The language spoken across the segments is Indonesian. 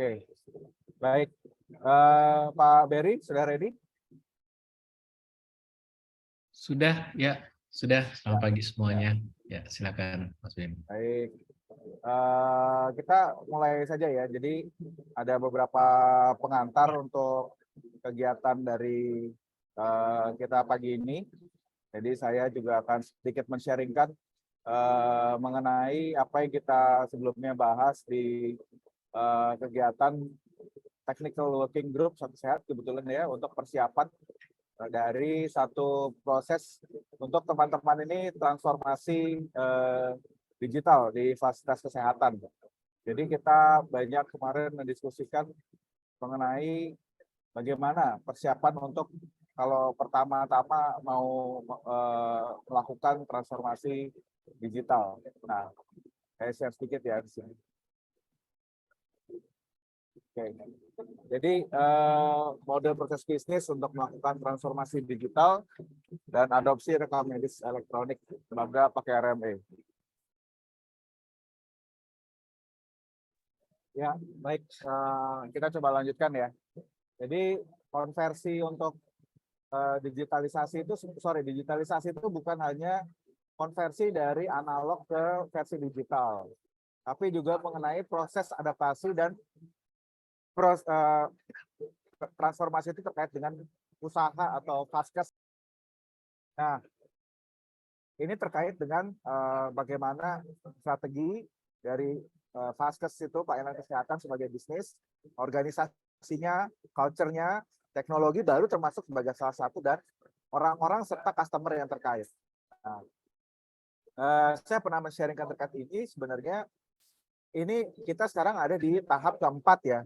Oke, baik. Pak Berry, sudah ready? Sudah, ya. Sudah. Selamat pagi semuanya. Ya, silakan Mas Bim. Baik. Kita mulai saja ya. Jadi ada beberapa pengantar untuk kegiatan dari kita pagi ini. Jadi saya juga akan sedikit men-sharingkan mengenai apa yang kita sebelumnya bahas di kegiatan Technical Working Group Satu Sehat kebetulan ya untuk persiapan dari satu proses untuk teman-teman ini transformasi digital di fasilitas kesehatan. Jadi kita banyak kemarin mendiskusikan mengenai bagaimana persiapan untuk kalau pertama-tama mau melakukan transformasi digital. Nah, saya share sedikit ya di sini. Oke. Jadi model proses bisnis untuk melakukan transformasi digital dan adopsi rekam medis elektronik lembaga pakai RME. Ya, baik. Kita coba lanjutkan ya. Jadi konversi untuk digitalisasi itu bukan hanya konversi dari analog ke versi digital, tapi juga mengenai proses adaptasi dan transformasi itu terkait dengan usaha atau vaskes. Nah, ini terkait dengan bagaimana strategi dari vaskes itu pelayanan kesehatan sebagai bisnis, organisasinya, culture-nya, teknologi baru termasuk sebagai salah satu dan orang-orang serta customer yang terkait. Nah, saya pernah men-sharingkan terkait ini sebenarnya ini kita sekarang ada di tahap keempat ya.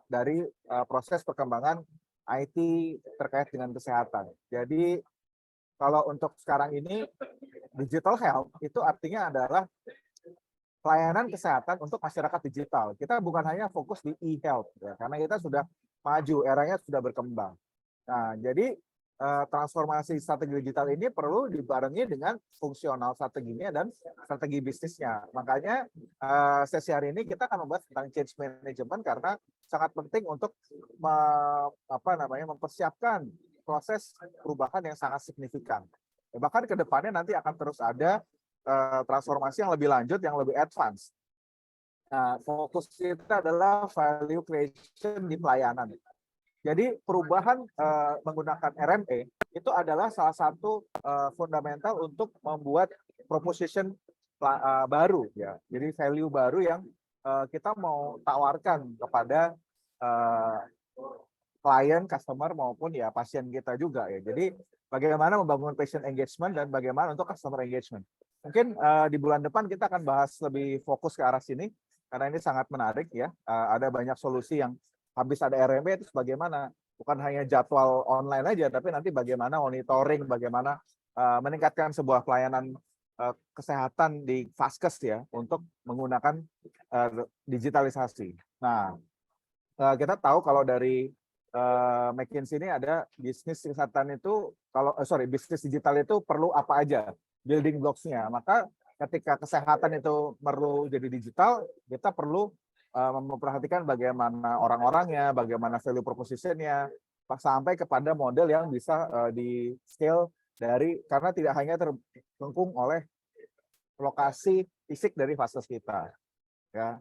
dari proses perkembangan IT terkait dengan kesehatan. Jadi kalau untuk sekarang ini digital health itu artinya adalah pelayanan kesehatan untuk masyarakat digital. Kita bukan hanya fokus di e-health, ya, karena kita sudah maju, eranya sudah berkembang. Nah, jadi transformasi strategi digital ini perlu dibarengi dengan fungsional strateginya dan strategi bisnisnya. Makanya sesi hari ini kita akan membahas tentang change management karena sangat penting untuk mempersiapkan proses perubahan yang sangat signifikan. Bahkan ke depannya nanti akan terus ada transformasi yang lebih lanjut, yang lebih advance. Nah, fokus kita adalah value creation di pelayanan. Jadi perubahan menggunakan RME itu adalah salah satu fundamental untuk membuat proposition baru, ya. Jadi value baru yang kita mau tawarkan kepada klien, customer maupun ya pasien kita juga, ya. Jadi bagaimana membangun patient engagement dan bagaimana untuk customer engagement. Mungkin di bulan depan kita akan bahas lebih fokus ke arah sini karena ini sangat menarik, ya. Ada banyak solusi yang habis ada RME itu bagaimana bukan hanya jadwal online aja, tapi nanti bagaimana monitoring, bagaimana meningkatkan sebuah pelayanan kesehatan di Vaskes, ya, untuk menggunakan digitalisasi. Nah, kita tahu kalau dari McKinsey ini ada bisnis kesehatan itu bisnis digital itu perlu apa aja building blocks-nya. Maka ketika kesehatan itu perlu jadi digital, kita perlu memperhatikan bagaimana orang-orangnya, bagaimana value proposition-nya, sampai kepada model yang bisa di scale karena tidak hanya terkungkung oleh lokasi fisik dari vaskes kita. Ya.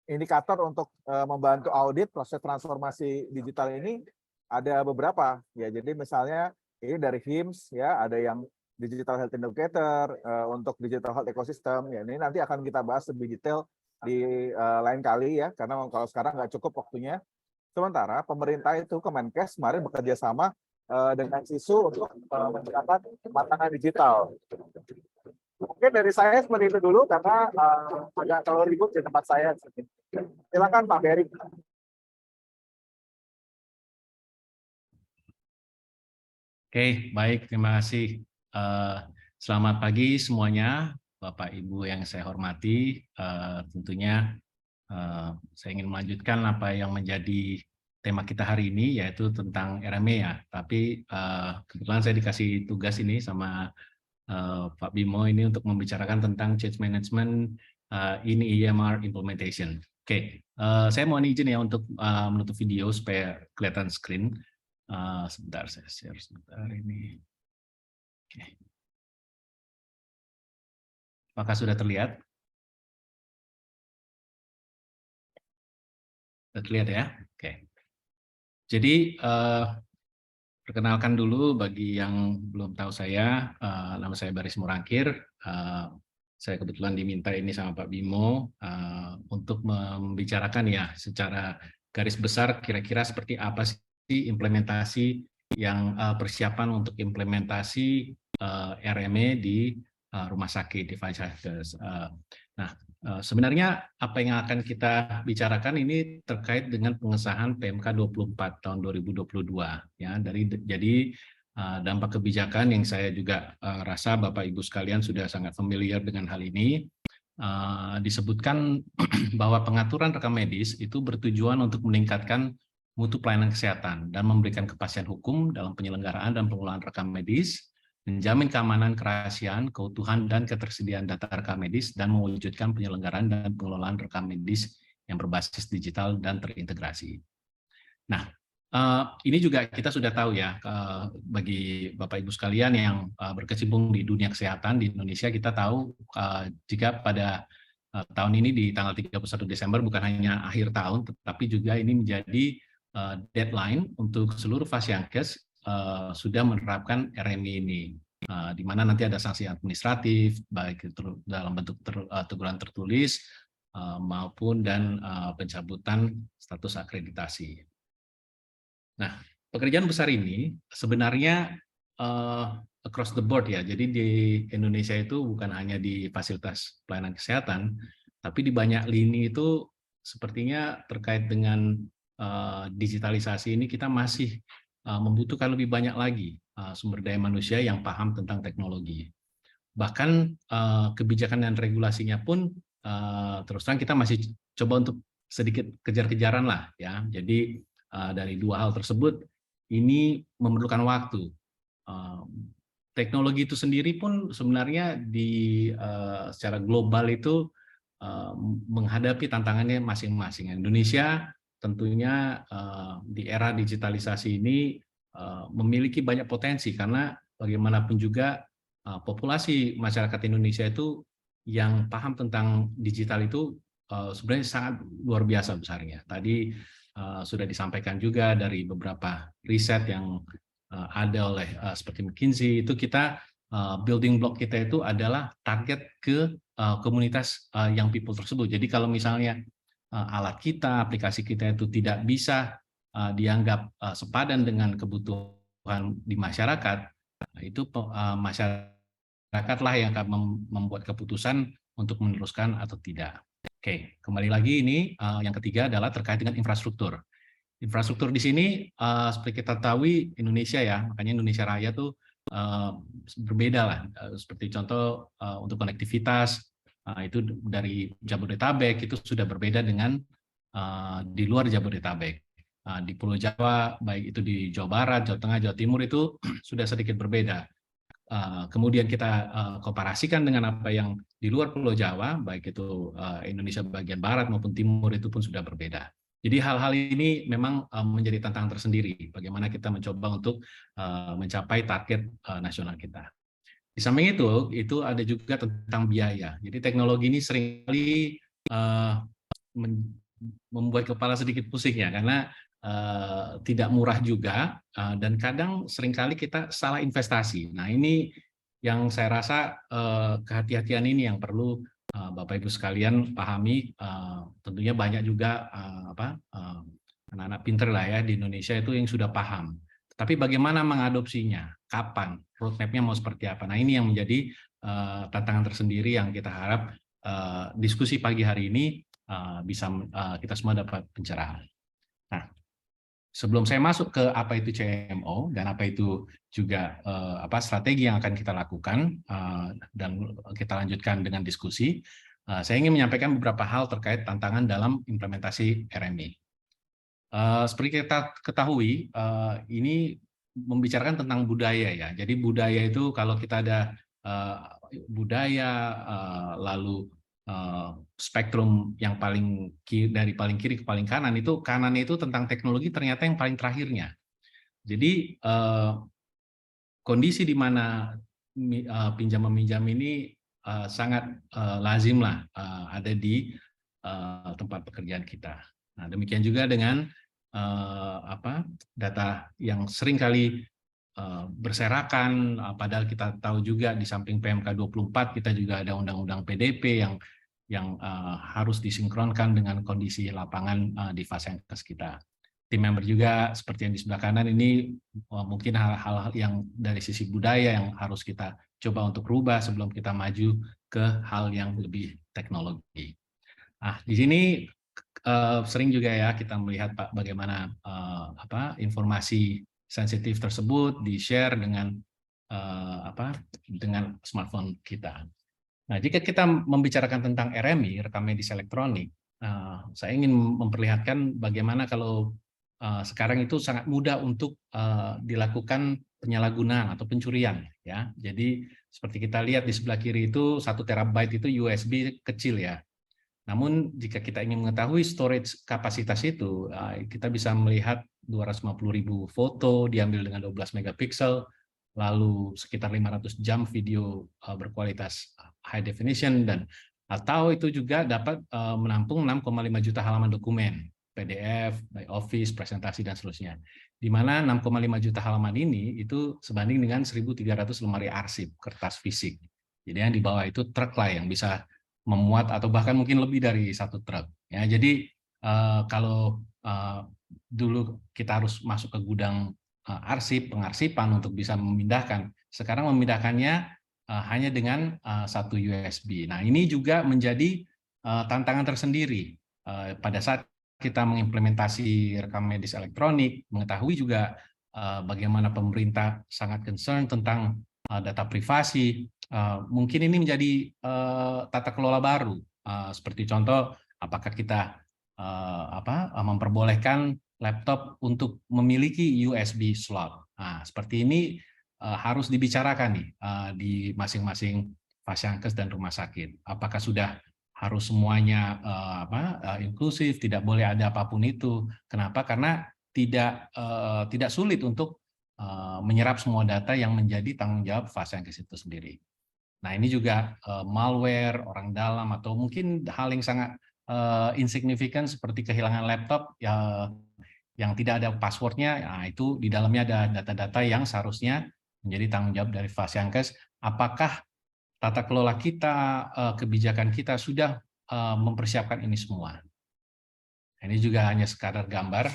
Indikator untuk membantu audit proses transformasi digital ini ada beberapa. Ya, jadi misalnya ini dari HIMSS, ya, ada yang Digital Health Indicator untuk Digital Health Ecosystem. Ya, ini nanti akan kita bahas lebih detail di lain kali, ya, karena kalau sekarang nggak cukup waktunya. Sementara pemerintah itu Kemenkes kemarin bekerja sama dengan SISU untuk menciptakan kematangan digital. Mungkin dari saya seperti itu dulu karena agak terlalu ribut di tempat saya. Silakan Pak Ferry. Oke, baik, terima kasih. Selamat pagi semuanya, Bapak Ibu yang saya hormati. Tentunya saya ingin melanjutkan apa yang menjadi tema kita hari ini, yaitu tentang RME, ya. Tapi kebetulan saya dikasih tugas ini sama Pak Bimo ini untuk membicarakan tentang change management in EMR implementation. Oke, saya mohon izin ya untuk menutup video supaya kelihatan screen. Sebentar, saya share sebentar ini. Oke. Apakah sudah terlihat? Sudah terlihat, ya? Oke. Jadi perkenalkan dulu bagi yang belum tahu saya, nama saya Baris Murangkir. Saya kebetulan diminta ini sama Pak Bimo untuk membicarakan ya secara garis besar kira-kira seperti apa sih implementasi yang persiapan untuk implementasi RME di rumah sakit di Vaskes. Nah, sebenarnya apa yang akan kita bicarakan ini terkait dengan pengesahan PMK 24 tahun 2022, ya. Jadi dampak kebijakan yang saya juga rasa Bapak Ibu sekalian sudah sangat familiar dengan hal ini. Disebutkan bahwa pengaturan rekam medis itu bertujuan untuk meningkatkan mutu pelayanan kesehatan dan memberikan kepastian hukum dalam penyelenggaraan dan pengelolaan rekam medis, menjamin keamanan, kerahasiaan, keutuhan, dan ketersediaan data rekam medis, dan mewujudkan penyelenggaraan dan pengelolaan rekam medis yang berbasis digital dan terintegrasi. Nah, ini juga kita sudah tahu ya, bagi Bapak Ibu sekalian yang berkecimpung di dunia kesehatan di Indonesia, kita tahu jika pada tahun ini di tanggal 31 Desember bukan hanya akhir tahun, tetapi juga ini menjadi deadline untuk seluruh Vaskes sudah menerapkan RME ini, di mana nanti ada sanksi administratif, baik itu dalam bentuk teguran tertulis maupun dan pencabutan status akreditasi. Nah, pekerjaan besar ini sebenarnya across the board, ya. Jadi di Indonesia itu bukan hanya di fasilitas pelayanan kesehatan, tapi di banyak lini itu sepertinya terkait dengan digitalisasi ini kita masih membutuhkan lebih banyak lagi sumber daya manusia yang paham tentang teknologi. Bahkan kebijakan dan regulasinya pun terus terang kita masih coba untuk sedikit kejar-kejaran lah ya. Jadi dari dua hal tersebut ini memerlukan waktu. Teknologi itu sendiri pun sebenarnya secara global itu menghadapi tantangannya masing-masing. Indonesia tentunya di era digitalisasi ini memiliki banyak potensi karena bagaimanapun juga populasi masyarakat Indonesia itu yang paham tentang digital itu sebenarnya sangat luar biasa besarnya. Tadi sudah disampaikan juga dari beberapa riset yang ada oleh seperti McKinsey, itu kita building block kita itu adalah target ke komunitas young people tersebut. Jadi kalau misalnya alat kita, aplikasi kita itu tidak bisa dianggap sepadan dengan kebutuhan di masyarakat, itu masyarakatlah yang akan membuat keputusan untuk meneruskan atau tidak. Oke, kembali lagi ini yang ketiga adalah terkait dengan infrastruktur. Infrastruktur di sini seperti kita tahu Indonesia ya, makanya Indonesia Raya tuh berbeda lah. Seperti contoh untuk konektivitas itu dari Jabodetabek itu sudah berbeda dengan di luar Jabodetabek. Di Pulau Jawa, baik itu di Jawa Barat, Jawa Tengah, Jawa Timur itu sudah sedikit berbeda. Kemudian kita komparasikan dengan apa yang di luar Pulau Jawa, baik itu Indonesia bagian Barat maupun Timur itu pun sudah berbeda. Jadi hal-hal ini memang menjadi tantangan tersendiri, bagaimana kita mencoba untuk mencapai target nasional kita. Di samping itu ada juga tentang biaya. Jadi teknologi ini seringkali membuat kepala sedikit pusing ya, karena tidak murah juga dan kadang seringkali kita salah investasi. Nah ini yang saya rasa kehati-hatian ini yang perlu Bapak Ibu sekalian pahami. Tentunya banyak juga anak-anak pinter lah ya di Indonesia itu yang sudah paham. Tapi bagaimana mengadopsinya? Kapan? Roadmap-nya mau seperti apa? Nah ini yang menjadi tantangan tersendiri yang kita harap diskusi pagi hari ini bisa kita semua dapat pencerahan. Nah, sebelum saya masuk ke apa itu CMO dan apa itu juga strategi yang akan kita lakukan dan kita lanjutkan dengan diskusi, saya ingin menyampaikan beberapa hal terkait tantangan dalam implementasi RMI. Seperti kita ketahui, ini membicarakan tentang budaya ya. Jadi budaya itu kalau kita ada budaya lalu spektrum yang dari paling kiri ke paling kanan itu tentang teknologi ternyata yang paling terakhirnya. Jadi kondisi di mana pinjam meminjam ini sangat lazim lah ada di tempat pekerjaan kita. Nah demikian juga dengan data yang sering kali berserakan, padahal kita tahu juga di samping PMK 24 kita juga ada undang-undang PDP yang harus disinkronkan dengan kondisi lapangan di Fasenkes kita. Tim member juga seperti yang di sebelah kanan ini mungkin hal-hal yang dari sisi budaya yang harus kita coba untuk rubah sebelum kita maju ke hal yang lebih teknologi. Nah, di sini sering juga ya kita melihat Pak bagaimana informasi sensitif tersebut di-share dengan dengan smartphone kita. Nah, jika kita membicarakan tentang RMI, rekam medis elektronik, saya ingin memperlihatkan bagaimana kalau sekarang itu sangat mudah untuk dilakukan penyalahgunaan atau pencurian ya. Jadi seperti kita lihat di sebelah kiri itu 1 terabyte itu USB kecil ya. Namun jika kita ingin mengetahui storage kapasitas itu, kita bisa melihat 250.000 foto diambil dengan 12 megapiksel, lalu sekitar 500 jam video berkualitas high definition, dan atau itu juga dapat menampung 6,5 juta halaman dokumen, PDF, by Office, presentasi, dan seterusnya. Di mana 6,5 juta halaman ini itu sebanding dengan 1.300 lemari arsip kertas fisik. Jadi yang di bawah itu truk lah yang bisa memuat atau bahkan mungkin lebih dari 1 truk. Ya, jadi kalau dulu kita harus masuk ke gudang pengarsipan untuk bisa memindahkan. Sekarang memindahkannya hanya dengan 1 USB. Nah, ini juga menjadi tantangan tersendiri pada saat kita mengimplementasi rekam medis elektronik, mengetahui juga bagaimana pemerintah sangat concern tentang data privasi. Mungkin ini menjadi tata kelola baru. Seperti contoh, apakah kita memperbolehkan laptop untuk memiliki USB slot. Nah, seperti ini harus dibicarakan nih di masing-masing Fasiankes dan rumah sakit. Apakah sudah harus semuanya inklusif, tidak boleh ada apapun itu. Kenapa? Karena tidak sulit untuk menyerap semua data yang menjadi tanggung jawab Fasiankes itu sendiri. Nah, ini juga malware, orang dalam, atau mungkin hal yang sangat insignifikan seperti kehilangan laptop yang tidak ada passwordnya. Nah, itu di dalamnya ada data-data yang seharusnya menjadi tanggung jawab dari Fasiankes. Apakah tata kelola kita, kebijakan kita sudah mempersiapkan ini semua? Ini juga hanya sekadar gambar.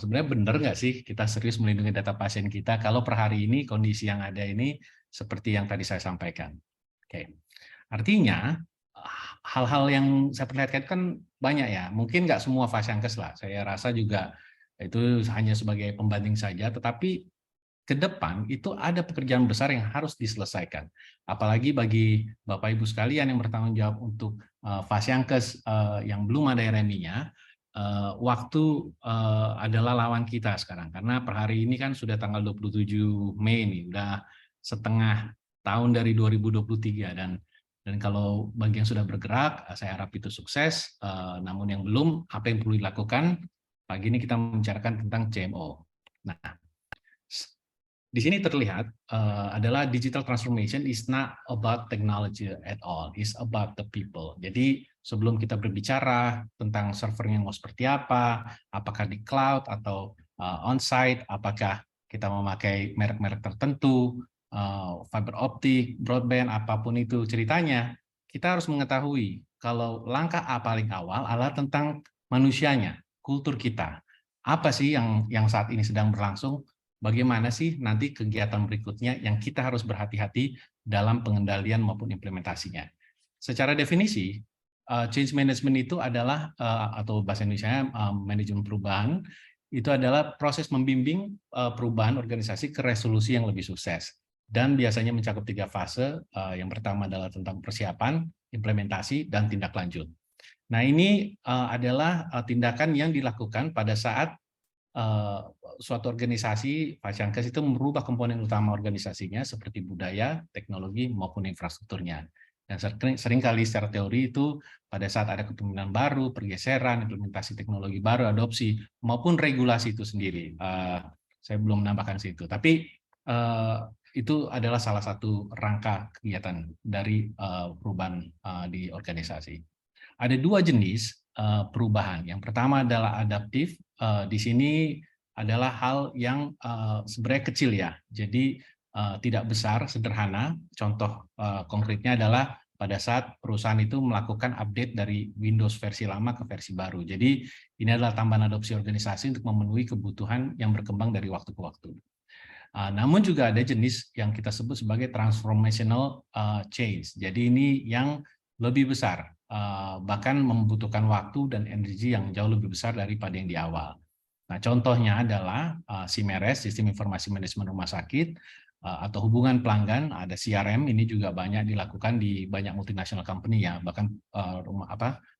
Sebenarnya benar nggak sih kita serius melindungi data pasien kita kalau per hari ini kondisi yang ada ini seperti yang tadi saya sampaikan. Oke. Artinya hal-hal yang saya perlihatkan kan banyak ya. Mungkin nggak semua Fasiankes lah. Saya rasa juga itu hanya sebagai pembanding saja. Tetapi ke depan itu ada pekerjaan besar yang harus diselesaikan. Apalagi bagi Bapak Ibu sekalian yang bertanggung jawab untuk Fasiankes yang belum ada RMI-nya, waktu adalah lawan kita sekarang. Karena per hari ini kan sudah tanggal 27 Mei nih, udah setengah tahun dari 2023 dan kalau bagi yang sudah bergerak, saya harap itu sukses. Namun yang belum, apa yang perlu dilakukan? Pagi ini kita membicarakan tentang CMO. Nah, di sini terlihat adalah digital transformation is not about technology at all, it's about the people. Jadi sebelum kita berbicara tentang servernya mau seperti apa, apakah di cloud atau on-site, apakah kita memakai merek-merek tertentu, fiber optik, broadband, apapun itu ceritanya, kita harus mengetahui kalau langkah A paling awal adalah tentang manusianya, kultur kita. Apa sih yang saat ini sedang berlangsung? Bagaimana sih nanti kegiatan berikutnya yang kita harus berhati-hati dalam pengendalian maupun implementasinya. Secara definisi, change management itu adalah, atau bahasa Indonesia manajemen perubahan, itu adalah proses membimbing perubahan organisasi ke resolusi yang lebih sukses. Dan biasanya mencakup 3 fase, yang pertama adalah tentang persiapan, implementasi, dan tindak lanjut. Nah, ini adalah tindakan yang dilakukan pada saat suatu organisasi, Fasiankes itu merubah komponen utama organisasinya seperti budaya, teknologi, maupun infrastrukturnya. Dan seringkali secara teori itu pada saat ada kepemimpinan baru, pergeseran, implementasi teknologi baru, adopsi, maupun regulasi itu sendiri. Saya belum menambahkan situ, tapi itu adalah salah satu rangka kegiatan dari perubahan di organisasi. Ada 2 jenis perubahan. Yang pertama adalah adaptif. Di sini adalah hal yang sebenarnya kecil ya, jadi tidak besar, sederhana. Contoh konkretnya adalah pada saat perusahaan itu melakukan update dari Windows versi lama ke versi baru. Jadi ini adalah tambahan adopsi organisasi untuk memenuhi kebutuhan yang berkembang dari waktu ke waktu. Namun juga ada jenis yang kita sebut sebagai transformational change. Jadi ini yang lebih besar, bahkan membutuhkan waktu dan energi yang jauh lebih besar daripada yang di awal. Nah, contohnya adalah SIMRS, Sistem Informasi Manajemen Rumah Sakit, atau hubungan pelanggan, ada CRM, ini juga banyak dilakukan di banyak multinational company ya, bahkan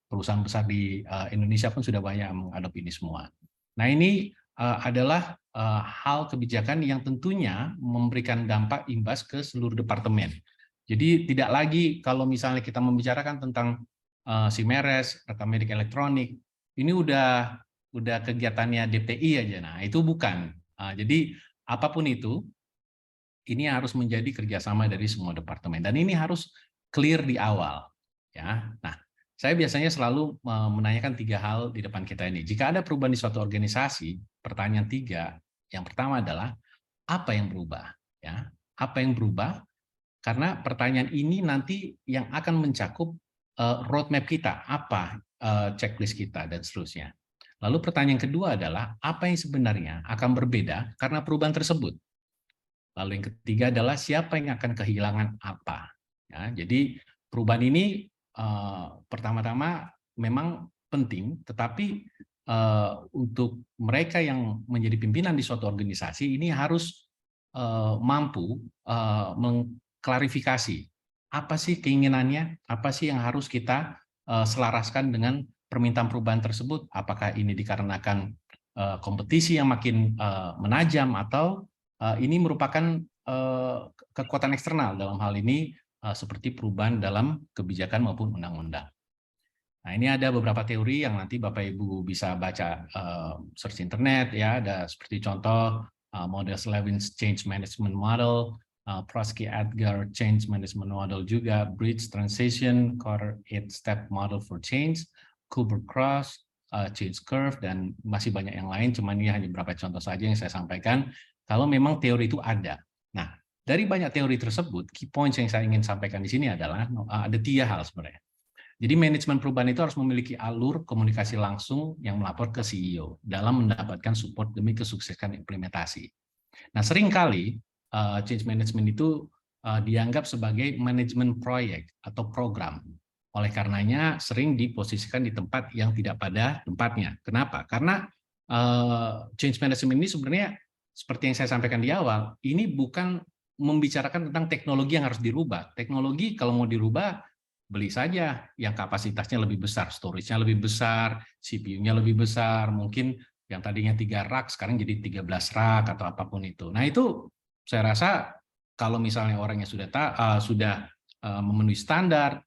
perusahaan besar di Indonesia pun sudah banyak mengadopsi ini semua. Nah, ini adalah hal kebijakan yang tentunya memberikan dampak imbas ke seluruh departemen. Jadi tidak lagi kalau misalnya kita membicarakan tentang SIMRS, rekam medik elektronik, ini udah kegiatannya DPI aja. Nah, itu bukan. Jadi apapun itu, ini harus menjadi kerjasama dari semua departemen. Dan ini harus clear di awal. Ya. Nah, saya biasanya selalu menanyakan 3 hal di depan kita ini. Jika ada perubahan di suatu organisasi, pertanyaan 3, yang pertama adalah apa yang berubah? Ya, apa yang berubah? Karena pertanyaan ini nanti yang akan mencakup roadmap kita, apa checklist kita dan seterusnya. Lalu pertanyaan kedua adalah apa yang sebenarnya akan berbeda karena perubahan tersebut. Lalu yang ketiga adalah siapa yang akan kehilangan apa. Ya, jadi perubahan ini pertama-tama memang penting, tetapi untuk mereka yang menjadi pimpinan di suatu organisasi ini harus mampu mengklarifikasi apa sih keinginannya, apa sih yang harus kita selaraskan dengan permintaan perubahan tersebut. Apakah ini dikarenakan kompetisi yang makin menajam atau ini merupakan kekuatan eksternal, dalam hal ini seperti perubahan dalam kebijakan maupun undang-undang. Nah, ini ada beberapa teori yang nanti Bapak Ibu bisa baca search internet ya, ada seperti contoh model Levin's Change Management Model, Prosky-Edgar Change Management Model juga, Bridge Transition, Core 8-Step Model for Change, Kubler-Ross, Change Curve, dan masih banyak yang lain, cuman ini hanya beberapa contoh saja yang saya sampaikan, kalau memang teori itu ada. Nah, dari banyak teori tersebut, key points yang saya ingin sampaikan di sini adalah ada 3 hal sebenarnya. Jadi manajemen perubahan itu harus memiliki alur komunikasi langsung yang melapor ke CEO dalam mendapatkan support demi kesuksesan implementasi. Nah, seringkali change management itu dianggap sebagai manajemen proyek atau program. Oleh karenanya sering diposisikan di tempat yang tidak pada tempatnya. Kenapa? Karena change management ini sebenarnya seperti yang saya sampaikan di awal, ini bukan membicarakan tentang teknologi yang harus dirubah. Teknologi kalau mau dirubah, beli saja yang kapasitasnya lebih besar, storage-nya lebih besar, CPU-nya lebih besar, mungkin yang tadinya 3 rak sekarang jadi 13 rak atau apapun itu. Nah, itu saya rasa kalau misalnya orangnya sudah memenuhi standar,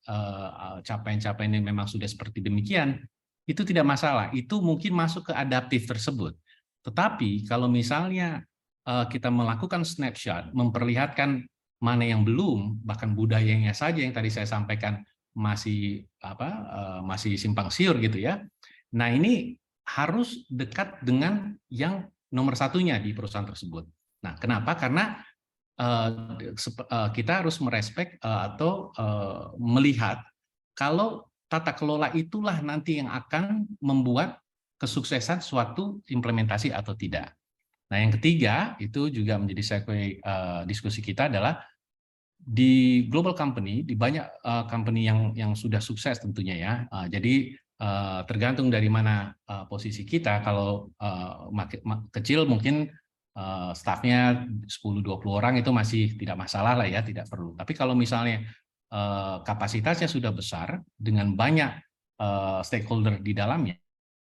capaian-capaian yang memang sudah seperti demikian, itu tidak masalah. Itu mungkin masuk ke adaptif tersebut. Tetapi kalau misalnya kita melakukan snapshot, memperlihatkan mana yang belum, bahkan budayanya saja yang tadi saya sampaikan masih masih simpang siur gitu ya. Nah, ini harus dekat dengan yang nomor satunya di perusahaan tersebut. Nah, kenapa? Karena kita harus merespek atau melihat kalau tata kelola itulah nanti yang akan membuat kesuksesan suatu implementasi atau tidak. Nah, yang ketiga itu juga menjadi segue diskusi kita adalah di global company, di banyak company yang sudah sukses tentunya ya. Jadi tergantung dari mana posisi kita. Kalau kecil mungkin stafnya 10-20 orang itu masih tidak masalah lah ya, tidak perlu. Tapi kalau misalnya kapasitasnya sudah besar dengan banyak stakeholder di dalamnya,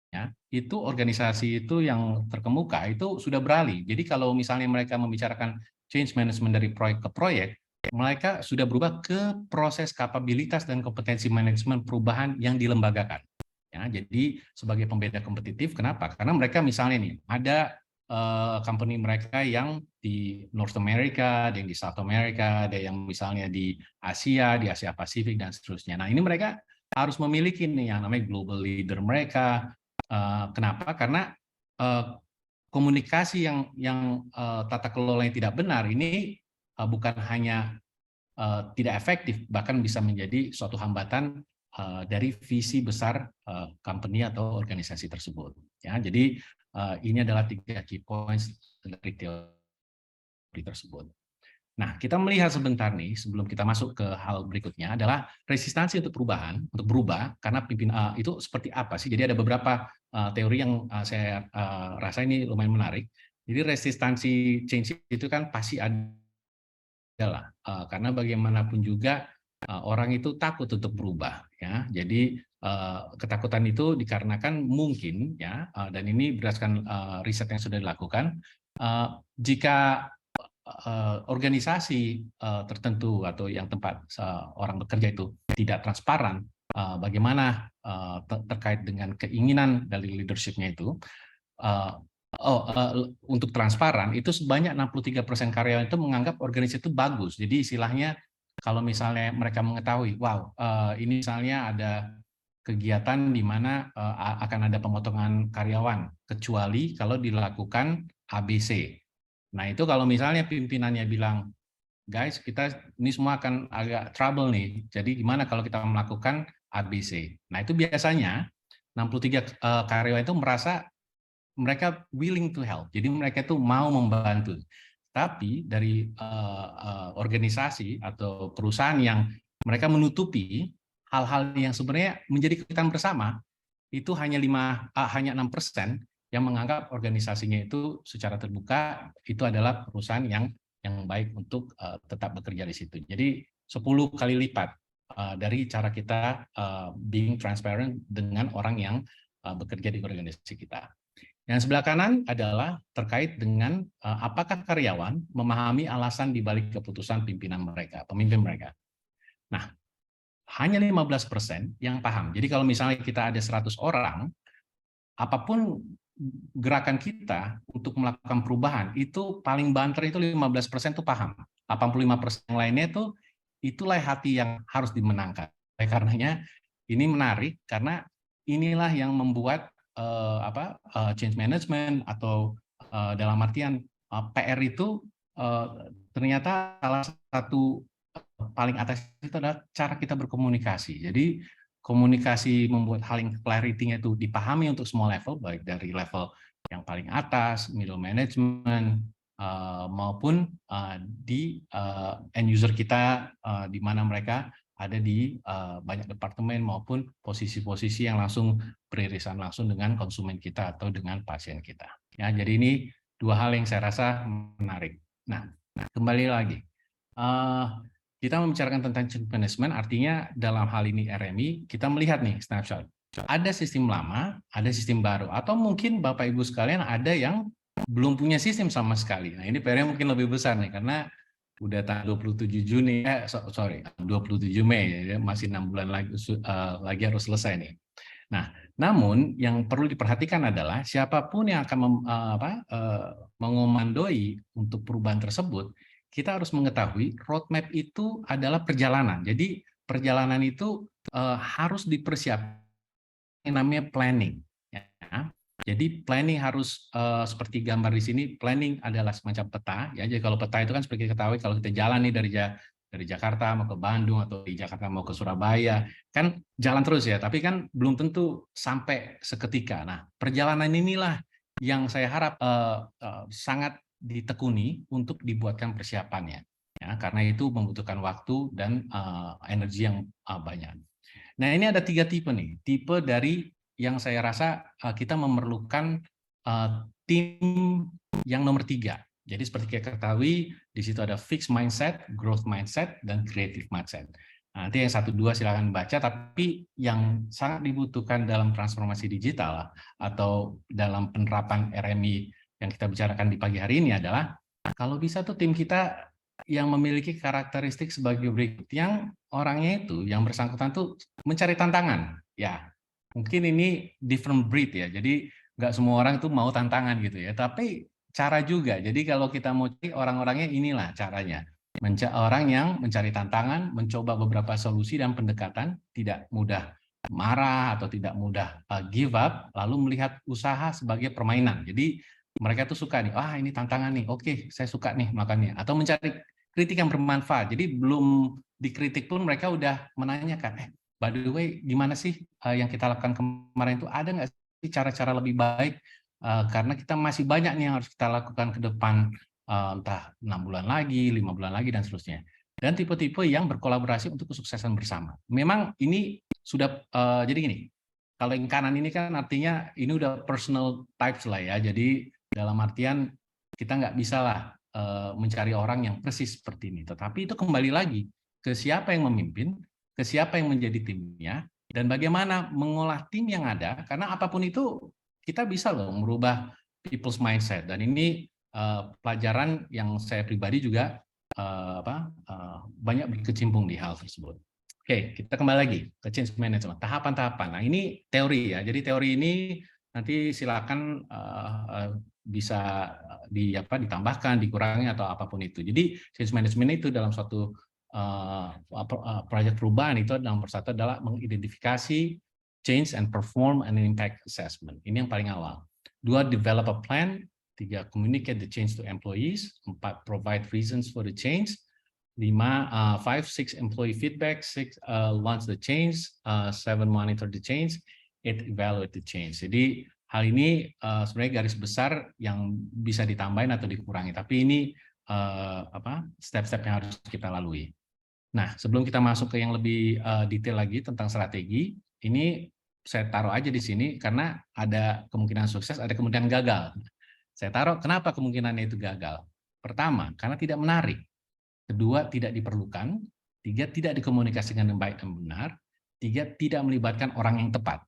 ya, itu organisasi itu yang terkemuka itu sudah beralih. Jadi kalau misalnya mereka membicarakan change management dari proyek ke proyek, mereka sudah berubah ke proses kapabilitas dan kompetensi manajemen perubahan yang dilembagakan. Ya, jadi sebagai pembeda kompetitif, kenapa? Karena mereka misalnya nih ada company mereka yang di North America, ada yang di South America, ada yang misalnya di Asia Pasifik dan seterusnya. Nah, ini mereka harus memiliki nih yang namanya global leader mereka. Kenapa? Karena komunikasi yang tata kelola yang tidak benar ini bukan hanya tidak efektif, bahkan bisa menjadi suatu hambatan dari visi besar company atau organisasi tersebut. Ya, jadi ini adalah 3 key points dari teori tersebut. Nah, kita melihat sebentar nih sebelum kita masuk ke hal berikutnya adalah resistansi untuk perubahan, untuk berubah karena itu seperti apa sih? Jadi ada beberapa teori yang saya rasa ini lumayan menarik. Jadi resistansi change itu kan pasti adalah karena bagaimanapun juga orang itu takut untuk berubah ya. Jadi ketakutan itu dikarenakan mungkin ya dan ini berdasarkan riset yang sudah dilakukan jika organisasi tertentu atau yang tempat orang bekerja itu tidak transparan bagaimana terkait dengan keinginan dari leadership-nya itu untuk transparan itu sebanyak 63% karyawan itu menganggap organisasi itu bagus. Jadi istilahnya kalau misalnya mereka mengetahui wow ini misalnya ada kegiatan di mana akan ada pemotongan karyawan kecuali kalau dilakukan ABC. Nah, itu kalau misalnya pimpinannya bilang, guys, kita ini semua akan agak trouble nih. Jadi gimana kalau kita melakukan ABC? Nah, itu biasanya 63 karyawan itu merasa mereka willing to help. Jadi mereka itu mau membantu. Tapi dari organisasi atau perusahaan yang mereka menutupi hal-hal yang sebenarnya menjadi kesulitan bersama, itu hanya 6% yang menganggap organisasinya itu secara terbuka itu adalah perusahaan yang baik untuk tetap bekerja di situ. Jadi 10 kali lipat dari cara kita being transparent dengan orang yang bekerja di organisasi kita. Yang sebelah kanan adalah terkait dengan apakah karyawan memahami alasan di balik keputusan pemimpin mereka. Nah, hanya 15% yang paham. Jadi kalau misalnya kita ada 100 orang, apapun gerakan kita untuk melakukan perubahan, itu paling banter itu 15% itu paham. 85% yang lainnya itulah hati yang harus dimenangkan. Oleh karenanya ini menarik karena inilah yang membuat change management atau dalam artian PR itu ternyata salah satu paling atas itu adalah cara kita berkomunikasi. Jadi komunikasi membuat hal yang clarity-nya itu dipahami untuk semua level, baik dari level yang paling atas, middle management, maupun di end user kita, di mana mereka ada di banyak departemen maupun posisi-posisi yang langsung beririsan langsung dengan konsumen kita atau dengan pasien kita. Ya, jadi ini dua hal yang saya rasa menarik. Nah, kembali lagi. Kita membicarakan tentang change management, artinya dalam hal ini RMI, kita melihat nih snapshot. Ada sistem lama, ada sistem baru, atau mungkin Bapak Ibu sekalian ada yang belum punya sistem sama sekali. Nah ini PR-nya mungkin lebih besar nih, karena udah tanggal 27 Juni, 27 Mei, ya, masih 6 bulan lagi harus selesai nih. Nah, namun yang perlu diperhatikan adalah siapapun yang akan mengomandoi untuk perubahan tersebut, kita harus mengetahui roadmap itu adalah perjalanan. Jadi perjalanan itu harus dipersiapkan yang namanya planning. Ya. Jadi planning harus seperti gambar di sini, planning adalah semacam peta. Ya. Jadi kalau peta itu kan seperti kita ketahui kalau kita jalan nih dari Jakarta mau ke Bandung atau di Jakarta mau ke Surabaya, kan jalan terus ya, tapi kan belum tentu sampai seketika. Nah, perjalanan inilah yang saya harap sangat ditekuni untuk dibuatkan persiapannya, ya, karena itu membutuhkan waktu dan energi yang banyak. Nah, ini ada 3 tipe nih, tipe dari yang saya rasa kita memerlukan tim yang nomor 3. Jadi seperti kita ketahui, di situ ada fixed mindset, growth mindset, dan creative mindset. Nah, nanti yang 1-2 silakan baca, tapi yang sangat dibutuhkan dalam transformasi digital atau dalam penerapan RMI yang kita bicarakan di pagi hari ini adalah kalau bisa tuh tim kita yang memiliki karakteristik sebagai berikut, yang orangnya itu yang bersangkutan tuh mencari tantangan. Ya, mungkin ini different breed ya. Jadi nggak semua orang tuh mau tantangan gitu ya. Tapi cara juga. Jadi kalau kita mau cari orang-orangnya inilah caranya. Orang yang mencari tantangan, mencoba beberapa solusi dan pendekatan, tidak mudah marah atau tidak mudah give up, lalu melihat usaha sebagai permainan. Jadi mereka tuh suka nih, ini tantangan nih, oke saya suka nih makannya. Atau mencari kritik yang bermanfaat. Jadi belum dikritik pun mereka udah menanyakan, by the way gimana sih yang kita lakukan kemarin itu, ada nggak sih cara-cara lebih baik, karena kita masih banyak nih yang harus kita lakukan ke depan, entah 6 bulan lagi, 5 bulan lagi, dan seterusnya. Dan tipe-tipe yang berkolaborasi untuk kesuksesan bersama. Memang ini sudah, jadi gini, kalau yang kanan ini kan artinya ini udah personal types lah ya, jadi dalam artian kita nggak bisa lah mencari orang yang persis seperti ini. Tetapi itu kembali lagi ke siapa yang memimpin, ke siapa yang menjadi timnya, dan bagaimana mengolah tim yang ada, karena apapun itu kita bisa loh merubah people's mindset. Dan ini pelajaran yang saya pribadi juga banyak berkecimpung di hal tersebut. Oke, kita kembali lagi ke change management, tahapan-tahapan. Nah ini teori ya, jadi teori ini nanti silakan bisa ditambahkan, dikurangi atau apapun itu. Jadi change management itu dalam suatu proyek perubahan itu nomor 1 adalah mengidentifikasi change and perform an impact assessment. Ini yang paling awal. 2, develop a plan. 3, communicate the change to employees. 4, provide reasons for the change. 5, 6 employee feedback. 6, launch the change. 7, monitor the change. 8, evaluate the change. Jadi hal ini sebenarnya garis besar yang bisa ditambahin atau dikurangi, tapi ini step-step yang harus kita lalui. Nah, sebelum kita masuk ke yang lebih detail lagi tentang strategi, ini saya taruh aja di sini karena ada kemungkinan sukses, ada kemungkinan gagal. Saya taruh kenapa kemungkinannya itu gagal? Pertama, karena tidak menarik. Kedua, tidak diperlukan. Tiga, tidak dikomunikasikan dengan baik dan benar. Tiga, tidak melibatkan orang yang tepat.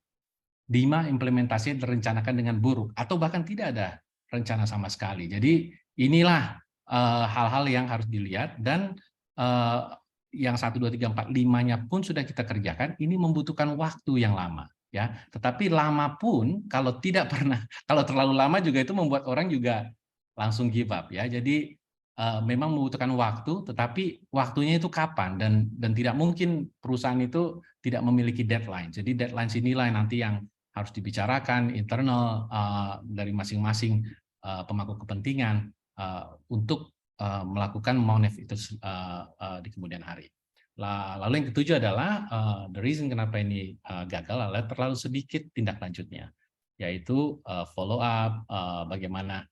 5, implementasinya direncanakan dengan buruk atau bahkan tidak ada rencana sama sekali. Jadi inilah hal-hal yang harus dilihat, dan yang 1, 2, 3, 4, 5-nya pun sudah kita kerjakan. Ini membutuhkan waktu yang lama, ya. Tetapi lama pun kalau tidak pernah, kalau terlalu lama juga itu membuat orang juga langsung give up, ya. Jadi memang membutuhkan waktu, tetapi waktunya itu kapan, dan tidak mungkin perusahaan itu tidak memiliki deadline. Jadi deadline inilah nanti yang harus dibicarakan internal dari masing-masing pemangku kepentingan untuk melakukan monef itu di kemudian hari. Lalu yang ketujuh adalah the reason kenapa ini gagal adalah terlalu sedikit tindak lanjutnya, yaitu follow up, bagaimana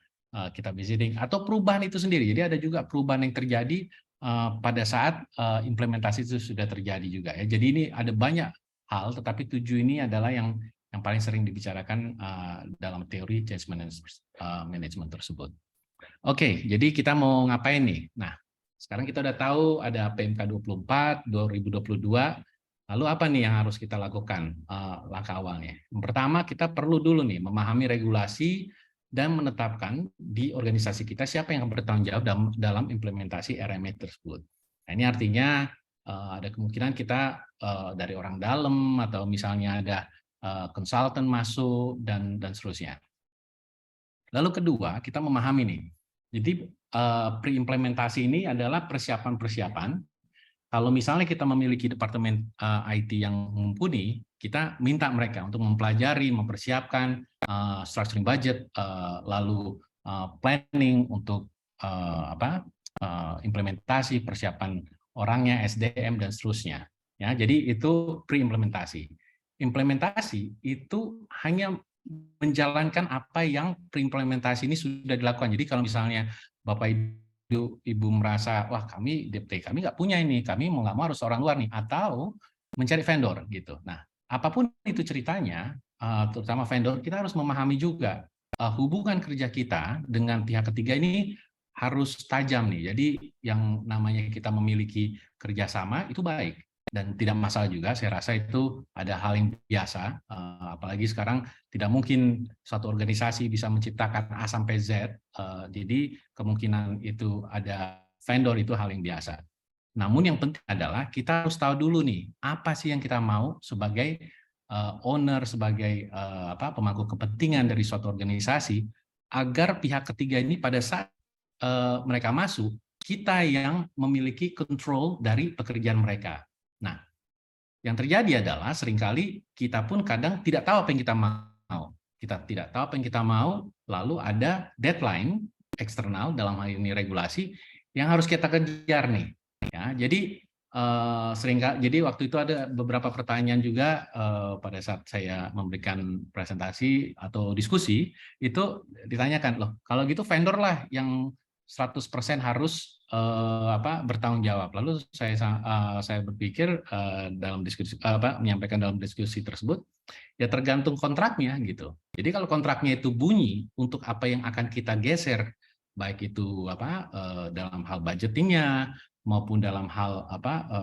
kita visiting atau perubahan itu sendiri. Jadi ada juga perubahan yang terjadi pada saat implementasi itu sudah terjadi juga, ya. Jadi ini ada banyak hal, tetapi 7 ini adalah yang paling sering dibicarakan dalam teori change management tersebut. Oke, jadi kita mau ngapain nih? Nah, sekarang kita udah tahu ada PMK 24 2022. Lalu apa nih yang harus kita lakukan langkah awalnya? Yang pertama, kita perlu dulu nih memahami regulasi dan menetapkan di organisasi kita siapa yang bertanggung jawab dalam implementasi RMA tersebut. Nah, ini artinya ada kemungkinan kita dari orang dalam, atau misalnya ada konsultan masuk, dan seterusnya. Lalu kedua, kita memahami nih. Jadi pre-implementasi ini adalah persiapan-persiapan. Kalau misalnya kita memiliki departemen IT yang mumpuni, kita minta mereka untuk mempelajari, mempersiapkan structuring budget, lalu planning untuk implementasi, persiapan orangnya, SDM, dan seterusnya. Ya, jadi itu pre-implementasi. Implementasi itu hanya menjalankan apa yang pre-implementasi ini sudah dilakukan. Jadi kalau misalnya Bapak Ibu merasa, wah kami DPT kami nggak punya ini, kami mau nggak mau harus orang luar nih, atau mencari vendor gitu. Nah, apapun itu ceritanya, terutama vendor, kita harus memahami juga hubungan kerja kita dengan pihak ketiga ini harus tajam nih. Jadi yang namanya kita memiliki kerjasama itu baik. Dan tidak masalah juga, saya rasa itu ada hal yang biasa, apalagi sekarang tidak mungkin suatu organisasi bisa menciptakan A sampai Z, jadi kemungkinan itu ada vendor itu hal yang biasa. Namun yang penting adalah kita harus tahu dulu nih, apa sih yang kita mau sebagai owner, sebagai pemangku kepentingan dari suatu organisasi, agar pihak ketiga ini pada saat mereka masuk, kita yang memiliki kontrol dari pekerjaan mereka. Nah, yang terjadi adalah seringkali kita pun kadang tidak tahu apa yang kita mau. Kita tidak tahu apa yang kita mau, lalu ada deadline eksternal, dalam hal ini regulasi, yang harus kita kejar nih. Ya, jadi jadi waktu itu ada beberapa pertanyaan juga pada saat saya memberikan presentasi atau diskusi, itu ditanyakan, loh kalau gitu vendor lah yang 100% harus bertanggung jawab. Lalu saya berpikir dalam diskusi menyampaikan dalam diskusi tersebut, ya tergantung kontraknya gitu. Jadi kalau kontraknya itu bunyi untuk apa yang akan kita geser, baik itu dalam hal budgetingnya maupun dalam hal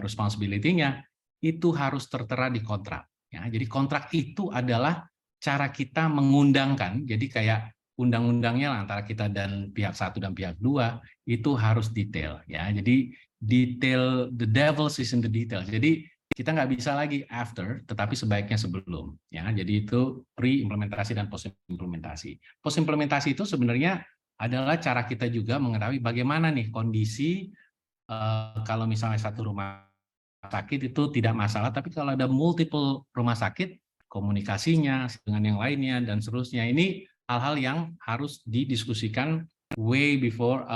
responsibility-nya, itu harus tertera di kontrak. Ya, jadi kontrak itu adalah cara kita mengundangkan. Jadi kayak undang-undangnya antara kita dan pihak satu dan pihak dua itu harus detail, ya. Jadi detail, the devil is in the detail. Jadi kita nggak bisa lagi after, tetapi sebaiknya sebelum, ya. Jadi itu pre-implementasi dan post-implementasi. Post-implementasi itu sebenarnya adalah cara kita juga mengetahui bagaimana nih kondisi kalau misalnya satu rumah sakit itu tidak masalah, tapi kalau ada multiple rumah sakit, komunikasinya dengan yang lainnya dan seterusnya, ini hal-hal yang harus didiskusikan way before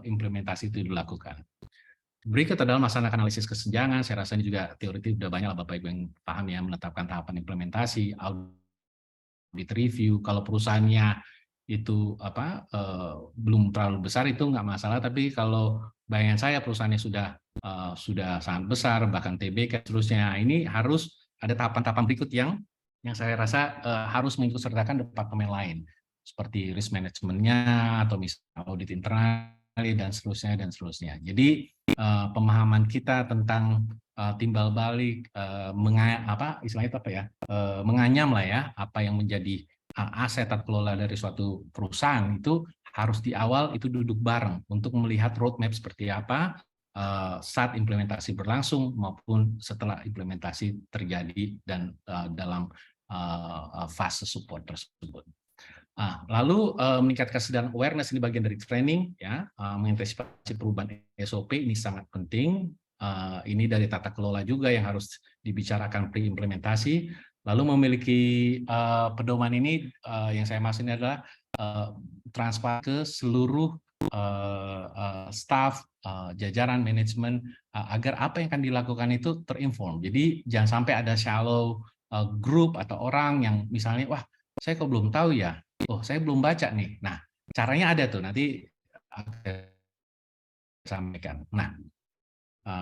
implementasi itu dilakukan. Berikut adalah melaksanakan analisis kesenjangan. Saya rasa ini juga teoritis sudah banyak Bapak Ibu yang paham ya, menetapkan tahapan implementasi, audit review. Kalau perusahaannya itu belum terlalu besar itu nggak masalah, tapi kalau bayangan saya perusahaannya sudah sangat besar, bahkan TBK seterusnya, ini harus ada tahapan-tahapan berikut yang saya rasa harus mengikut sertakan departemen lain, seperti risk manajemennya atau misalnya audit internal dan seterusnya. Jadi pemahaman kita tentang timbal balik, istilahnya apa ya, menganyam lah ya, apa yang menjadi aset atau kelola dari suatu perusahaan itu harus di awal itu duduk bareng untuk melihat roadmap seperti apa saat implementasi berlangsung maupun setelah implementasi terjadi dan dalam fase support tersebut. Lalu meningkatkan kesadaran awareness, ini bagian dari training ya, mengantisipasi perubahan SOP ini sangat penting. Ini dari tata kelola juga yang harus dibicarakan pre-implementasi. Lalu memiliki pedoman ini yang saya maksud ini adalah transfer ke seluruh staff, jajaran manajemen agar apa yang akan dilakukan itu terinform. Jadi jangan sampai ada shallow grup atau orang yang misalnya, wah saya kok belum tahu ya, oh saya belum baca nih. Nah caranya ada tuh, nanti akan sampaikan. Nah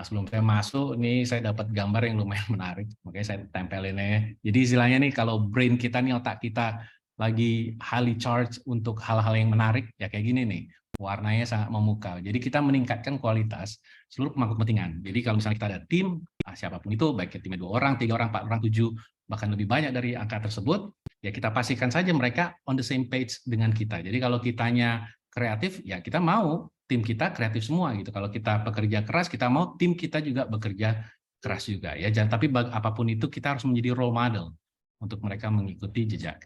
sebelum saya masuk, nih saya dapat gambar yang lumayan menarik, makanya saya tempelin aja. Jadi istilahnya nih, kalau brain kita nih, otak kita lagi highly charged untuk hal-hal yang menarik, ya kayak gini nih, warnanya sangat memukau. Jadi kita meningkatkan kualitas seluruh pemangku kepentingan. Jadi kalau misalnya kita ada tim, siapapun itu, baik timnya 2 orang, 3 orang, 4 orang, 7, bahkan lebih banyak dari angka tersebut, ya kita pastikan saja mereka on the same page dengan kita. Jadi kalau kitanya kreatif, ya kita mau tim kita kreatif semua gitu. Kalau kita bekerja keras, kita mau tim kita juga bekerja keras juga ya. Tapi apapun itu kita harus menjadi role model untuk mereka mengikuti jejak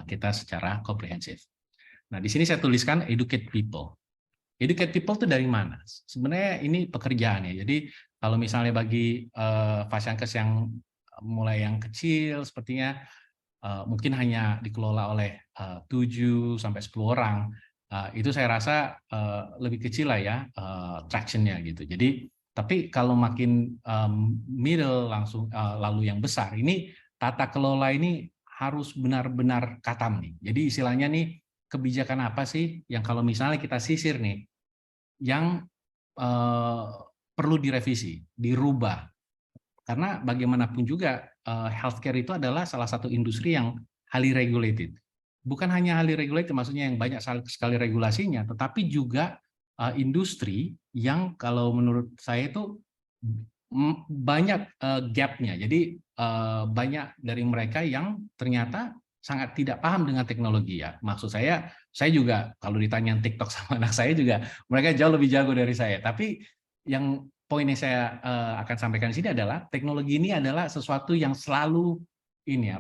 kita secara komprehensif. Nah, di sini saya tuliskan educate people. Educate people itu dari mana? Sebenarnya ini pekerjaan ya. Jadi kalau misalnya bagi Fasiankes yang mulai yang kecil sepertinya mungkin hanya dikelola oleh 7 sampai 10 orang. Itu saya rasa lebih kecil lah ya traction-nya gitu. Jadi tapi kalau makin middle langsung lalu yang besar, ini tata kelola ini harus benar-benar katam nih. Jadi istilahnya nih, kebijakan apa sih yang kalau misalnya kita sisir nih, yang perlu direvisi, dirubah. Karena bagaimanapun juga healthcare itu adalah salah satu industri yang highly regulated. Bukan hanya highly regulated, maksudnya yang banyak sekali regulasinya, tetapi juga industri yang kalau menurut saya itu banyak gap-nya. Jadi banyak dari mereka yang ternyata sangat tidak paham dengan teknologi ya. Maksud saya juga kalau ditanya TikTok sama anak saya juga, mereka jauh lebih jago dari saya. Tapi yang poin yang saya akan sampaikan di sini adalah teknologi ini adalah sesuatu yang selalu ini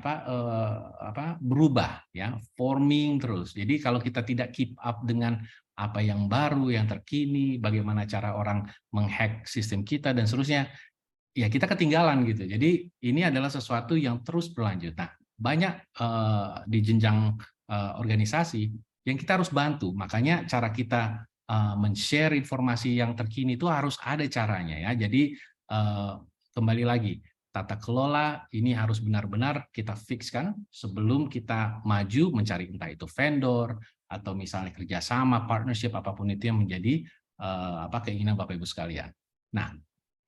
berubah ya, forming terus. Jadi kalau kita tidak keep up dengan apa yang baru, yang terkini, bagaimana cara orang menghack sistem kita dan seterusnya, ya kita ketinggalan gitu. Jadi ini adalah sesuatu yang terus berlanjut. Nah, banyak di jenjang organisasi yang kita harus bantu. Makanya cara kita men-share informasi yang terkini itu harus ada caranya ya. Jadi kembali lagi, tata kelola ini harus benar-benar kita fixkan sebelum kita maju mencari entah itu vendor atau misalnya kerjasama, partnership, apapun itu yang menjadi keinginan Bapak Ibu sekalian. Nah,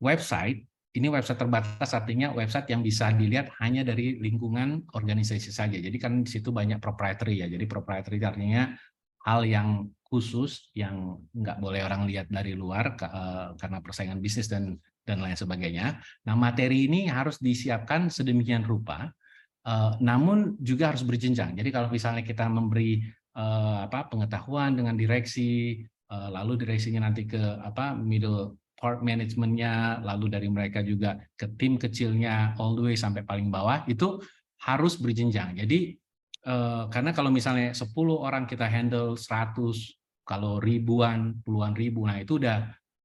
website ini website terbatas, artinya website yang bisa dilihat hanya dari lingkungan organisasi saja. Jadi kan di situ banyak proprietary ya. Jadi proprietary artinya hal yang khusus yang nggak boleh orang lihat dari luar karena persaingan bisnis dan lain sebagainya. Nah, materi ini harus disiapkan sedemikian rupa, namun juga harus berjenjang. Jadi kalau misalnya kita memberi pengetahuan dengan direksi, lalu direksinya nanti ke middle part manajemennya, lalu dari mereka juga ke tim kecilnya, all the way sampai paling bawah, itu harus berjenjang. Jadi karena kalau misalnya 10 orang kita handle 100, kalau ribuan, puluhan ribu, nah itu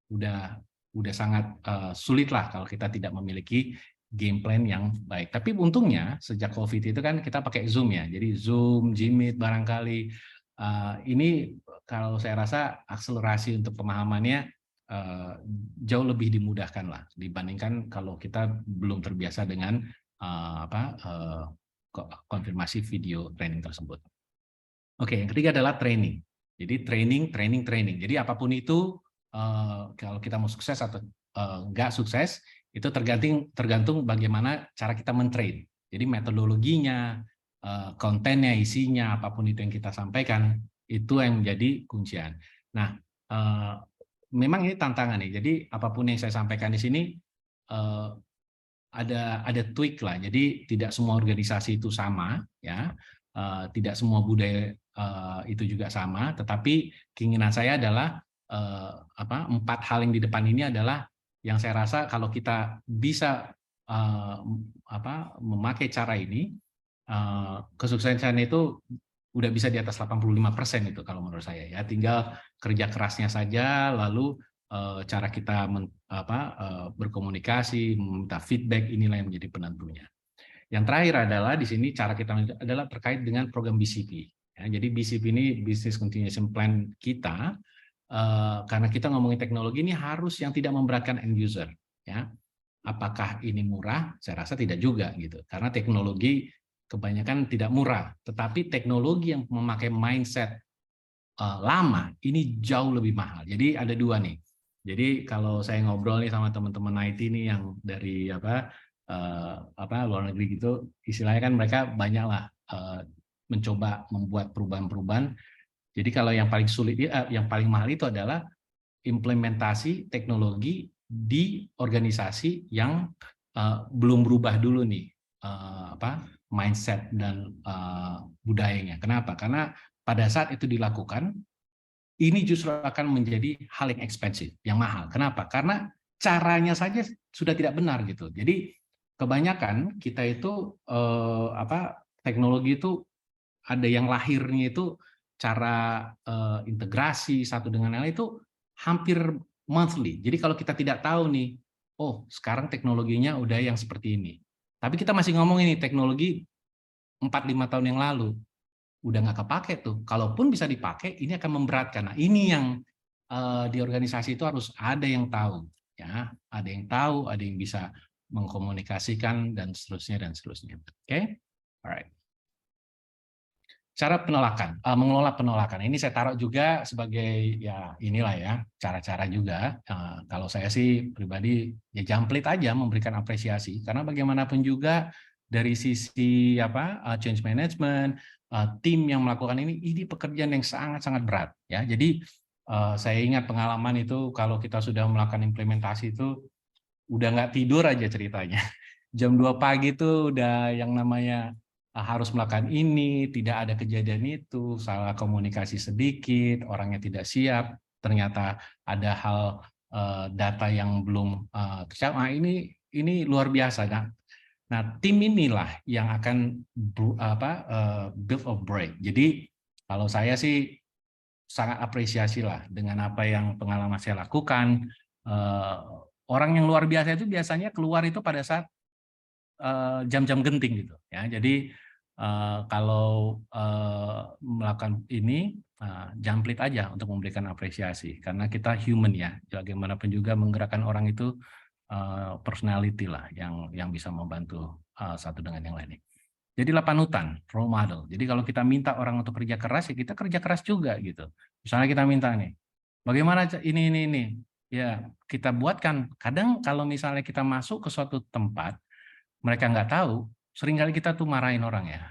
udah sangat sulit lah kalau kita tidak memiliki game plan yang baik. Tapi untungnya sejak COVID itu kan kita pakai Zoom ya, jadi Zoom, Jimit barangkali ini kalau saya rasa akselerasi untuk pemahamannya jauh lebih dimudahkan lah dibandingkan kalau kita belum terbiasa dengan konfirmasi video training tersebut. Oke, yang ketiga adalah training. Jadi training. Jadi apapun itu kalau kita mau sukses atau nggak sukses, Itu tergantung bagaimana cara kita men-train. Jadi metodologinya, kontennya, isinya, apapun itu yang kita sampaikan, itu yang menjadi kuncian. Nah, memang ini tantangan nih. Jadi apapun yang saya sampaikan di sini ada tweak lah. Jadi tidak semua organisasi itu sama, ya. Tidak semua budaya itu juga sama. Tetapi keinginan saya adalah 4 hal yang di depan ini adalah yang saya rasa kalau kita bisa memakai cara ini, kesuksesan itu udah bisa di atas 85% itu kalau menurut saya, ya. Tinggal kerja kerasnya saja, lalu cara kita berkomunikasi, meminta feedback, inilah yang menjadi penentunya. Yang terakhir adalah di sini cara kita adalah terkait dengan program BCP. Ya, jadi BCP ini Business Continuation Plan kita, karena kita ngomongin teknologi ini harus yang tidak memberatkan end user. Ya, apakah ini murah? Saya rasa tidak juga gitu, karena teknologi kebanyakan tidak murah, tetapi teknologi yang memakai mindset lama ini jauh lebih mahal. Jadi ada dua nih. Jadi kalau saya ngobrol nih sama teman-teman IT nih yang dari luar negeri gitu, istilahnya kan mereka banyaklah mencoba membuat perubahan-perubahan. Jadi kalau yang paling sulit, yang paling mahal itu adalah implementasi teknologi di organisasi yang belum berubah dulu nih mindset dan budayanya. Kenapa? Karena pada saat itu dilakukan, ini justru akan menjadi hal yang expensive, yang mahal. Kenapa? Karena caranya saja sudah tidak benar gitu. Jadi kebanyakan kita itu teknologi itu ada yang lahirnya itu cara integrasi satu dengan yang lain itu hampir monthly. Jadi kalau kita tidak tahu nih, oh sekarang teknologinya udah yang seperti ini. Tapi kita masih ngomong ini teknologi 4-5 tahun yang lalu udah nggak kepake tuh. Kalaupun bisa dipakai, ini akan memberatkan. Nah, ini yang di organisasi itu harus ada yang tahu, ya, ada yang tahu, ada yang bisa mengkomunikasikan dan seterusnya dan seterusnya. Oke, alright. Cara penolakan, mengelola penolakan. Ini saya taruh juga sebagai ya inilah ya cara-cara juga. Kalau saya sih pribadi ya jump lead aja memberikan apresiasi, karena bagaimanapun juga dari sisi change management, tim yang melakukan ini pekerjaan yang sangat-sangat berat, ya. Jadi saya ingat pengalaman itu kalau kita sudah melakukan implementasi itu udah nggak tidur aja ceritanya. Jam 2 pagi itu udah yang namanya harus melakukan ini, tidak ada kejadian itu, salah komunikasi sedikit, orangnya tidak siap, ternyata ada hal data yang belum tercapai. Nah, ini luar biasa. Nah, tim inilah yang akan build or break. Jadi kalau saya sih sangat apresiasi lah dengan apa yang pengalaman saya lakukan. Orang yang luar biasa itu biasanya keluar itu pada saat jam-jam genting gitu, ya. Jadi kalau melakukan ini jump lead aja untuk memberikan apresiasi, karena kita human ya, bagaimanapun juga menggerakkan orang itu personality lah yang bisa membantu satu dengan yang lain. Jadilah panutan, role model. Jadi kalau kita minta orang untuk kerja keras, ya kita kerja keras juga gitu. Misalnya kita minta nih, bagaimana ini, ya kita buatkan. Kadang kalau misalnya kita masuk ke suatu tempat, mereka nggak tahu, seringkali kita tuh marahin orang ya.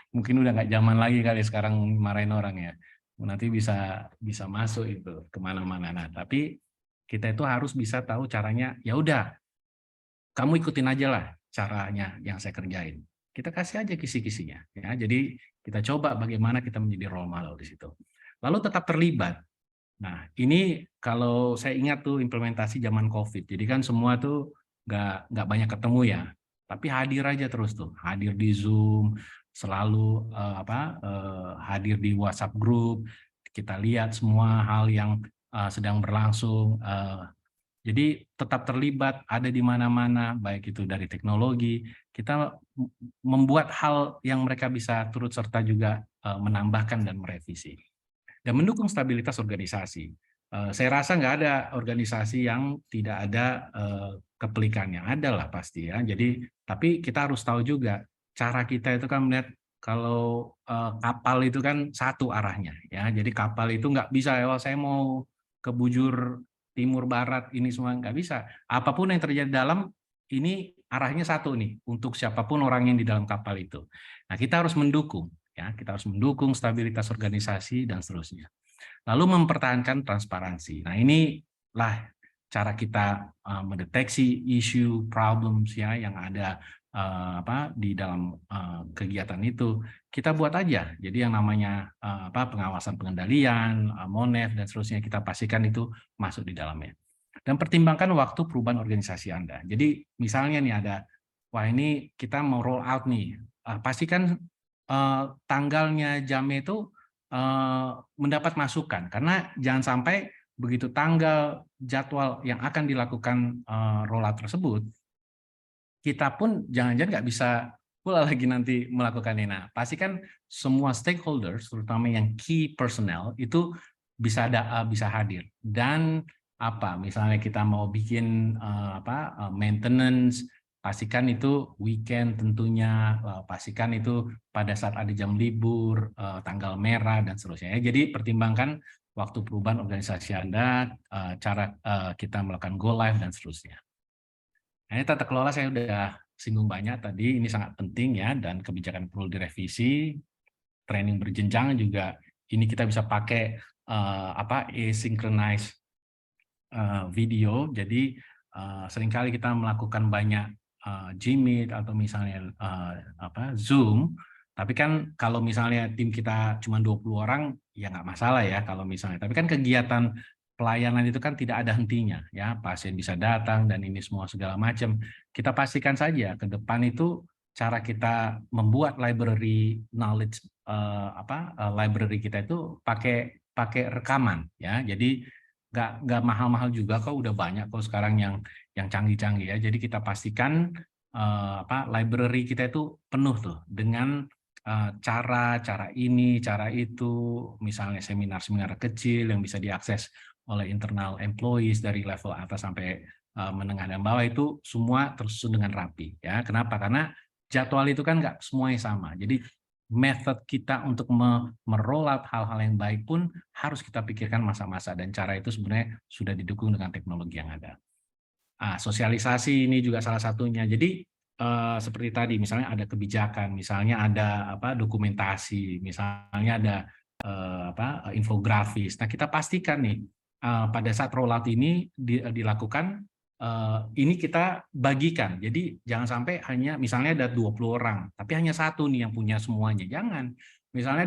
Mungkin udah nggak zaman lagi kali sekarang marahin orang ya. Nanti bisa masuk itu kemana-mana. Nah, tapi kita itu harus bisa tahu caranya. Ya udah, kamu ikutin aja lah caranya yang saya kerjain. Kita kasih aja kisi-kisinya. Ya, jadi kita coba bagaimana kita menjadi role model di situ. Lalu tetap terlibat. Nah, ini kalau saya ingat tuh implementasi zaman COVID. Jadi kan semua tuh nggak banyak ketemu ya. Tapi hadir aja terus tuh, hadir di Zoom, selalu hadir di WhatsApp group, kita lihat semua hal yang sedang berlangsung. Jadi tetap terlibat, ada di mana-mana, baik itu dari teknologi, kita membuat hal yang mereka bisa turut serta juga menambahkan dan merevisi. Dan mendukung stabilitas organisasi. Saya rasa nggak ada organisasi yang tidak ada kepelikannya, ada lah pasti ya. Jadi tapi kita harus tahu juga cara kita itu kan melihat kalau kapal itu kan satu arahnya ya. Jadi kapal itu nggak bisa, saya mau ke bujur timur, barat, ini semua nggak bisa. Apapun yang terjadi dalam, ini arahnya satu nih, untuk siapapun orang yang di dalam kapal itu. Nah, kita harus mendukung, ya, kita harus mendukung stabilitas organisasi dan seterusnya. Lalu mempertahankan transparansi. Nah, inilah cara kita mendeteksi isu, problems ya yang ada di dalam kegiatan itu. Kita buat aja. Jadi yang namanya pengawasan pengendalian, MONEF dan seterusnya kita pastikan itu masuk di dalamnya. Dan pertimbangkan waktu perubahan organisasi Anda. Jadi misalnya nih ada, wah ini kita mau roll out nih, pastikan tanggalnya, jamnya itu mendapat masukan, karena jangan sampai begitu tanggal jadwal yang akan dilakukan rollout tersebut, kita pun jangan-jangan nggak bisa pula lagi nanti melakukannya. Nah, pastikan semua stakeholders, terutama yang key personnel itu bisa hadir. Dan misalnya kita mau bikin maintenance, pastikan itu weekend tentunya, pastikan itu pada saat ada jam libur, tanggal merah dan seterusnya. Jadi pertimbangkan waktu perubahan organisasi Anda, cara kita melakukan go live dan seterusnya. Nah, ini tata kelola saya udah singgung banyak tadi, ini sangat penting ya, dan kebijakan perlu direvisi, training berjenjang juga, ini kita bisa pakai asynchronous video, jadi seringkali kita melakukan banyak Gmeet atau misalnya Zoom, tapi kan kalau misalnya tim kita cuma 20 orang, ya nggak masalah ya kalau misalnya, tapi kan kegiatan pelayanan itu kan tidak ada hentinya ya, pasien bisa datang dan ini semua segala macam. Kita pastikan saja ke depan itu cara kita membuat library knowledge library kita itu pakai rekaman ya. Jadi nggak mahal-mahal juga kok, udah banyak kok sekarang yang canggih-canggih ya. Jadi kita pastikan library kita itu penuh tuh dengan cara ini, cara itu, misalnya seminar-seminar kecil yang bisa diakses oleh internal employees dari level atas sampai menengah dan bawah, itu semua tersusun dengan rapi ya. Kenapa? Karena jadwal itu kan nggak semuanya sama. Jadi method kita untuk merollout hal-hal yang baik pun harus kita pikirkan masa-masa, dan cara itu sebenarnya sudah didukung dengan teknologi yang ada. Sosialisasi ini juga salah satunya. Jadi seperti tadi, misalnya ada kebijakan, misalnya ada dokumentasi, misalnya ada infografis. Nah, kita pastikan nih pada saat rollout ini dilakukan, ini kita bagikan. Jadi jangan sampai hanya misalnya ada 20 orang, tapi hanya satu nih yang punya semuanya. Jangan. Misalnya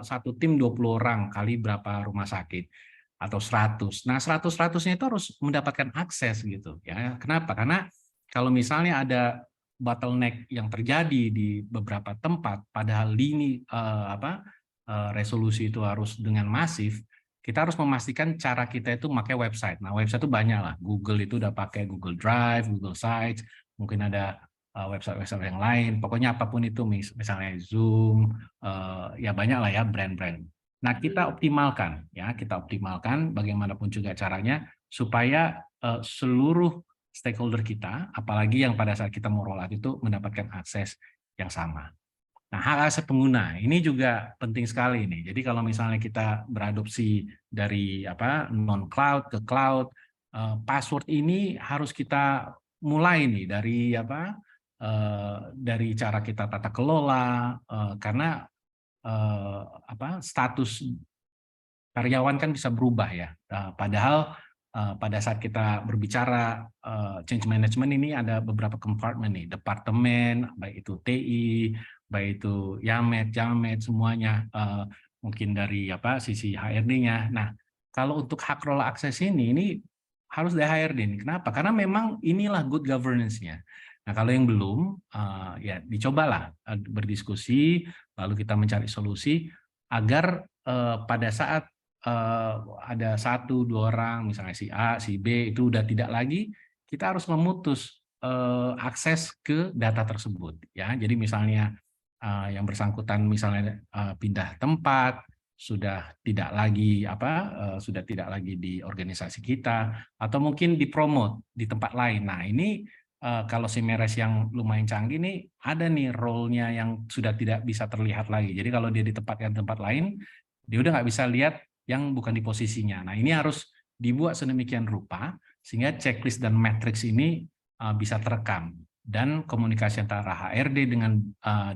satu tim 20 orang kali berapa rumah sakit atau 100. Nah, 100-100-nya itu harus mendapatkan akses gitu ya. Kenapa? Karena kalau misalnya ada bottleneck yang terjadi di beberapa tempat, padahal ini resolusi itu harus dengan masif, kita harus memastikan cara kita itu pakai website. Nah, website itu banyak lah. Google itu udah pakai Google Drive, Google Sites, mungkin ada website-website yang lain. Pokoknya apapun itu, misalnya Zoom, ya banyak lah ya brand-brand. Nah, kita optimalkan ya, kita optimalkan bagaimanapun juga caranya supaya seluruh stakeholder kita, apalagi yang pada saat kita mau rollout itu mendapatkan akses yang sama. Nah, hak asasi pengguna ini juga penting sekali nih. Jadi kalau misalnya kita beradopsi dari non cloud ke cloud, password ini harus kita mulai nih dari dari cara kita tata kelola, karena status karyawan kan bisa berubah ya. Padahal pada saat kita berbicara change management ini ada beberapa compartment nih, departemen, baik itu TI, baik itu Yamed, Jamed, semuanya, mungkin dari sisi HRD-nya. Nah, kalau untuk hak rola akses ini harus dari HRD. Kenapa? Karena memang inilah good governance-nya. Nah, kalau yang belum, ya dicobalah berdiskusi, lalu kita mencari solusi agar pada saat ada 1-2 orang, misalnya si A, si B, itu udah tidak lagi, kita harus memutus akses ke data tersebut. Ya, jadi misalnya yang bersangkutan misalnya pindah tempat, sudah tidak lagi di organisasi kita, atau mungkin dipromot di tempat lain. Nah, ini kalau si Meres yang lumayan canggih nih, ada nih role-nya yang sudah tidak bisa terlihat lagi. Jadi kalau dia ditempatkan di tempat lain, dia udah nggak bisa lihat yang bukan di posisinya. Nah, ini harus dibuat sedemikian rupa sehingga checklist dan matriks ini bisa terekam, dan komunikasi antara HRD dengan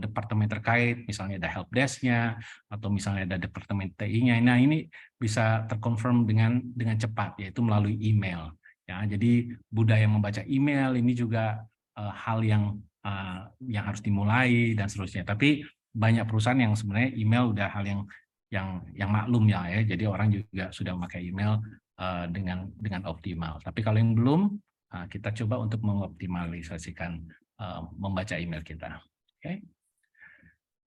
departemen terkait, misalnya ada help desk-nya atau misalnya ada departemen TI-nya. Nah, ini bisa terkonfirm dengan cepat, yaitu melalui email. Ya, jadi budaya membaca email ini juga hal yang harus dimulai dan seterusnya. Tapi banyak perusahaan yang sebenarnya email udah hal yang maklum ya. Jadi orang juga sudah memakai email dengan optimal. Tapi kalau yang belum, kita coba untuk mengoptimalisasikan membaca email kita. Oke.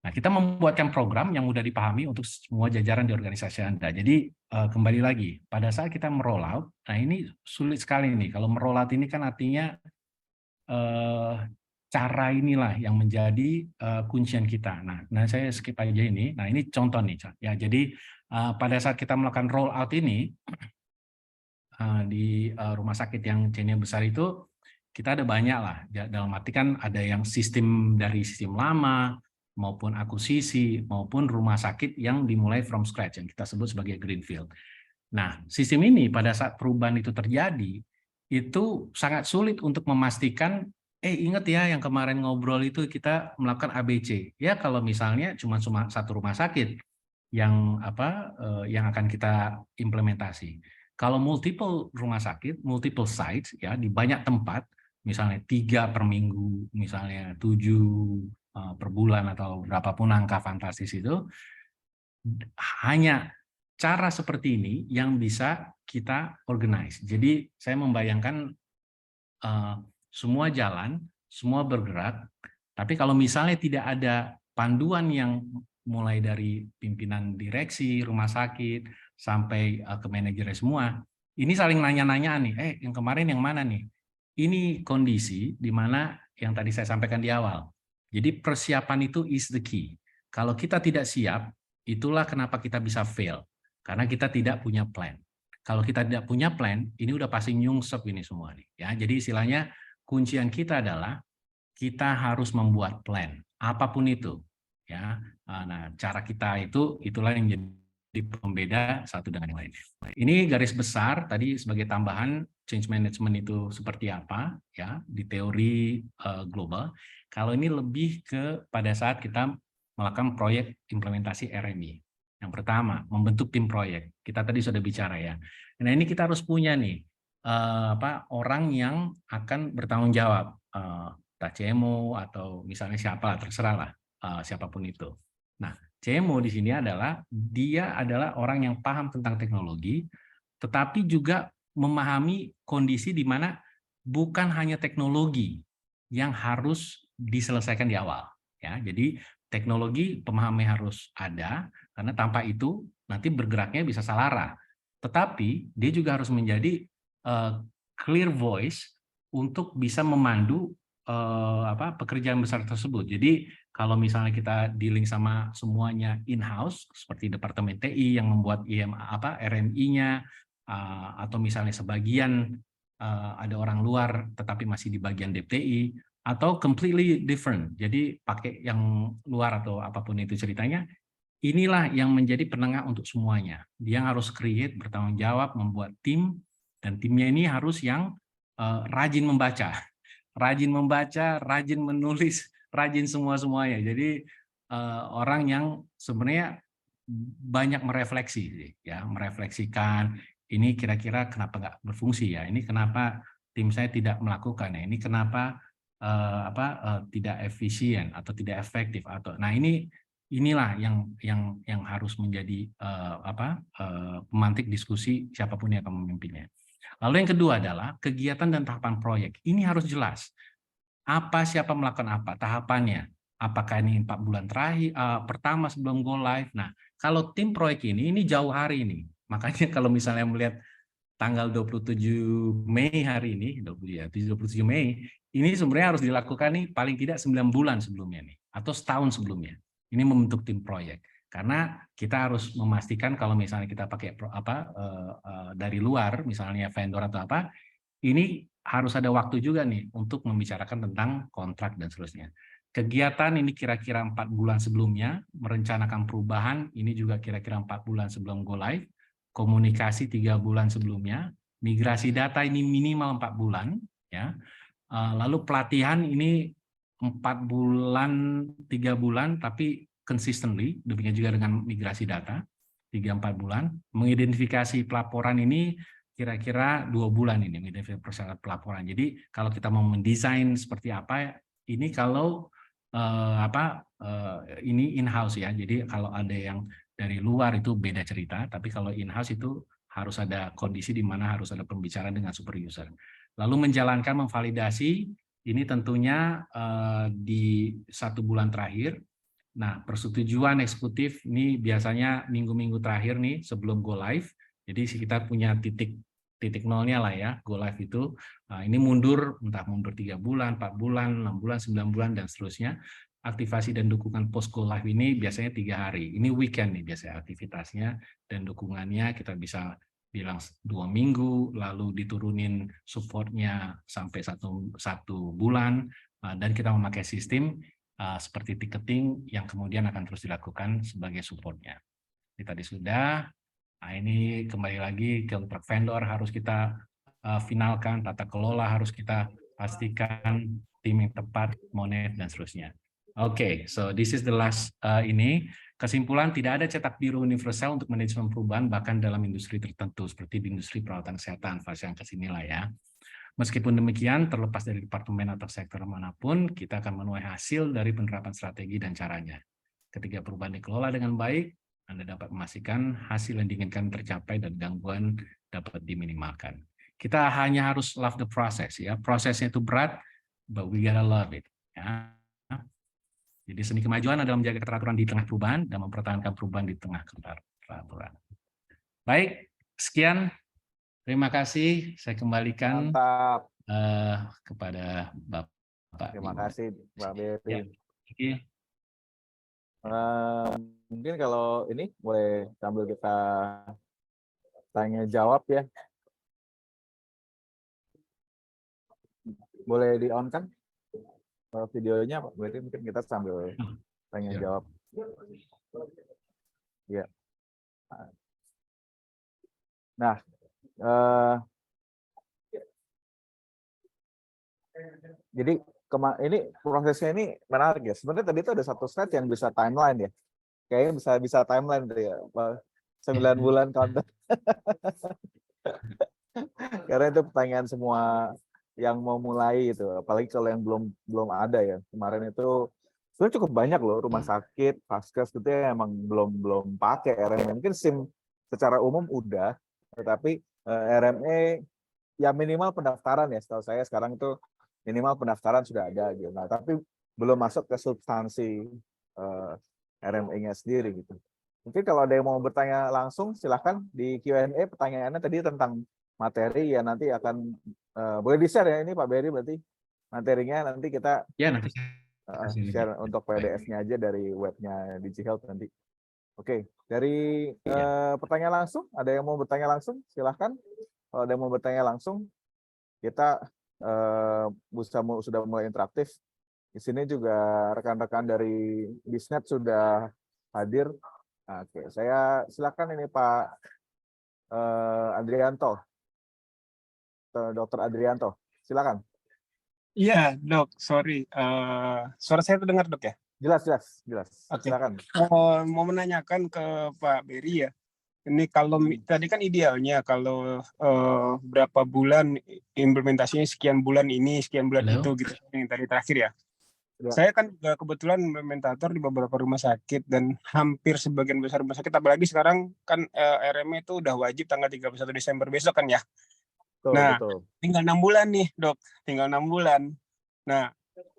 Nah, kita membuatkan program yang mudah dipahami untuk semua jajaran di organisasi Anda. Jadi kembali lagi, pada saat kita merollout, nah ini sulit sekali nih. Kalau merollout ini kan artinya cara inilah yang menjadi kuncian kita. Nah, saya skip aja ini. Nah, ini contoh nih. Ya, jadi pada saat kita melakukan rollout ini, di rumah sakit yang chain-nya besar itu, kita ada banyak lah. Dalam arti kan ada yang sistem dari sistem lama, maupun akuisisi, maupun rumah sakit yang dimulai from scratch, yang kita sebut sebagai greenfield. Nah, sistem ini pada saat perubahan itu terjadi, itu sangat sulit untuk memastikan, ingat ya yang kemarin ngobrol itu kita melakukan ABC. Ya kalau misalnya cuma satu rumah sakit yang akan kita implementasi. Kalau multiple rumah sakit, multiple sites ya di banyak tempat, misalnya 3 per minggu, misalnya 7 per bulan atau berapapun angka fantastis itu, hanya cara seperti ini yang bisa kita organize. Jadi saya membayangkan semua jalan, semua bergerak, tapi kalau misalnya tidak ada panduan yang mulai dari pimpinan direksi rumah sakit sampai ke manajernya semua, ini saling nanya-nanya nih, yang kemarin yang mana nih? Ini kondisi di mana yang tadi saya sampaikan di awal. Jadi persiapan itu is the key. Kalau kita tidak siap, itulah kenapa kita bisa fail. Karena kita tidak punya plan. Kalau kita tidak punya plan, ini udah pasti nyungsep ini semua nih. Ya, jadi istilahnya kuncian kita adalah kita harus membuat plan, apapun itu. Ya, nah cara kita itulah yang jadi pembeda satu dengan yang lain. Ini garis besar tadi sebagai tambahan change management itu seperti apa ya di teori global. Kalau ini lebih ke pada saat kita melakukan proyek implementasi RMI. Yang pertama, membentuk tim proyek. Kita tadi sudah bicara ya. Nah, ini kita harus punya nih orang yang akan bertanggung jawab, CMO atau misalnya siapa, terserah lah siapapun itu. Nah, CMO di sini dia adalah orang yang paham tentang teknologi, tetapi juga memahami kondisi di mana bukan hanya teknologi yang harus diselesaikan di awal. Ya, jadi teknologi pemahamannya harus ada, karena tanpa itu nanti bergeraknya bisa salah arah. Tetapi dia juga harus menjadi clear voice untuk bisa memandu pekerjaan besar tersebut. Jadi kalau misalnya kita dealing sama semuanya in-house, seperti Departemen TI yang membuat RMI-nya, atau misalnya sebagian ada orang luar tetapi masih di bagian DPTI, atau completely different, jadi pakai yang luar atau apapun itu ceritanya, inilah yang menjadi penengah untuk semuanya. Dia harus create, bertanggung jawab, membuat tim, dan timnya ini harus yang rajin membaca, rajin menulis, rajin semua-semuanya. Jadi orang yang sebenarnya banyak merefleksi, ya, merefleksikan ini kira-kira kenapa nggak berfungsi ya, ini kenapa tim saya tidak melakukan ya, ini kenapa tidak efisien atau tidak efektif atau inilah yang harus menjadi pemantik diskusi siapapun yang akan memimpinnya. Lalu yang kedua adalah kegiatan dan tahapan proyek. Ini harus jelas. Siapa melakukan apa, tahapannya. Apakah ini 4 bulan terakhir, pertama sebelum go live. Nah, kalau tim proyek ini jauh hari ini. Makanya kalau misalnya melihat tanggal 27 Mei hari ini, 27 Mei, ini sebenarnya harus dilakukan nih paling tidak 9 bulan sebelumnya nih, atau setahun sebelumnya. Ini membentuk tim proyek. Karena kita harus memastikan kalau misalnya kita pakai dari luar, misalnya vendor atau apa, ini harus ada waktu juga nih untuk membicarakan tentang kontrak dan seterusnya. Kegiatan ini kira-kira 4 bulan sebelumnya, merencanakan perubahan, ini juga kira-kira 4 bulan sebelum go live, komunikasi 3 bulan sebelumnya, migrasi data ini minimal 4 bulan, ya. Lalu pelatihan ini 4 bulan, 3 bulan, tapi consistently, demikian juga dengan migrasi data, 3-4 bulan. Mengidentifikasi pelaporan ini kira-kira 2 bulan ini, mengidentifikasi persyaratan pelaporan. Jadi kalau kita mau mendesain seperti apa, ini kalau ini in-house ya, jadi kalau ada yang dari luar itu beda cerita, tapi kalau in-house itu harus ada kondisi di mana harus ada pembicaraan dengan super user. Lalu menjalankan memvalidasi, ini tentunya di 1 bulan terakhir. Nah, persetujuan eksekutif ini biasanya minggu-minggu terakhir nih sebelum go live. Jadi kita punya titik nolnya lah ya, go live itu. Ini mundur, entah mundur 3 bulan, 4 bulan, 6 bulan, 9 bulan, dan seterusnya. Aktivasi dan dukungan post go live ini biasanya 3 hari. Ini weekend nih biasanya aktivitasnya, dan dukungannya kita bisa bilang 2 minggu, lalu diturunin supportnya sampai satu bulan, dan kita memakai sistem seperti ticketing yang kemudian akan terus dilakukan sebagai supportnya. Ini tadi sudah. Nah, ini kembali lagi kontrak vendor harus kita finalkan, tata kelola harus kita pastikan, tim yang tepat, monet, dan seterusnya. Oke, so this is the last ini. Kesimpulan, tidak ada cetak biru universal untuk manajemen perubahan, bahkan dalam industri tertentu, seperti di industri perawatan kesehatan, fase yang kesinilah ya. Meskipun demikian, terlepas dari departemen atau sektor manapun, kita akan menuai hasil dari penerapan strategi dan caranya. Ketika perubahan dikelola dengan baik, Anda dapat memastikan hasil yang diinginkan tercapai dan gangguan dapat diminimalkan. Kita hanya harus love the process ya. Prosesnya itu berat, but we gotta love it. Ya. Jadi seni kemajuan adalah menjaga keteraturan di tengah perubahan dan mempertahankan perubahan di tengah keteraturan. Baik, sekian. Terima kasih. Saya kembalikan kepada Bapak. Terima kasih, Pak Beri. Ya. Mungkin kalau ini boleh sambil kita tanya jawab ya. Boleh di-on kan videonya, Pak Beri? Mungkin kita sambil tanya jawab. Ya. Nah, jadi ini prosesnya ini menarik ya. Sebenarnya tadi itu ada satu slide yang bisa timeline ya. Kayaknya bisa timeline tuh ya. 9 bulan counter. Karena itu pertanyaan semua yang mau mulai itu. Apalagi kalau yang belum ada ya. Kemarin itu sebenarnya cukup banyak loh rumah sakit, vaskes gitu ya emang belum pakai RME. Mungkin SIM secara umum udah, tetapi RME ya minimal pendaftaran ya. Setahu saya sekarang itu minimal pendaftaran sudah ada gitu. Nah, tapi belum masuk ke substansi RME-nya sendiri gitu. Mungkin kalau ada yang mau bertanya langsung silahkan di Q&A, pertanyaannya tadi tentang materi ya, nanti akan boleh di-share ya ini Pak Beri, berarti materinya nanti kita share untuk PDF-nya aja dari webnya DigiHealth nanti. Oke, dari pertanyaan langsung, ada yang mau bertanya langsung silahkan. Kalau ada yang mau bertanya langsung, kita sudah mulai interaktif. Di sini juga rekan-rekan dari Bisnet sudah hadir. Oke, saya silakan ini Pak Adrianto, Dr. Adrianto, silakan. Iya, Dok. Sorry, suara saya terdengar, Dok ya? Jelas. Oke. Silakan. Mau menanyakan ke Pak Beri ya. Ini kalau tadi kan idealnya kalau berapa bulan implementasinya, sekian bulan ini, sekian bulan itu gitu yang tadi terakhir ya. Saya kan juga kebetulan implementator di beberapa rumah sakit dan hampir sebagian besar rumah sakit, apalagi sekarang kan RME itu udah wajib tanggal 31 Desember besok kan ya. Betul. Tinggal 6 bulan nih, Dok. Tinggal 6 bulan. Nah,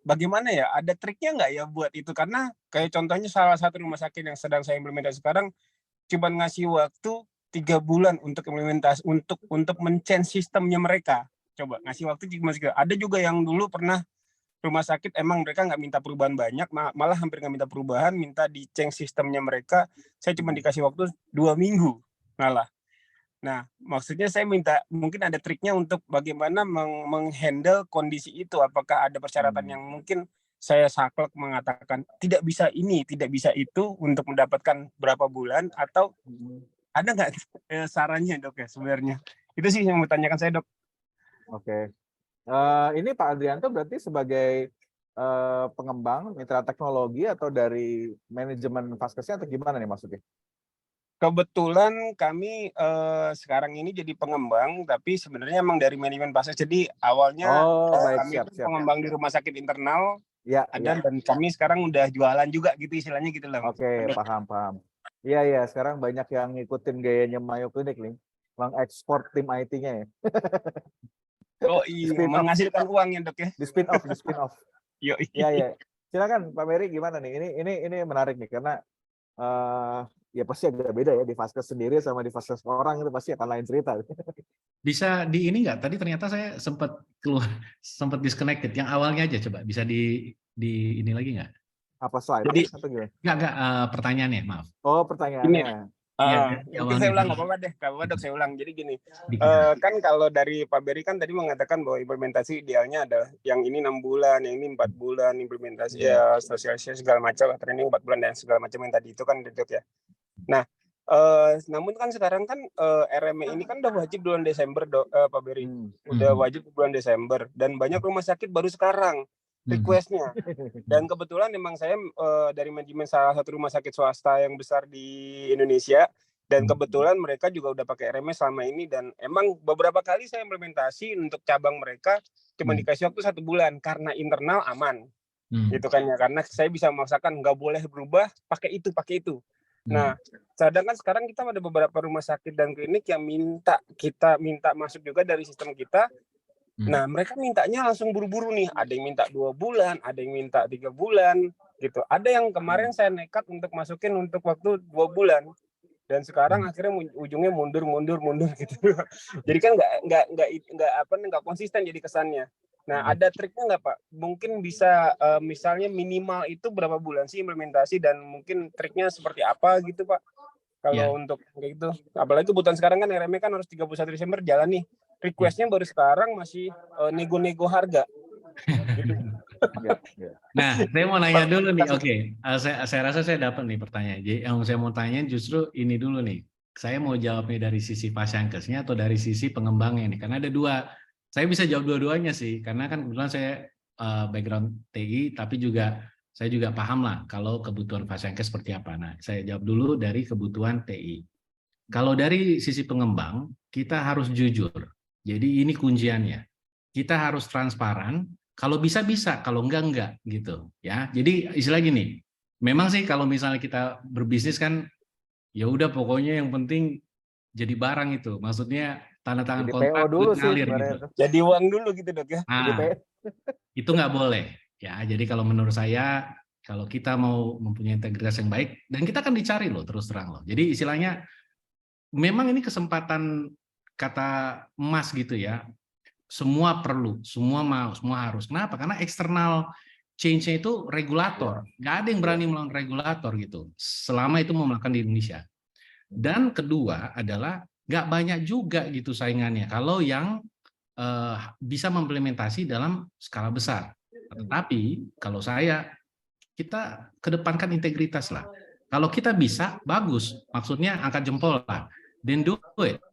bagaimana ya? Ada triknya nggak ya buat itu? Karena kayak contohnya salah satu rumah sakit yang sedang saya implementasi sekarang cuma ngasih waktu 3 bulan untuk implementasi, untuk men-change sistemnya mereka. Coba ngasih waktu cuma 3. Ada juga yang dulu pernah rumah sakit emang mereka nggak minta perubahan banyak, malah hampir nggak minta perubahan, minta di-change sistemnya mereka. Saya cuma dikasih waktu 2 minggu malah. Nah, maksudnya saya minta mungkin ada triknya untuk bagaimana menghandle kondisi itu. Apakah ada persyaratan yang mungkin saya saklek mengatakan tidak bisa ini, tidak bisa itu untuk mendapatkan berapa bulan, atau ada nggak sarannya dok ya sebenarnya? Itu sih yang mau tanyakan saya dok. Oke. Ini Pak Adrianto berarti sebagai pengembang mitra teknologi atau dari manajemen Vaskesnya atau gimana nih maksudnya? Kebetulan kami sekarang ini jadi pengembang, tapi sebenarnya emang dari manajemen Vaskes. Jadi awalnya Baik, kami siap, itu siap. pengembang di rumah sakit internal, Ya, ada ya. dan kami sekarang udah jualan juga gitu istilahnya gitu lah. Oke, paham. Iya, sekarang banyak yang ngikutin gayanya Mayo Clinic nih, mengekspor tim IT-nya ya. Oh iya, menghasilkan uang ya dok ya. Di spin off. Yo, Iya. Silakan Pak Mary gimana nih? Ini menarik nih karena ya pasti agak beda ya di Vaskes sendiri sama di Vaskes orang itu pasti akan lain cerita. Bisa di ini nggak? Tadi ternyata saya sempat keluar, sempat disconnected. Yang awalnya aja coba bisa di ini lagi nggak? Apa slide Jadi, atau gimana? Nggak, pertanyaannya, maaf. Oh, pertanyaannya. Mungkin saya ulang, nggak apa-apa deh, dok, saya ulang. Jadi gini, kan kalau dari Pak Beri kan tadi mengatakan bahwa implementasi idealnya ada yang ini 6 bulan, yang ini 4 bulan, implementasi ya sosialisasi segala macam, training 4 bulan dan segala macam yang tadi itu kan dok ya. Nah, namun kan sekarang kan RME ini kan udah wajib bulan Desember dok, Pak Beri, udah wajib bulan Desember dan banyak rumah sakit baru sekarang requestnya. Dan kebetulan memang saya dari manajemen salah satu rumah sakit swasta yang besar di Indonesia, dan kebetulan mereka juga udah pakai RMS selama ini, dan emang beberapa kali saya implementasi untuk cabang mereka cuma dikasih waktu 1 bulan karena internal aman, gitu kan ya, karena saya bisa memaksakan nggak boleh berubah, pakai itu. Nah, sedangkan sekarang kita ada beberapa rumah sakit dan klinik yang kita minta masuk juga dari sistem kita. Nah, mereka mintanya langsung buru-buru nih. Ada yang minta 2 bulan, ada yang minta 3 bulan, gitu. Ada yang kemarin saya nekat untuk masukin untuk waktu 2 bulan. Dan sekarang akhirnya ujungnya mundur gitu. Jadi kan nggak konsisten jadi kesannya. Nah, ada triknya nggak Pak? Mungkin bisa misalnya minimal itu berapa bulan sih implementasi, dan mungkin triknya seperti apa gitu Pak? Kalau untuk kayak gitu, apalagi kebutuhan sekarang kan RME kan harus 31 Desember jalan nih. Requestnya baru sekarang masih nego-nego harga. Gitu. Nah, saya mau nanya dulu nih. Oke, saya rasa saya dapat nih pertanyaan. Jadi yang saya mau tanya justru ini dulu nih. Saya mau jawabnya dari sisi Vaskesnya atau dari sisi pengembangnya nih. Karena ada dua. Saya bisa jawab dua-duanya sih. Karena kan kebetulan saya background TI, tapi saya juga paham lah kalau kebutuhan Vaskes seperti apa. Nah, saya jawab dulu dari kebutuhan TI. Kalau dari sisi pengembang, kita harus jujur. Jadi ini kunciannya. Kita harus transparan. Kalau bisa, kalau enggak gitu ya. Jadi istilah gini, memang sih kalau misalnya kita berbisnis kan, ya udah pokoknya yang penting jadi barang itu. Maksudnya tanda tangan kontrak dulu ngalir gitu. Jadi uang dulu gitu dok ya. Nah, itu nggak boleh ya. Jadi kalau menurut saya, kalau kita mau mempunyai integritas yang baik, dan kita akan dicari loh terus terang loh. Jadi istilahnya memang ini kesempatan kata emas gitu ya. Semua perlu, semua mau, semua harus. Kenapa? Karena eksternal change-nya itu regulator. Nggak ada yang berani melawan regulator gitu. Selama itu mau melakukan di Indonesia. Dan kedua adalah nggak banyak juga gitu saingannya. Kalau yang bisa mengimplementasi dalam skala besar. Tetapi kalau kita kedepankan integritas lah. Kalau kita bisa, bagus. Maksudnya angkat jempol lah. Then do it.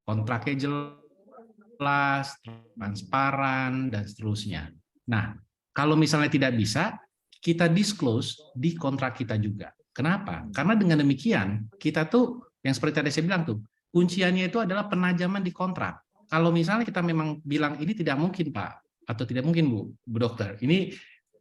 Kontraknya jelas, transparan, dan seterusnya. Nah, kalau misalnya tidak bisa, kita disclose di kontrak kita juga. Kenapa? Karena dengan demikian, kita tuh, yang seperti tadi saya bilang tuh, kunciannya itu adalah penajaman di kontrak. Kalau misalnya kita memang bilang, ini tidak mungkin Pak, atau tidak mungkin Bu Dokter, ini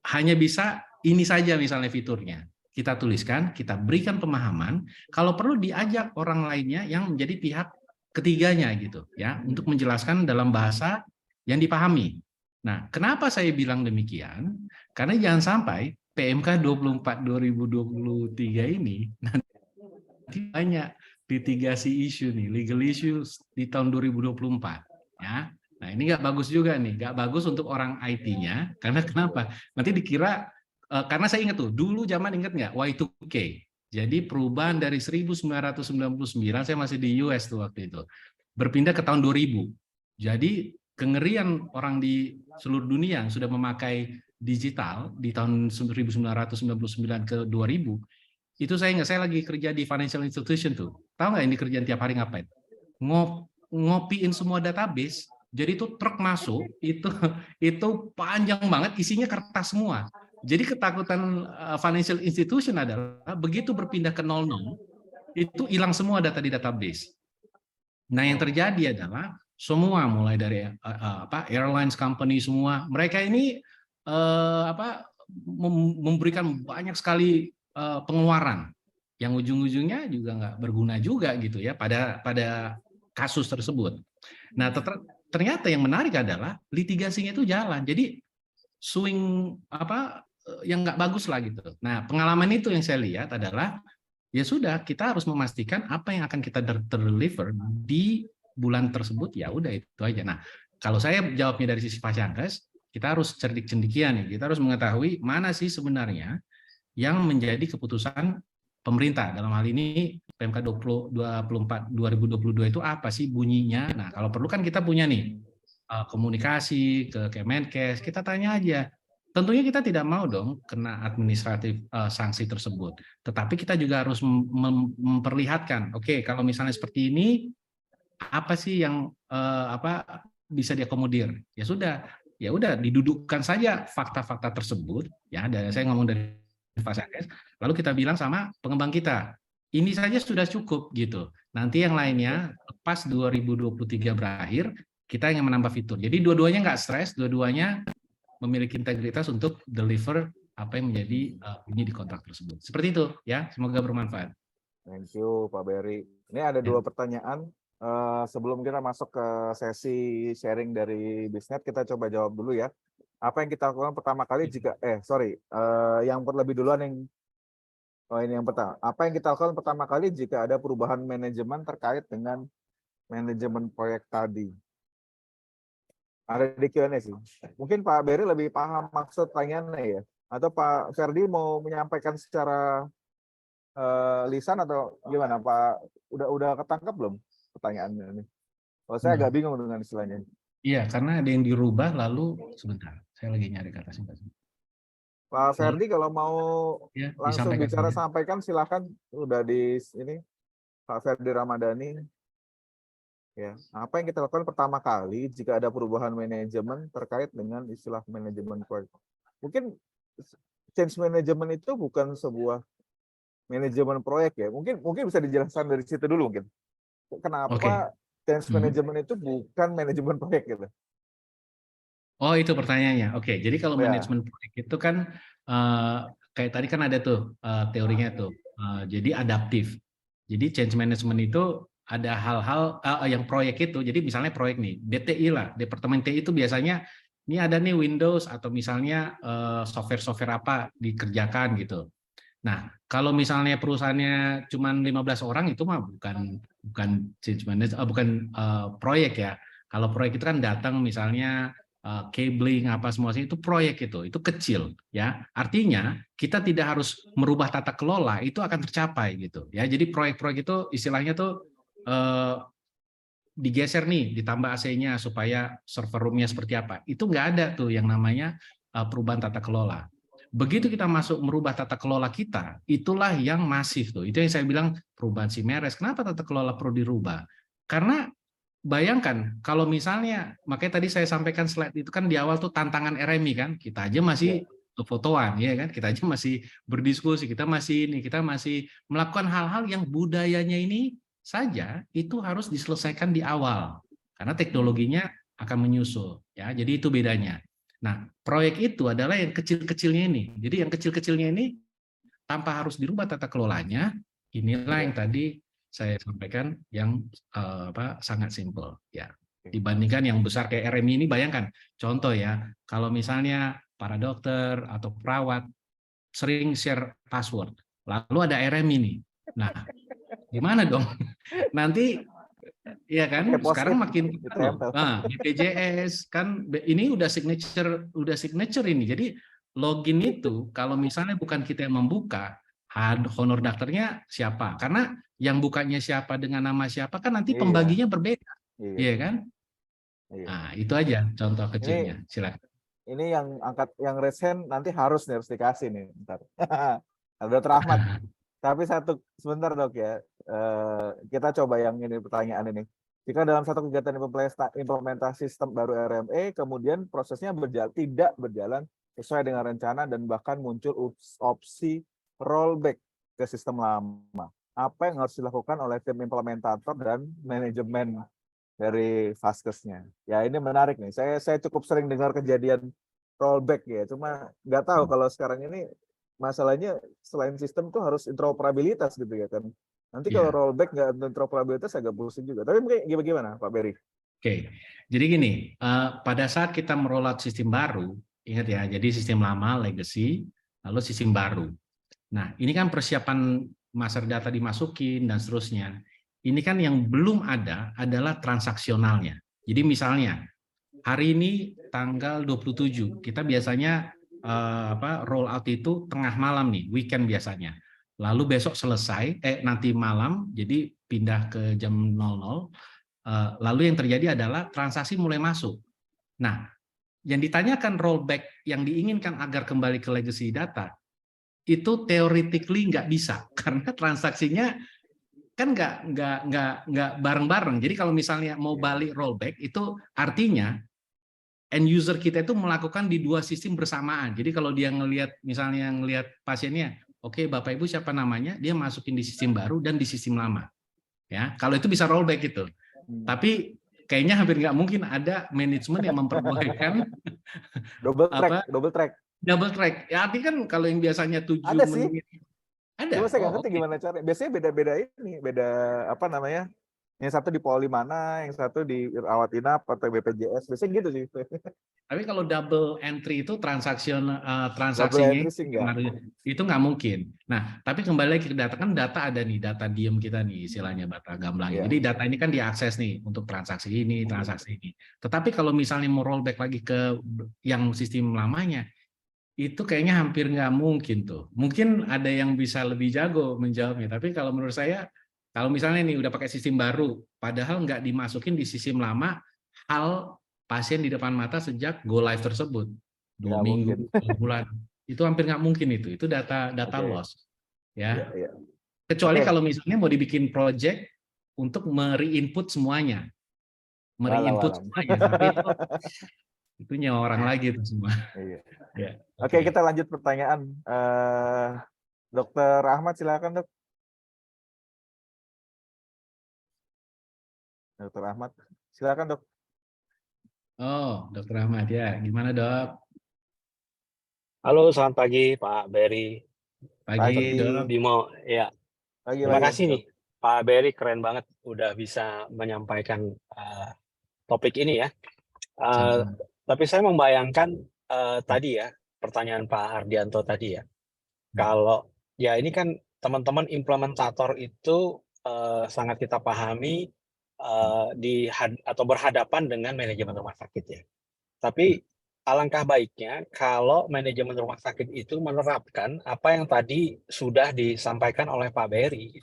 hanya bisa ini saja misalnya fiturnya. Kita tuliskan, kita berikan pemahaman, kalau perlu diajak orang lainnya yang menjadi pihak ketiganya gitu ya, untuk menjelaskan dalam bahasa yang dipahami. Nah, kenapa saya bilang demikian? Karena jangan sampai PMK 24 2023 ini nanti banyak litigasi isu nih, legal issues di tahun 2024 ya. Nah, ini nggak bagus juga nih, nggak bagus untuk orang IT-nya, karena kenapa? Nanti dikira, karena saya ingat tuh, dulu zaman ingat nggak Y2K. Jadi perubahan dari 1999, saya masih di US tuh waktu itu, berpindah ke tahun 2000. Jadi kengerian orang di seluruh dunia yang sudah memakai digital di tahun 1999 ke 2000, Itu saya ingat, saya lagi kerja di financial institution tuh. Tahu nggak ini kerjaan tiap hari ngapain? Ngopiin semua database. Jadi itu truk masuk, itu panjang banget, isinya kertas semua. Jadi ketakutan financial institution adalah begitu berpindah ke 00, itu hilang semua data di database. Nah, yang terjadi adalah semua mulai dari airlines company semua, mereka ini memberikan banyak sekali pengeluaran yang ujung-ujungnya juga nggak berguna juga gitu ya pada kasus tersebut. Nah, ternyata yang menarik adalah litigasinya itu jalan. Jadi swing yang nggak bagus lah gitu. Nah, pengalaman itu yang saya lihat adalah ya sudah, kita harus memastikan apa yang akan kita deliver di bulan tersebut, ya udah itu aja. Nah, kalau saya jawabnya dari sisi Fasiankes, kita harus cerdik-cendikian nih. Kita harus mengetahui mana sih sebenarnya yang menjadi keputusan pemerintah. Dalam hal ini PMK 24 2022 itu apa sih bunyinya? Nah, kalau perlu kan kita punya nih komunikasi ke Kemenkes, kita tanya aja. Tentunya kita tidak mau dong kena administratif sanksi tersebut. Tetapi kita juga harus memperlihatkan, oke, kalau misalnya seperti ini, apa sih yang bisa diakomodir? Ya sudah, ya udah didudukkan saja fakta-fakta tersebut. Ya, saya ngomong dari Fasiankes, lalu kita bilang sama pengembang kita, ini saja sudah cukup gitu. Nanti yang lainnya pas 2023 berakhir, kita ingin menambah fitur. Jadi dua-duanya nggak stres, dua-duanya memiliki integritas untuk deliver apa yang menjadi bunyi di kontrak tersebut. Seperti itu ya, semoga bermanfaat. Thank you Pak Berry. Ini ada dua pertanyaan. Sebelum kita masuk ke sesi sharing dari Bisnet, kita coba jawab dulu ya. Apa yang kita lakukan pertama kali jika yang lebih duluan yang ini yang pertama. Apa yang kita lakukan pertama kali jika ada perubahan manajemen terkait dengan manajemen proyek tadi? Ada di Q&A sih. Mungkin Pak Berry lebih paham maksud pertanyaannya ya. Atau Pak Ferdi mau menyampaikan secara lisan atau gimana Pak? Udah ketangkap belum pertanyaannya ini? Kalau saya agak bingung dengan istilahnya. Iya, karena ada yang dirubah lalu sebentar. Saya lagi nyari kata singkat. Pak Ferdi kalau mau ya, langsung bicara sampaikan silakan. Udah di ini Pak Ferdi Ramadhani. Ya, apa yang kita lakukan pertama kali jika ada perubahan manajemen terkait dengan istilah manajemen proyek? Mungkin change management itu bukan sebuah manajemen proyek ya. Mungkin bisa dijelaskan dari situ dulu mungkin. Kenapa change management itu bukan manajemen proyek gitu? Oh, itu pertanyaannya. Oke, jadi kalau manajemen proyek itu kan kayak tadi kan ada tuh teorinya tuh. Jadi adaptif. Jadi change management itu ada hal-hal yang proyek itu. Jadi misalnya proyek nih, DTI lah, Departemen TI itu biasanya ini ada nih Windows atau misalnya software-software apa dikerjakan gitu. Nah, kalau misalnya perusahaannya cuma 15 orang itu mah bukan change management, bukan proyek ya. Kalau proyek itu kan datang misalnya cabling apa semuanya itu proyek itu kecil ya. Artinya kita tidak harus merubah tata kelola, itu akan tercapai gitu ya. Jadi proyek-proyek itu istilahnya tuh digeser nih, ditambah AC-nya supaya server room-nya seperti apa. Itu nggak ada tuh yang namanya perubahan tata kelola. Begitu kita masuk merubah tata kelola kita, itulah yang masif tuh. Itu yang saya bilang perubahan SIMERES. Kenapa tata kelola perlu dirubah? Karena bayangkan kalau misalnya, makanya tadi saya sampaikan slide itu kan di awal tuh tantangan RMI kan, kita aja masih fotoan ya kan, kita aja masih berdiskusi, kita masih melakukan hal-hal yang budayanya ini saja itu harus diselesaikan di awal karena teknologinya akan menyusul ya. Jadi itu bedanya. Nah, proyek itu adalah yang kecil-kecilnya ini. Jadi yang kecil-kecilnya ini tanpa harus dirubah tata kelolanya, inilah yang tadi saya sampaikan yang sangat simpel ya. Dibandingkan yang besar kayak RMI ini, bayangkan contoh ya, kalau misalnya para dokter atau perawat sering share password, lalu ada RMI nih. Nah, gimana dong? Nanti ya kan sekarang makin BPJS kan ini udah signature ini. Jadi login itu kalau misalnya bukan kita yang membuka, honor dokternya siapa? Karena yang bukanya siapa dengan nama siapa kan nanti pembaginya berbeda. Iya kan? Nah, itu aja contoh kecilnya. Silakan. Ini yang angkat yang resen nanti harus dikasih nih, bentar. Dr. Ahmad. Tapi sebentar dok ya, kita coba yang ini pertanyaan ini. Jika dalam satu kegiatan implementasi sistem baru RME, kemudian prosesnya tidak berjalan sesuai dengan rencana dan bahkan muncul opsi rollback ke sistem lama. Apa yang harus dilakukan oleh tim implementator dan manajemen dari Vaskesnya? Ya ini menarik nih. Saya cukup sering dengar kejadian rollback ya. Cuma nggak tahu kalau sekarang ini masalahnya selain sistem tuh harus interoperabilitas gitu ya kan. Nanti kalau Iya. rollback nggak interoperabilitas agak pusing juga. Tapi mungkin gimana Pak Berry? Oke, jadi gini, pada saat kita merollout sistem baru, ingat ya, jadi sistem lama, legacy, lalu sistem baru. Nah, ini kan persiapan master data dimasukin dan seterusnya. Ini kan yang belum ada adalah transaksionalnya. Jadi misalnya, hari ini tanggal 27, kita biasanya rollout itu tengah malam nih, weekend biasanya. Lalu besok selesai, nanti malam, jadi pindah ke jam 00. Lalu yang terjadi adalah transaksi mulai masuk. Nah, yang ditanyakan rollback yang diinginkan agar kembali ke legacy data, itu theoretically nggak bisa karena transaksinya kan nggak bareng-bareng. Jadi kalau misalnya mau balik rollback itu artinya end user kita itu melakukan di dua sistem bersamaan. Jadi kalau dia misalnya ngelihat pasiennya, oke Bapak Ibu siapa namanya, dia masukin di sistem baru dan di sistem lama. Ya, kalau itu bisa rollback gitu. Tapi kayaknya hampir nggak mungkin ada manajemen yang memperbolehkan double track. Double track. Ya artinya kan kalau yang biasanya 7 Ada sih. menit. Ada. Cuma saya nggak ngerti Oke. gimana cara. Biasanya beda apa namanya? Yang satu di Poli mana, yang satu di rawat inap atau BPJS. Biasanya gitu sih. Tapi kalau double entry itu Double transaksinya entry sih enggak. itu nggak mungkin. Nah, tapi kembali lagi ke data, kan data ada nih, data diem kita nih istilahnya data gamblang. Iya. Jadi data ini kan diakses nih untuk transaksi ini, transaksi ini. Tetapi kalau misalnya mau rollback lagi ke yang sistem lamanya, itu kayaknya hampir nggak mungkin tuh. Mungkin ada yang bisa lebih jago menjawabnya. Tapi kalau menurut saya, kalau misalnya nih udah pakai sistem baru, padahal nggak dimasukin di sistem lama, hal pasien di depan mata sejak go live tersebut 2 Nggak minggu, mungkin. 2 bulan, itu hampir nggak mungkin itu data Oke. loss, ya. Iya. Kecuali Oke. kalau misalnya mau dibikin project untuk mere-input semuanya, semuanya, tapi itu nyawa orang lagi itu semua. Iya. Ya, Oke, kita lanjut pertanyaan. Dokter Ahmad, silakan dok. Dokter Ahmad, silakan dok. Oh, Dokter Ahmad ya, gimana dok? Halo, selamat pagi Pak Berry. Pagi Dr. dok. Bimo. Ya, Pagi, terima pagi, kasih dok. nih Pak Berry, keren banget udah bisa menyampaikan topik ini ya. Tapi saya membayangkan tadi ya, pertanyaan Pak Ardianto tadi ya. Kalau ya ini kan teman-teman implementator itu sangat kita pahami atau berhadapan dengan manajemen rumah sakit ya. Tapi alangkah baiknya kalau manajemen rumah sakit itu menerapkan apa yang tadi sudah disampaikan oleh Pak Berry.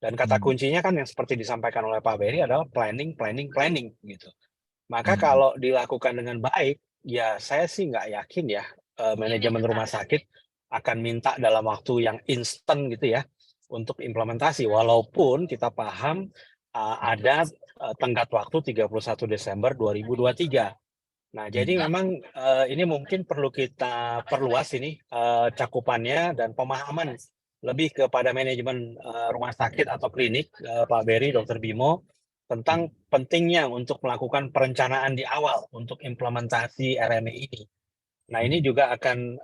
Dan kata kuncinya kan yang seperti disampaikan oleh Pak Berry adalah planning gitu. Maka kalau dilakukan dengan baik, ya saya sih nggak yakin ya manajemen rumah sakit akan minta dalam waktu yang instan gitu ya untuk implementasi. Walaupun kita paham ada tenggat waktu 31 Desember 2023. Nah, jadi memang ini mungkin perlu kita perluas ini cakupannya dan pemahaman lebih kepada manajemen rumah sakit atau klinik, Pak Berry, Dr. Bimo, tentang pentingnya untuk melakukan perencanaan di awal untuk implementasi RME ini. Nah, ini juga akan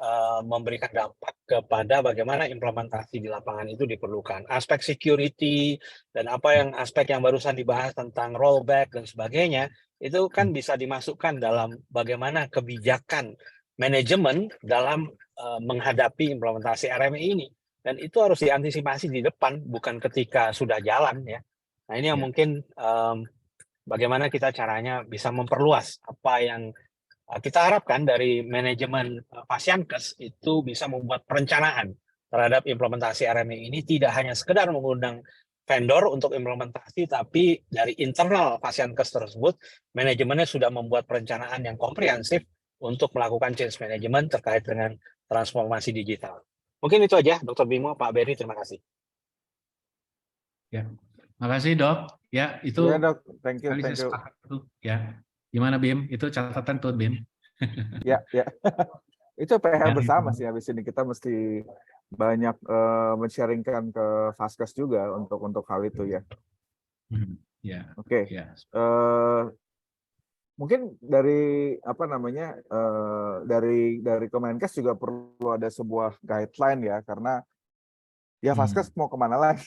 memberikan dampak kepada bagaimana implementasi di lapangan itu diperlukan. Aspek security dan aspek yang barusan dibahas tentang rollback dan sebagainya, itu kan bisa dimasukkan dalam bagaimana kebijakan manajemen dalam menghadapi implementasi RME ini. Dan itu harus diantisipasi di depan, bukan ketika sudah jalan ya. Nah, ini yang mungkin bagaimana kita caranya bisa memperluas apa yang kita harapkan dari manajemen Pasienkes itu bisa membuat perencanaan terhadap implementasi RME ini, tidak hanya sekedar mengundang vendor untuk implementasi, tapi dari internal Pasienkes tersebut, manajemennya sudah membuat perencanaan yang komprehensif untuk melakukan change management terkait dengan transformasi digital. Mungkin itu aja, Dr. Bimo, Pak Berry, terima kasih. Ya, makasih Dok. Ya, itu Iya dok, thank you, kali saya thank you. sepakat tuh. Ya, gimana Bim? Itu catatan tuh Bim. Ya, ya. Itu PR Ya, itu. bersama sih habis ini kita mesti banyak men-sharingkan ke Vaskes juga untuk hal itu ya. Ya, Oke. ya. Eh, mungkin dari apa namanya dari Kemenkes juga perlu ada sebuah guideline ya karena ya Vaskes mau kemana lagi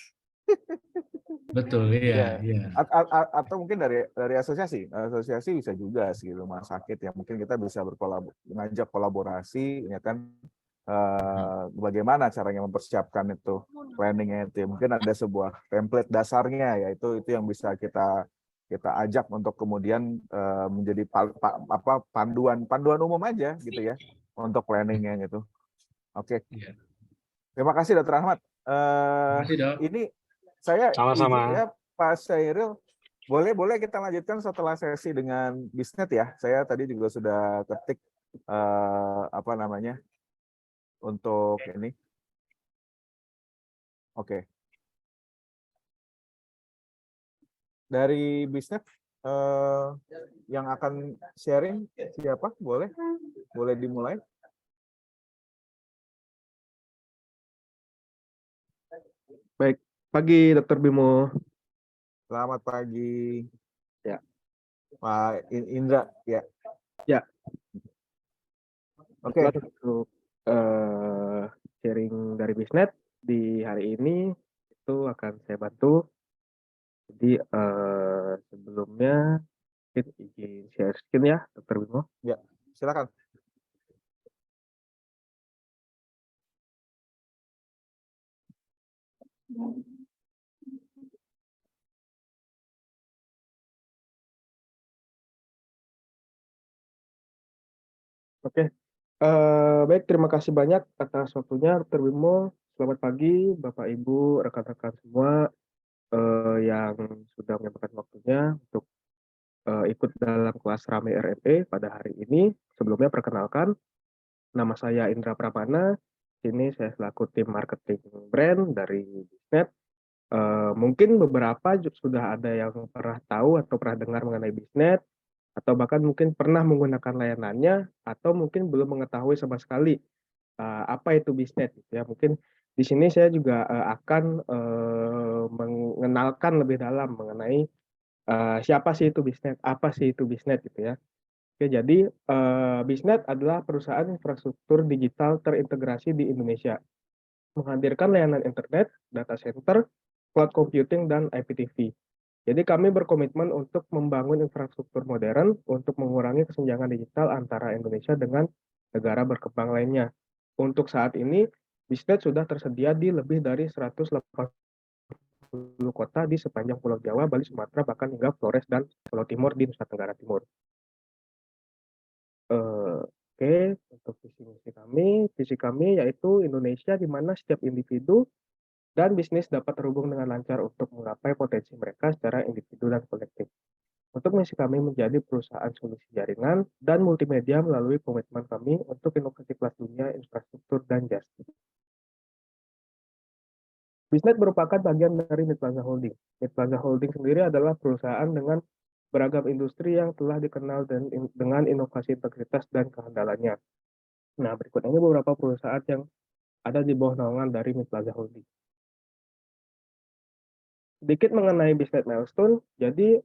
Betul, iya, ya iya. atau mungkin dari asosiasi bisa juga sih rumah sakit ya mungkin kita bisa ngajak kolaborasi ya kan bagaimana caranya mempersiapkan itu planningnya itu ya. Mungkin ada sebuah template dasarnya ya itu yang bisa kita ajak untuk kemudian menjadi panduan umum aja gitu ya untuk planningnya gitu. Oke, Iya. terima kasih Dr. Ahmad. Terima kasih Dok. Ini saya izin Sama-sama. ya Pak Syairil, boleh kita lanjutkan setelah sesi dengan Bisnet ya. Saya tadi juga sudah ketik apa namanya untuk ini. Oke. Dari Bisnet yang akan sharing siapa? Boleh dimulai. Baik, pagi Dr. Bimo. Selamat pagi. Ya. Pak Indra ya. Ya. Oke. Untuk sharing dari Bisnet di hari ini itu akan saya bantu. Jadi sebelumnya izin share screen ya, Dr. Bimo. Ya, silakan. Oke, baik, terima kasih banyak atas waktunya Dr. Bimo. Selamat pagi Bapak Ibu, rekan-rekan semua yang sudah menyempatkan waktunya untuk ikut dalam kelas Rame RME pada hari ini. Sebelumnya perkenalkan, nama saya Indra Pramana. Sini saya selaku tim marketing brand dari Bisnet. Mungkin beberapa sudah ada yang pernah tahu atau pernah dengar mengenai Bisnet, atau bahkan mungkin pernah menggunakan layanannya, atau mungkin belum mengetahui sama sekali apa itu Bisnet. Ya, mungkin di sini saya juga akan mengenalkan lebih dalam mengenai siapa sih itu Bisnet, apa sih itu Bisnet gitu ya. Oke, jadi Bisnet adalah perusahaan infrastruktur digital terintegrasi di Indonesia, menghadirkan layanan internet, data center, cloud computing, dan IPTV. Jadi kami berkomitmen untuk membangun infrastruktur modern untuk mengurangi kesenjangan digital antara Indonesia dengan negara berkembang lainnya. Untuk saat ini, Bisnet sudah tersedia di lebih dari 180 kota di sepanjang Pulau Jawa, Bali, Sumatera, bahkan hingga Flores dan Pulau Timur di Nusa Tenggara Timur. Oke, untuk visi kami yaitu Indonesia di mana setiap individu dan bisnis dapat terhubung dengan lancar untuk menggapai potensi mereka secara individu dan kolektif. Untuk misi kami menjadi perusahaan solusi jaringan dan multimedia melalui komitmen kami untuk inovasi kelas dunia, infrastruktur, dan jasa. Bisnet merupakan bagian dari Midplaza Holding. Midplaza Holding sendiri adalah perusahaan dengan beragam industri yang telah dikenal dengan inovasi integritas dan kehandalannya. Nah, berikut ini beberapa perusahaan yang ada di bawah naungan dari Midplaza Holding. Sedikit mengenai Bisnet Milestone, jadi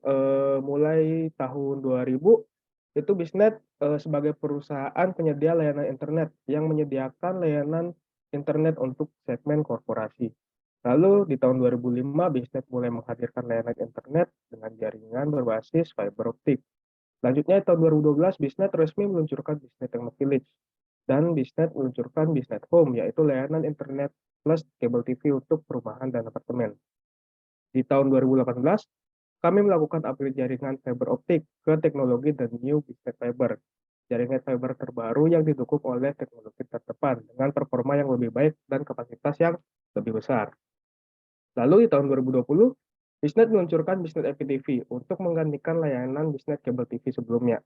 mulai tahun 2000, itu Bisnet sebagai perusahaan penyedia layanan internet yang menyediakan layanan internet untuk segmen korporasi. Lalu di tahun 2005, Bisnet mulai menghadirkan layanan internet dengan jaringan berbasis fiber optik. Selanjutnya, tahun 2012, Bisnet resmi meluncurkan Bisnet Techno Village. Dan Bisnet meluncurkan Bisnet Home, yaitu layanan internet plus kabel TV untuk perumahan dan apartemen. Di tahun 2018, kami melakukan upgrade jaringan fiber optik ke teknologi The New Bisnet Fiber. Jaringan fiber terbaru yang didukung oleh teknologi terdepan dengan performa yang lebih baik dan kapasitas yang lebih besar. Lalu di tahun 2020, Bisnet meluncurkan Bisnet IPTV untuk menggantikan layanan Bisnet kabel TV sebelumnya.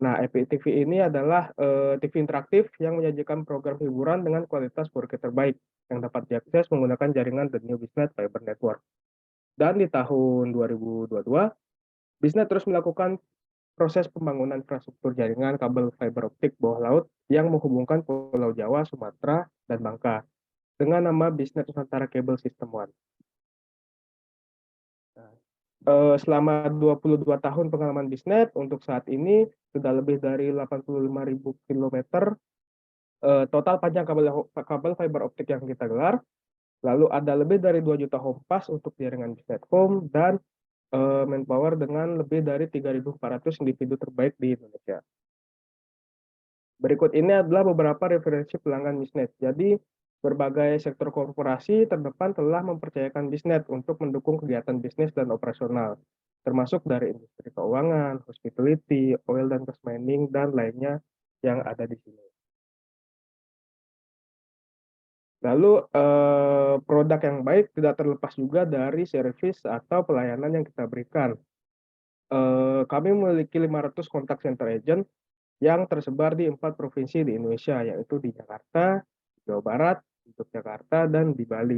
Nah, IPTV ini adalah TV interaktif yang menyajikan program hiburan dengan kualitas 4K terbaik yang dapat diakses menggunakan jaringan The New Bisnet Fiber Network. Dan di tahun 2022, BISNet terus melakukan proses pembangunan infrastruktur jaringan kabel fiber optik bawah laut yang menghubungkan Pulau Jawa, Sumatera, dan Bangka dengan nama BISNet Nusantara Cable System One. Selama 22 tahun pengalaman BISNet, untuk saat ini sudah lebih dari 85.000 kilometer total panjang kabel fiber optik yang kita gelar. Lalu ada lebih dari 2 juta home pass untuk jaringan BISNet Home dan manpower dengan lebih dari 3.400 individu terbaik di Indonesia. Berikut ini adalah beberapa referensi pelanggan BISNet. Jadi, berbagai sektor korporasi terdepan telah mempercayakan BISNet untuk mendukung kegiatan bisnis dan operasional, termasuk dari industri keuangan, hospitality, oil dan gas mining, dan lainnya yang ada di sini. Lalu, produk yang baik tidak terlepas juga dari servis atau pelayanan yang kita berikan. Kami memiliki 500 kontak center agent yang tersebar di 4 provinsi di Indonesia, yaitu di Jakarta, Jawa Barat, Yogyakarta, dan di Bali.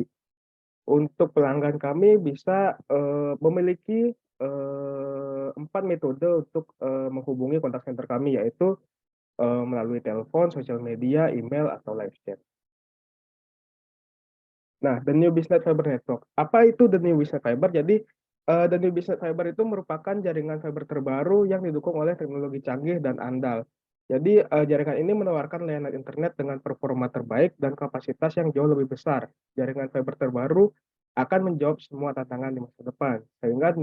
Untuk pelanggan kami bisa memiliki 4 metode untuk menghubungi kontak center kami, yaitu melalui telepon, sosial media, email, atau live chat. Nah, The New BISNet Fiber Network. Apa itu The New BISNet Fiber? Jadi, The New BISNet Fiber itu merupakan jaringan fiber terbaru yang didukung oleh teknologi canggih dan andal. Jadi, jaringan ini menawarkan layanan internet dengan performa terbaik dan kapasitas yang jauh lebih besar. Jaringan fiber terbaru akan menjawab semua tantangan di masa depan. Sehingga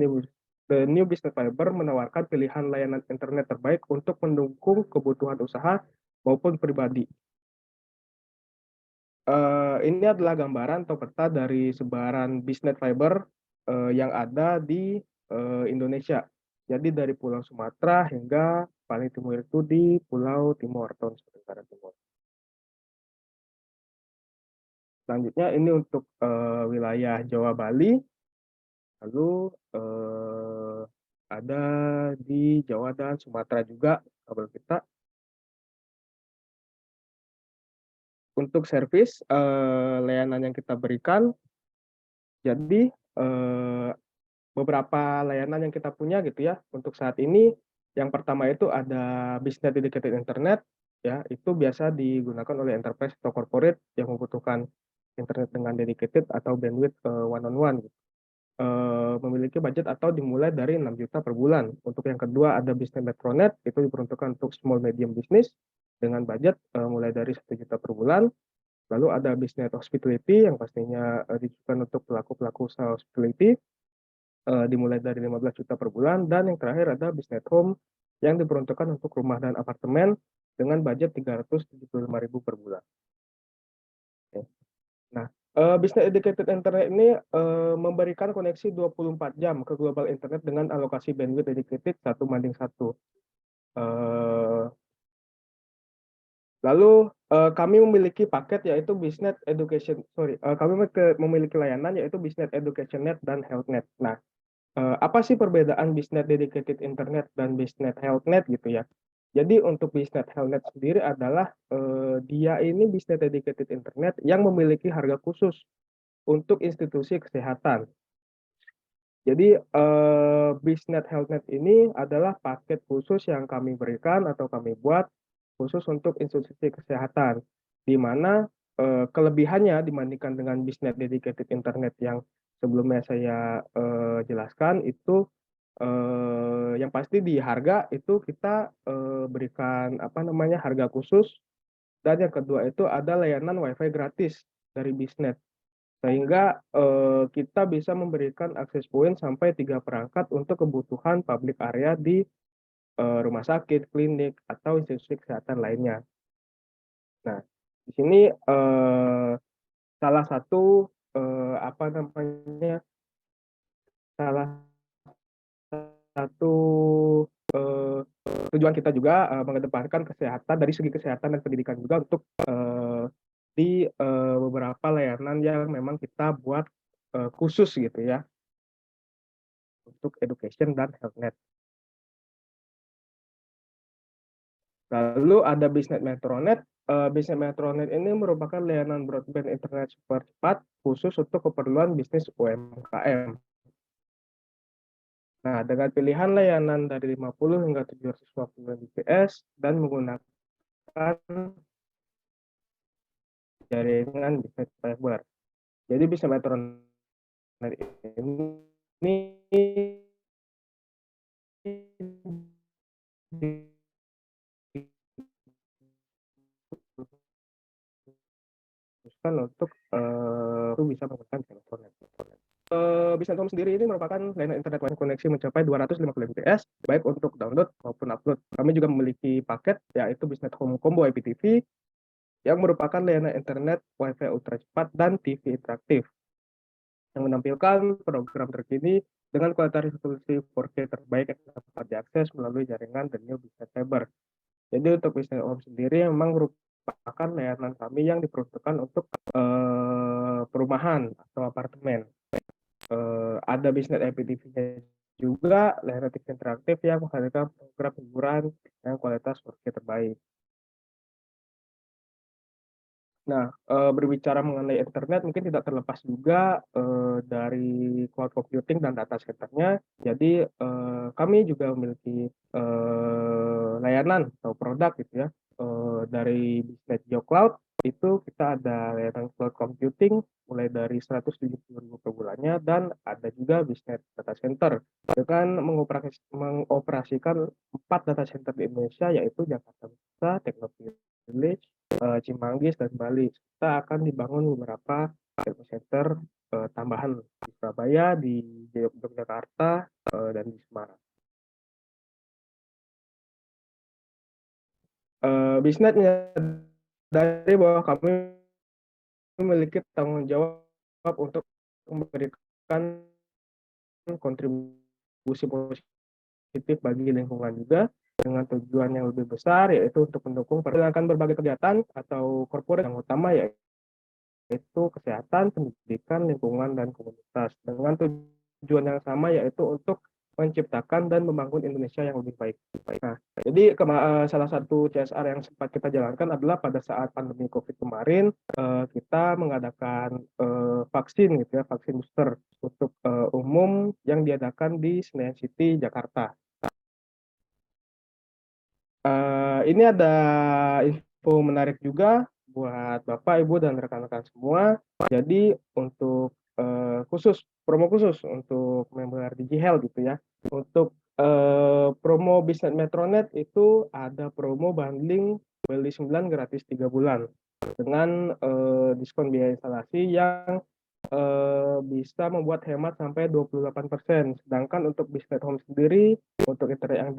The New BISNet Fiber menawarkan pilihan layanan internet terbaik untuk mendukung kebutuhan usaha maupun pribadi. Ini adalah gambaran atau peta dari sebaran BISNet Fiber yang ada di Indonesia. Jadi dari Pulau Sumatera hingga paling timur itu di Pulau Timor atau Nusa Tenggara Timur. Selanjutnya ini untuk wilayah Jawa Bali, lalu ada di Jawa dan Sumatera juga kabel kita. Untuk servis layanan yang kita berikan, jadi beberapa layanan yang kita punya gitu ya untuk saat ini. Yang pertama itu ada BISNet Dedicated Internet, ya itu biasa digunakan oleh enterprise atau corporate yang membutuhkan internet dengan dedicated atau bandwidth one on one. Memiliki budget atau dimulai dari 6 juta per bulan. Untuk yang kedua ada BISNet Metronet, itu diperuntukkan untuk small medium business dengan budget mulai dari 1 juta per bulan. Lalu ada BISNet Hospitality yang pastinya ditujukan untuk pelaku-pelaku usaha hospitality, dimulai dari 15 juta per bulan. Dan yang terakhir ada BISNet Home yang diperuntukkan untuk rumah dan apartemen dengan budget 375.000 per bulan. Oke. Nah, BISNet Dedicated Internet ini memberikan koneksi 24 jam ke global internet dengan alokasi bandwidth dedicated 1:1. Lalu kami memiliki paket yaitu BISNet Education, kami memiliki layanan yaitu BISNet Education Net dan Health Net. Nah, apa sih perbedaan BISNet Dedicated Internet dan BISNet Health Net gitu ya? Jadi untuk BISNet Health Net sendiri adalah dia ini BISNet Dedicated Internet yang memiliki harga khusus untuk institusi kesehatan. Jadi BISNet Health Net ini adalah paket khusus yang kami berikan atau kami buat khusus untuk institusi kesehatan, di mana kelebihannya dibandingkan dengan BISNet Dedicated Internet yang sebelumnya saya jelaskan itu yang pasti di harga itu kita berikan harga khusus, dan yang kedua itu ada layanan WiFi gratis dari BISNet, sehingga kita bisa memberikan akses point sampai 3 perangkat untuk kebutuhan public area di rumah sakit, klinik, atau institusi kesehatan lainnya. Nah, di sini salah satu tujuan kita juga mengedepankan kesehatan dari segi kesehatan dan pendidikan juga untuk di beberapa layanan yang memang kita buat khusus gitu ya untuk education dan health net. Lalu ada BISNet Metronet. BISNet Metronet ini merupakan layanan broadband internet super cepat khusus untuk keperluan bisnis UMKM. Nah, dengan pilihan layanan dari 50 hingga 750 Mbps dan menggunakan jaringan bisnet fiber. Jadi bisa metronet ini dikhususkan untuk itu bisa menggunakan metronet. Bisnet Home sendiri ini merupakan layanan internet wifi koneksi mencapai 250 Mbps, baik untuk download maupun upload. Kami juga memiliki paket, yaitu Bisnet Home Combo IPTV, yang merupakan layanan internet wifi ultra cepat dan TV interaktif, yang menampilkan program terkini dengan kualitas resolusi 4K terbaik yang dapat diakses melalui jaringan The New Bisnet Fiber. Jadi untuk Bisnet Home sendiri memang merupakan layanan kami yang diperuntukkan untuk perumahan atau apartemen. Ada bisnet IPTV-nya juga, layanan TV interaktif yang menghadirkan program hiburan yang kualitas 4K terbaik. Nah, berbicara mengenai internet mungkin tidak terlepas juga dari cloud computing dan data center-nya. Jadi kami juga memiliki layanan atau produk gitu ya. Dari Bisnet GeoCloud itu kita ada layanan cloud computing mulai dari 170.000 per bulannya, dan ada juga Bisnet Data Center dengan mengoperasikan 4 data center di Indonesia, yaitu Jakarta Pusat, Teknopolis Village, Cimanggis, dan Bali. Kita akan dibangun beberapa data center tambahan di Surabaya, di Yogyakarta, dan di Semarang. Bisnet menyadari bahwa kami memiliki tanggung jawab untuk memberikan kontribusi positif bagi lingkungan juga, dengan tujuan yang lebih besar, yaitu untuk mendukung perjalanan berbagai kegiatan atau korporat yang utama, yaitu kesehatan, pendidikan, lingkungan, dan komunitas, dengan tujuan yang sama, yaitu untuk menciptakan dan membangun Indonesia yang lebih baik. Nah, jadi salah satu CSR yang sempat kita jalankan adalah pada saat pandemi COVID kemarin, kita mengadakan vaksin gitu ya, vaksin booster untuk umum yang diadakan di Senayan City, Jakarta. Ini ada info menarik juga buat Bapak, Ibu, dan rekan-rekan semua. Jadi untuk promo khusus untuk member DigiHealth gitu ya. Untuk promo Bisnet Metronet itu ada promo bundling beli 9 gratis 3 bulan dengan diskon biaya instalasi yang bisa membuat hemat sampai 28%. Sedangkan untuk Bisnet Home sendiri, untuk internet yang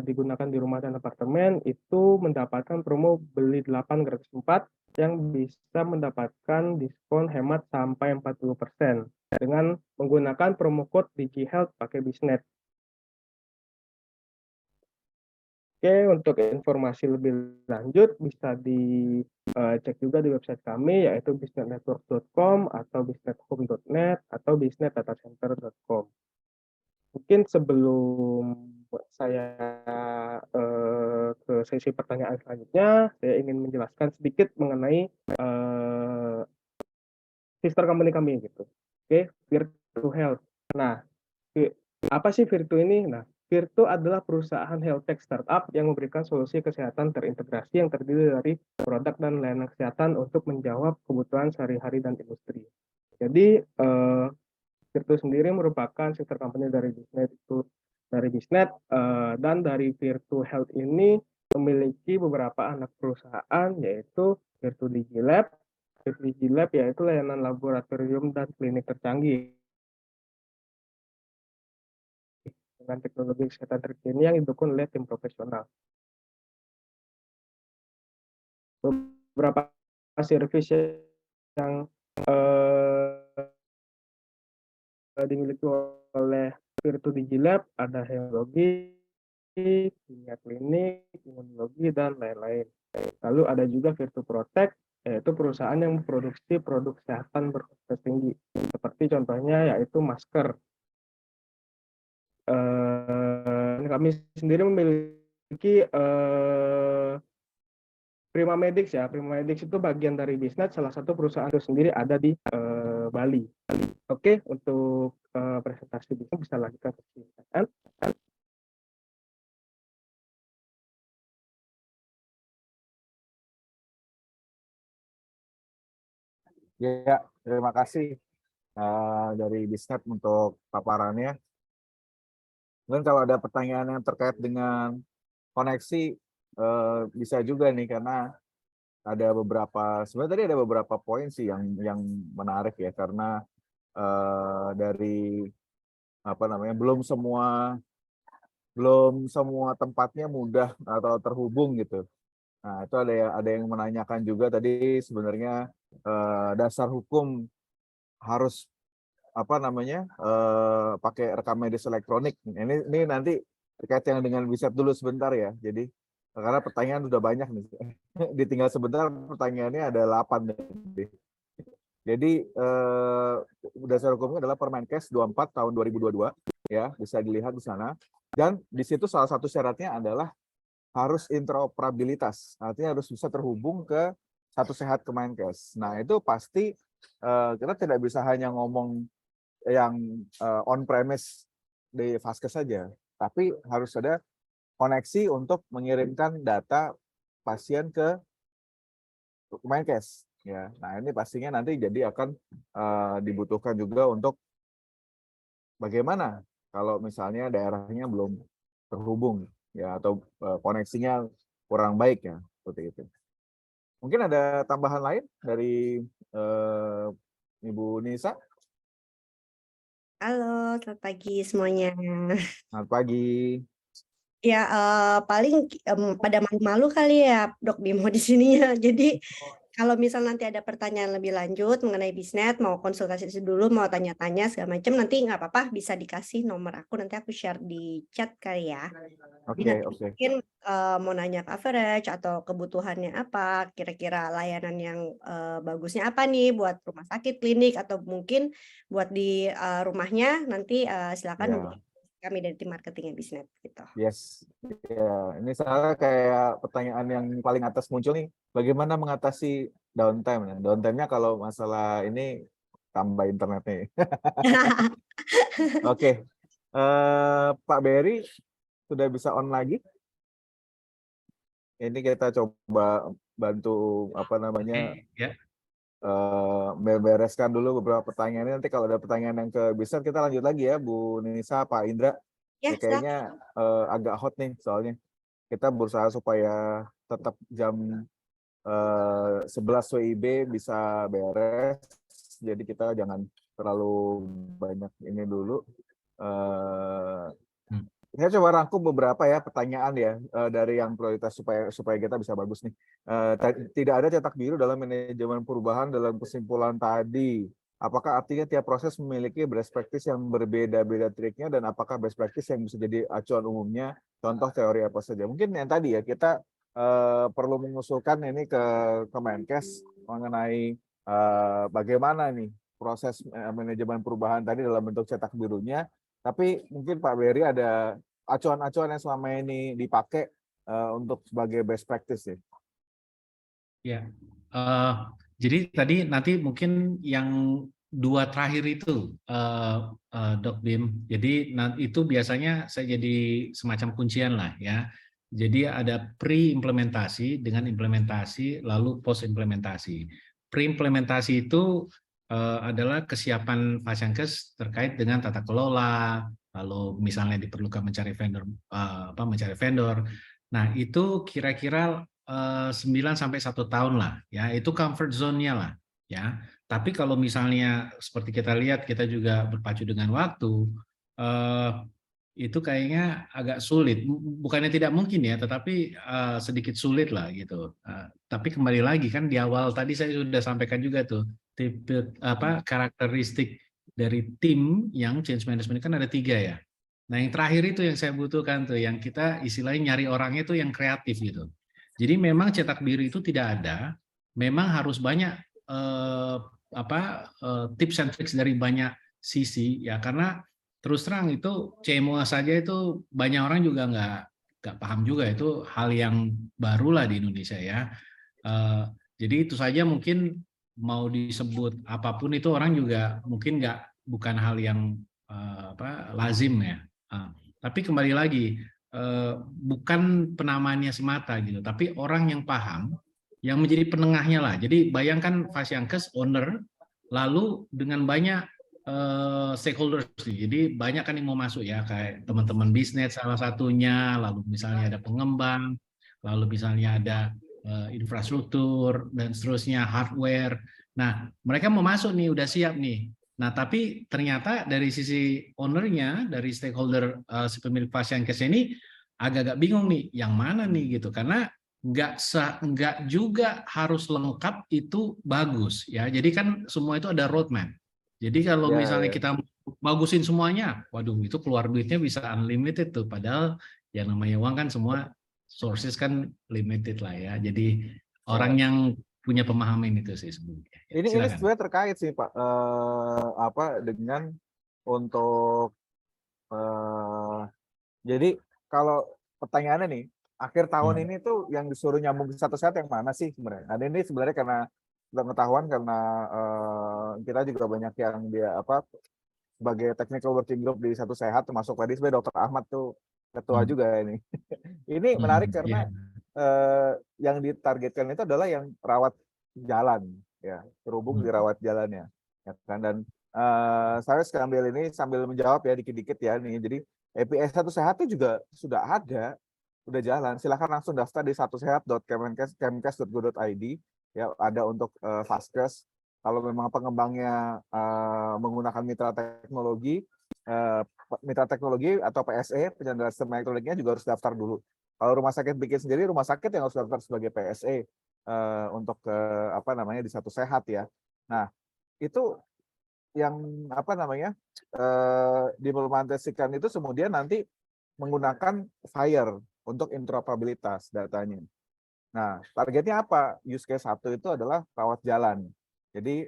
digunakan di rumah dan apartemen, itu mendapatkan promo beli 8 gratis 4 yang bisa mendapatkan diskon hemat sampai 40% dengan menggunakan promo code DigiHealth pakai Bisnet. Oke, untuk informasi lebih lanjut bisa dicek juga di website kami, yaitu bisnetnetwork.com atau bisnethome.net atau bisnetdatacenter.com. Mungkin sebelum saya ke sesi pertanyaan selanjutnya, saya ingin menjelaskan sedikit mengenai sister company kami gitu. Oke, Virtu Health. Nah, apa sih Virtu ini? Nah, Virtu adalah perusahaan health tech startup yang memberikan solusi kesehatan terintegrasi yang terdiri dari produk dan layanan kesehatan untuk menjawab kebutuhan sehari-hari dan industri. Jadi Virtu sendiri merupakan sister company dari Bisnet, dan dari Virtu Health ini memiliki beberapa anak perusahaan, yaitu Virtu DigiLab. Virtu DigiLab yaitu layanan laboratorium dan klinik tercanggih dengan teknologi kesehatan terkini yang didukung oleh tim profesional. Beberapa service yang dimiliki oleh Virtu DigiLab ada hematologi, kimia klinik, imunologi, dan lain-lain. Lalu ada juga Virtu Protect, yaitu perusahaan yang memproduksi produk kesehatan berkualitas tinggi, seperti contohnya yaitu masker. Kami sendiri memiliki Prima Medix ya. Prima Medix itu bagian dari Bisnet, salah satu perusahaan itu sendiri ada di Bali. Oke, untuk presentasi bisa lanjutkan persilakan. Ya, terima kasih dari Bisnet untuk paparannya. Mungkin kalau ada pertanyaan yang terkait dengan koneksi bisa juga nih, karena ada beberapa, sebenarnya tadi ada beberapa poin sih yang menarik ya, karena dari apa namanya, belum semua tempatnya mudah atau terhubung gitu. Nah, itu ada yang menanyakan juga tadi, sebenarnya dasar hukum harus apa namanya, pakai rekam medis elektronik. Ini nanti terkait yang dengan Bisnet dulu sebentar ya. Jadi karena pertanyaan udah banyak nih. Ditinggal sebentar, pertanyaannya ada 8 nih. Jadi dasar hukumnya adalah Permenkes 24 tahun 2022 ya, bisa dilihat di sana. Dan di situ salah satu syaratnya adalah harus interoperabilitas. Artinya harus bisa terhubung ke Satu Sehat Kemenkes. Nah, itu pasti kita tidak bisa hanya ngomong yang on premise di Vaskes saja, tapi harus ada koneksi untuk mengirimkan data pasien ke Kemenkes. Ya, nah ini pastinya nanti jadi akan dibutuhkan juga untuk bagaimana kalau misalnya daerahnya belum terhubung ya, atau koneksinya kurang baik ya, seperti itu. Mungkin ada tambahan lain dari Ibu Nisa? Halo, selamat pagi semuanya. Selamat pagi. Ya, paling pada malu-malu kali ya, Dok Bimo di sininya. Jadi kalau misal nanti ada pertanyaan lebih lanjut mengenai Bisnet, mau konsultasi dulu, mau tanya-tanya segala macam, nanti nggak apa-apa, bisa dikasih nomor aku, nanti aku share di chat kali ya. Jadi nanti Oke. mungkin mau nanya coverage atau kebutuhannya apa, kira-kira layanan yang bagusnya apa nih buat rumah sakit, klinik, atau mungkin buat di rumahnya, nanti silakan Ya. hubungi kami dari tim marketingnya Bisnet gitu. Yes, ya. Ini salah kayak pertanyaan yang paling atas muncul nih. Bagaimana mengatasi downtime? Nah, downtime-nya kalau masalah ini tambah internetnya. Oke, Pak Berry sudah bisa on lagi. Ini kita coba bantu apa namanya, Ya. bereskan dulu beberapa pertanyaan ini. Nanti kalau ada pertanyaan yang ke Bisnet kita lanjut lagi ya, Bu Nisa, Pak Indra. Ya, Kayaknya agak hot nih soalnya. Kita berusaha supaya tetap jam 11 WIB bisa beres. Jadi kita jangan terlalu banyak ini dulu. Saya coba rangkum beberapa ya pertanyaan ya dari yang prioritas supaya kita bisa bagus nih. Tidak ada cetak biru dalam manajemen perubahan dalam kesimpulan tadi. Apakah artinya tiap proses memiliki best practice yang berbeda-beda triknya, dan apakah best practice yang bisa jadi acuan umumnya? Contoh teori apa saja? Mungkin yang tadi ya, kita perlu mengusulkan ini ke Kemenkes mengenai bagaimana nih proses manajemen perubahan tadi dalam bentuk cetak birunya. Tapi mungkin Pak Berry ada acuan-acuan yang selama ini dipakai untuk sebagai best practice ya. Ya, jadi tadi nanti mungkin yang 2 terakhir itu, Dok Bim. Jadi itu biasanya saya jadi semacam kuncian lah ya. Jadi ada pre-implementasi dengan implementasi, lalu post-implementasi. Pre-implementasi itu adalah kesiapan Vaskes terkait dengan tata kelola, lalu misalnya diperlukan mencari vendor. Nah, itu kira-kira 9 sampai 1 tahun lah ya, itu comfort zone-nya lah ya. Tapi kalau misalnya seperti kita lihat, kita juga berpacu dengan waktu, itu kayaknya agak sulit. Bukannya tidak mungkin ya, tetapi sedikit sulit lah gitu. Tapi kembali lagi kan di awal tadi saya sudah sampaikan juga tuh, tipe karakteristik dari tim yang change management kan ada 3 ya. Nah, yang terakhir itu yang saya butuhkan tuh, yang kita istilahnya nyari orangnya tuh yang kreatif gitu. Jadi memang cetak biru itu tidak ada, memang harus banyak tips and tricks dari banyak sisi ya, karena terus terang itu CMO saja itu banyak orang juga nggak paham juga, itu hal yang baru lah di Indonesia ya. Jadi itu saja mungkin mau disebut apapun itu orang juga mungkin bukan hal yang lazim ya. Tapi kembali lagi bukan penamaannya semata gitu, tapi orang yang paham, yang menjadi penengahnya lah. Jadi bayangkan Fasiankes owner, lalu dengan banyak stakeholders, jadi banyak kan yang mau masuk ya, kayak teman-teman bisnis salah satunya, lalu misalnya ada pengembang, lalu misalnya ada infrastruktur dan seterusnya, hardware. Nah, mereka mau masuk nih, udah siap nih. Nah, tapi ternyata dari sisi ownernya, dari stakeholder si pemilik Fasiankes ini agak-agak bingung nih, yang mana nih gitu, karena nggak juga harus lengkap itu bagus ya. Jadi kan semua itu ada roadmap. Jadi kalau misalnya kita bagusin semuanya, waduh itu keluar duitnya bisa unlimited tuh. Padahal yang namanya uang kan semua sources kan limited lah ya. Jadi orang yang punya pemahaman itu sih sebenarnya. Ini sebenarnya terkait sih Pak, dengan untuk jadi kalau pertanyaannya nih, akhir tahun ini tuh yang disuruh nyambung ke satu sehat yang mana sih sebenarnya? Nah, ini sebenarnya karena pengetahuan, karena kita juga banyak yang sebagai technical working group di satu sehat, termasuk tadi sebenarnya Dr. Ahmad tuh ketua juga ini. Ini menarik karena yang ditargetkan itu adalah yang rawat jalan ya, terhubung di rawat jalannya ya kan. Dan saya sambil menjawab ya dikit-dikit ya nih. Jadi API Satu Sehat itu juga sudah ada, udah jalan. Silakan langsung daftar di satusehat.kemenkes.go.id ya, ada untuk Vaskes. Kalau memang pengembangnya menggunakan mitra teknologi atau PSE, penyandang sistem elektroniknya juga harus daftar dulu. Kalau rumah sakit bikin sendiri, rumah sakit yang harus daftar sebagai PSE untuk di Satu Sehat ya. Nah, itu yang diimplementasikan itu kemudian nanti menggunakan FHIR untuk interoperabilitas datanya. Nah, targetnya apa? Use case 1 itu adalah rawat jalan. Jadi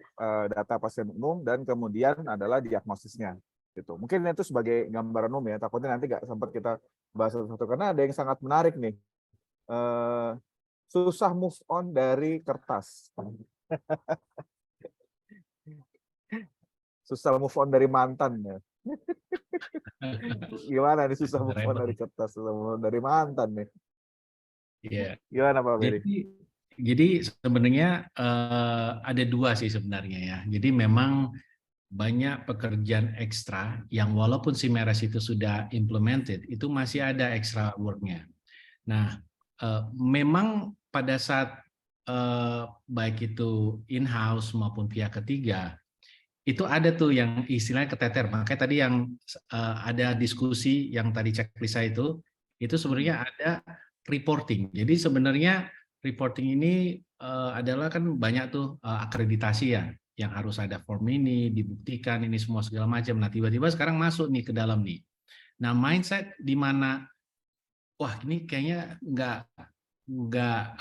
data pasien umum dan kemudian adalah diagnosisnya. Gitu. Mungkin itu sebagai gambaran umum ya. Takutnya nanti nggak sempat kita bahas satu-satu karena ada yang sangat menarik nih. Susah move on dari kertas. Susah move on dari mantan ya. Gimana nih susah move on dari kertas, susah move on dari mantan nih? Iya. Gimana Pak Beri? Jadi sebenarnya ada dua sih sebenarnya ya. Jadi memang banyak pekerjaan ekstra yang walaupun SIMERES itu sudah implemented, itu masih ada extra work-nya. Nah, memang pada saat baik itu in-house maupun pihak ketiga, itu ada tuh yang istilahnya keteter. Makanya tadi yang ada diskusi yang tadi checklist itu sebenarnya ada reporting. Jadi sebenarnya reporting ini adalah kan banyak tuh akreditasi ya, yang harus ada form ini, dibuktikan ini semua segala macam. Nah tiba-tiba sekarang masuk nih ke dalam nih. Nah mindset di mana, wah ini kayaknya nggak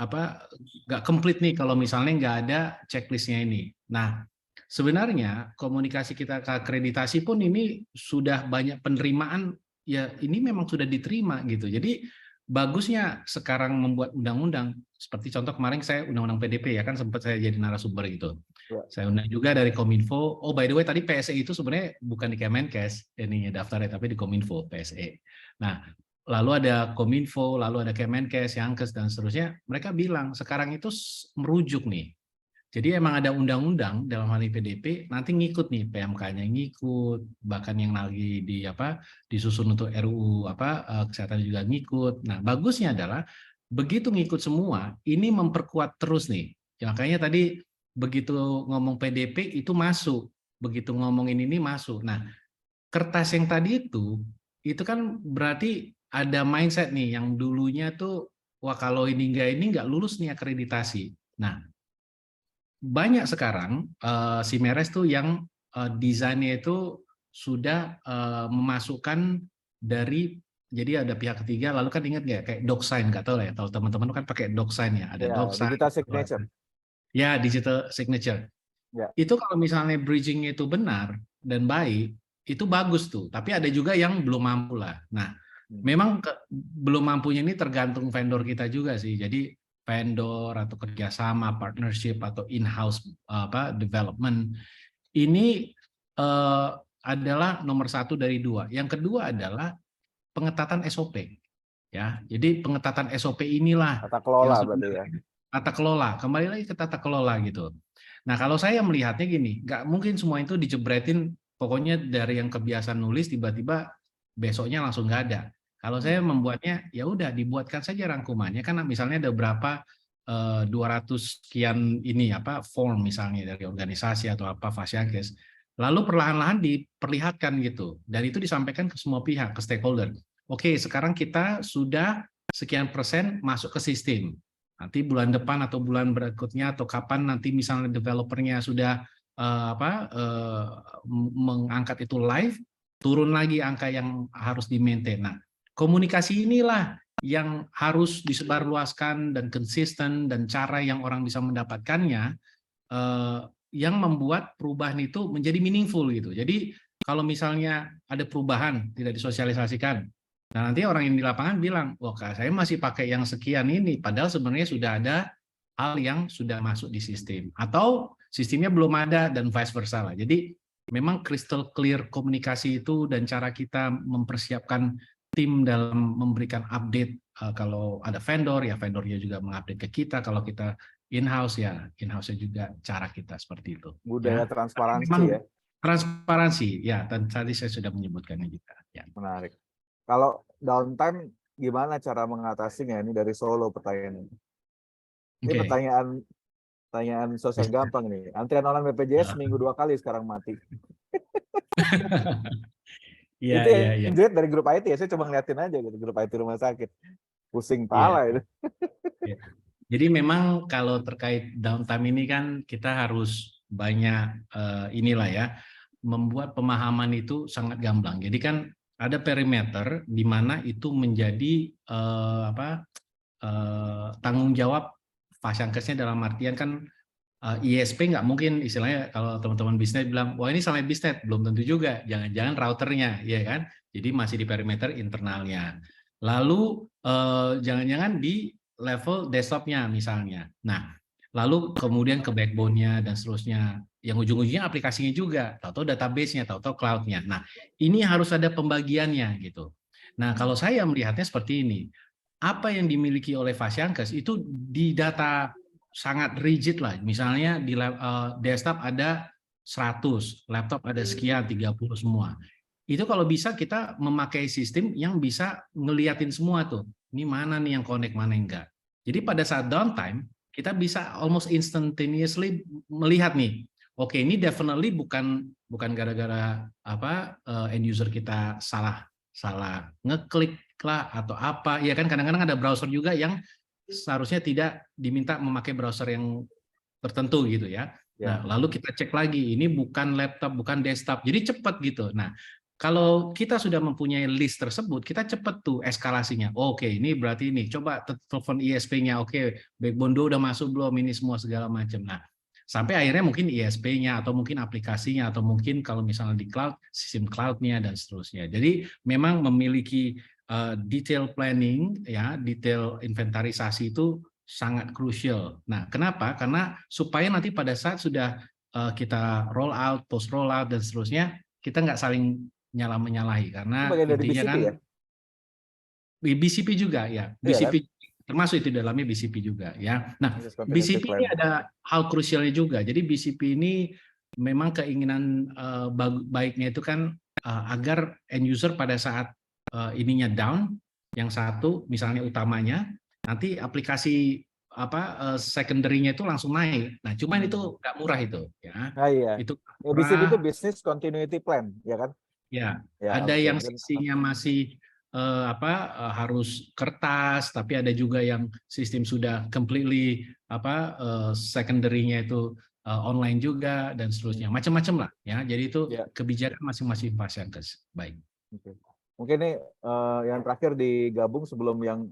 komplit nih kalau misalnya nggak ada checklistnya ini. Nah sebenarnya komunikasi kita ke akreditasi pun ini sudah banyak penerimaan ya, ini memang sudah diterima gitu. Jadi bagusnya sekarang membuat undang-undang seperti contoh kemarin saya undang-undang PDP ya kan, sempat saya jadi narasumber gitu. Ya. Saya undang juga dari Kominfo. Oh by the way tadi PSE itu sebenarnya bukan di Kemenkes ininya daftarnya, tapi di Kominfo PSE. Nah lalu ada Kominfo, lalu ada Kemenkes, Yankes dan seterusnya. Mereka bilang sekarang itu merujuk nih. Jadi emang ada undang-undang dalam hal ini PDP, nanti ngikut nih PMK-nya ngikut, bahkan yang lagi disusun untuk RUU kesehatan juga ngikut. Nah, bagusnya adalah begitu ngikut semua, ini memperkuat terus nih. Ya, makanya tadi begitu ngomong PDP itu masuk, begitu ngomongin ini masuk. Nah, kertas yang tadi itu kan berarti ada mindset nih yang dulunya tuh wah kalau ini nggak lulus nih akreditasi. Nah, banyak sekarang SIMERES tuh yang desainnya itu sudah memasukkan dari, jadi ada pihak ketiga, lalu kan ingat nggak kayak DocSign, nggak tahu lah ya, kalau teman-teman kan pakai DocSign ya, ada DocSign. Digital signature. Ya, digital signature. Ya. Itu kalau misalnya bridging itu benar dan baik, itu bagus tuh. Tapi ada juga yang belum mampu lah. Nah, memang belum mampunya ini tergantung vendor kita juga sih. Jadi vendor atau kerjasama, partnership atau in-house development, ini adalah nomor satu dari dua. Yang kedua adalah pengetatan SOP. Ya, jadi pengetatan SOP inilah Tata kelola yang berarti ya. tata kelola. Kembali lagi ke tata kelola gitu. Nah, kalau saya melihatnya gini, nggak mungkin semua itu dijebretin, pokoknya dari yang kebiasaan nulis tiba-tiba besoknya langsung nggak ada. Kalau saya membuatnya, ya udah dibuatkan saja rangkumannya, karena misalnya ada berapa 200 sekian ini form misalnya dari organisasi atau apa Fasiankes, lalu perlahan-lahan diperlihatkan gitu, dan itu disampaikan ke semua pihak, ke stakeholder. Oke, sekarang kita sudah sekian persen masuk ke sistem. Nanti bulan depan atau bulan berikutnya atau kapan nanti misalnya developernya sudah mengangkat itu live, turun lagi angka yang harus di-maintain. Nah, komunikasi inilah yang harus disebarluaskan dan konsisten, dan cara yang orang bisa mendapatkannya yang membuat perubahan itu menjadi meaningful gitu. Jadi kalau misalnya ada perubahan tidak disosialisasikan, nah nanti orang yang di lapangan bilang, wah saya masih pakai yang sekian ini, padahal sebenarnya sudah ada hal yang sudah masuk di sistem, atau sistemnya belum ada, dan vice versa lah. Jadi memang crystal clear komunikasi itu, dan cara kita mempersiapkan tim dalam memberikan update. Kalau ada vendor, ya vendornya juga mengupdate ke kita. Kalau kita in-house, ya in-house-nya juga cara kita seperti itu. Budaya Ya. transparansi Memang ya. Transparansi, ya. Dan tadi saya sudah menyebutkannya juga. Ya. Menarik. Kalau downtime gimana cara mengatasinya? Ini dari Solo pertanyaannya. Ini Oke. pertanyaan sosial gampang nih. Antrian online BPJS seminggu 2 kali sekarang mati. Iya, Itu iya, iya. yang jerit dari grup IT ya. Saya cuma ngeliatin aja gitu, grup IT rumah sakit. Pusing pala itu. Ya. Jadi memang kalau terkait downtime ini kan kita harus banyak inilah ya, membuat pemahaman itu sangat gamblang. Jadi kan ada perimeter di mana itu menjadi tanggung jawab Fasiankesnya, dalam artian kan ISP nggak mungkin istilahnya, kalau teman-teman bisnis bilang, wah ini sampai bisnis, belum tentu juga, jangan-jangan routernya, ya kan? Jadi masih di perimeter internalnya. Lalu jangan-jangan di level desktopnya misalnya. Nah, lalu kemudian ke backbone-nya dan seterusnya, yang ujung-ujungnya aplikasinya juga, tahu-tahu database-nya, tahu-tahu cloud-nya. Nah, ini harus ada pembagiannya gitu. Nah, kalau saya melihatnya seperti ini, apa yang dimiliki oleh Fasiankes itu di data sangat rigid lah. Misalnya di desktop ada 100, laptop ada sekian, 30 semua. Itu kalau bisa kita memakai sistem yang bisa ngeliatin semua tuh. Ini mana nih yang connect, mana yang enggak. Jadi pada saat downtime, kita bisa almost instantaneously melihat nih, oke ini definitely bukan gara-gara end user kita salah ngeklik lah atau apa. Ya kan kadang-kadang ada browser juga yang seharusnya tidak diminta memakai browser yang tertentu gitu ya. Nah, lalu kita cek lagi, ini bukan laptop, bukan desktop, jadi cepat gitu. Nah, kalau kita sudah mempunyai list tersebut, kita cepat tuh eskalasinya. Oke, ini berarti ini, coba telepon ISP-nya, oke, backbone udah masuk belum, ini semua segala macam. Nah, sampai akhirnya mungkin ISP-nya, atau mungkin aplikasinya, atau mungkin kalau misalnya di cloud, sistem cloud-nya, dan seterusnya. Jadi memang memiliki detail planning, ya, detail inventarisasi itu sangat krusial. Nah, kenapa? Karena supaya nanti pada saat sudah kita roll out, post roll out, dan seterusnya, kita nggak saling menyalahi. Karena dari intinya BCP kan ya? BCP juga ya, BCP kan? Termasuk itu dalamnya BCP juga ya. Nah, BCP ini ada hal krusialnya juga. Jadi BCP ini memang keinginan baiknya itu kan agar end user pada saat ininya down, yang satu misalnya utamanya, nanti aplikasi secondary-nya itu langsung naik. Nah, cuman itu nggak murah itu ya. Nah, iya. Itu BCP itu business continuity plan, ya kan? Ya, ada yang sisinya masih harus kertas, tapi ada juga yang sistem sudah completely secondary-nya itu online juga, dan seterusnya, macam-macam lah ya. Jadi itu kebijakan masing-masing Fasiankes. Baik. Mungkin nih yang terakhir digabung sebelum yang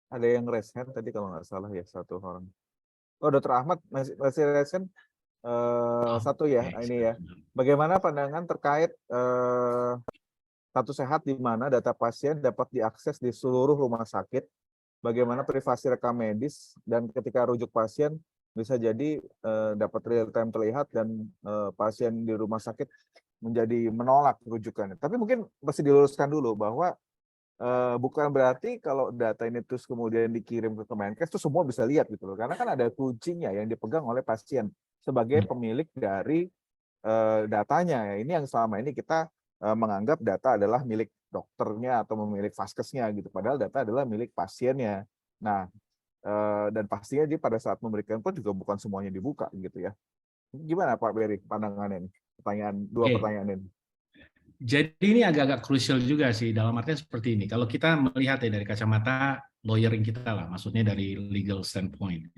ada yang raise hand tadi kalau nggak salah ya, satu orang. Oh, Dr. Ahmad masih raise hand satu ya, ini ya. Bagaimana pandangan terkait Satu Sehat, di mana data pasien dapat diakses di seluruh rumah sakit bagaimana privasi rekam medis dan ketika rujuk pasien bisa jadi dapat real time terlihat dan pasien di rumah sakit menjadi menolak rujukannya. Tapi mungkin mesti diluruskan dulu bahwa bukan berarti kalau data ini terus kemudian dikirim ke Kemenkes itu semua bisa lihat gitu loh. Karena kan ada kuncinya yang dipegang oleh pasien sebagai pemilik dari datanya. Ini yang selama ini kita menganggap data adalah milik dokternya atau milik vaskesnya gitu. Padahal data adalah milik pasiennya. Nah, dan pastinya dia pada saat memberikan pun juga bukan semuanya dibuka gitu ya. Gimana Pak Beri pandangannya ini? Dua pertanyaan ini. Jadi ini agak-agak krusial juga sih, dalam artian seperti ini. Kalau kita melihat ya dari kacamata lawyering kita lah, maksudnya dari legal standpoint.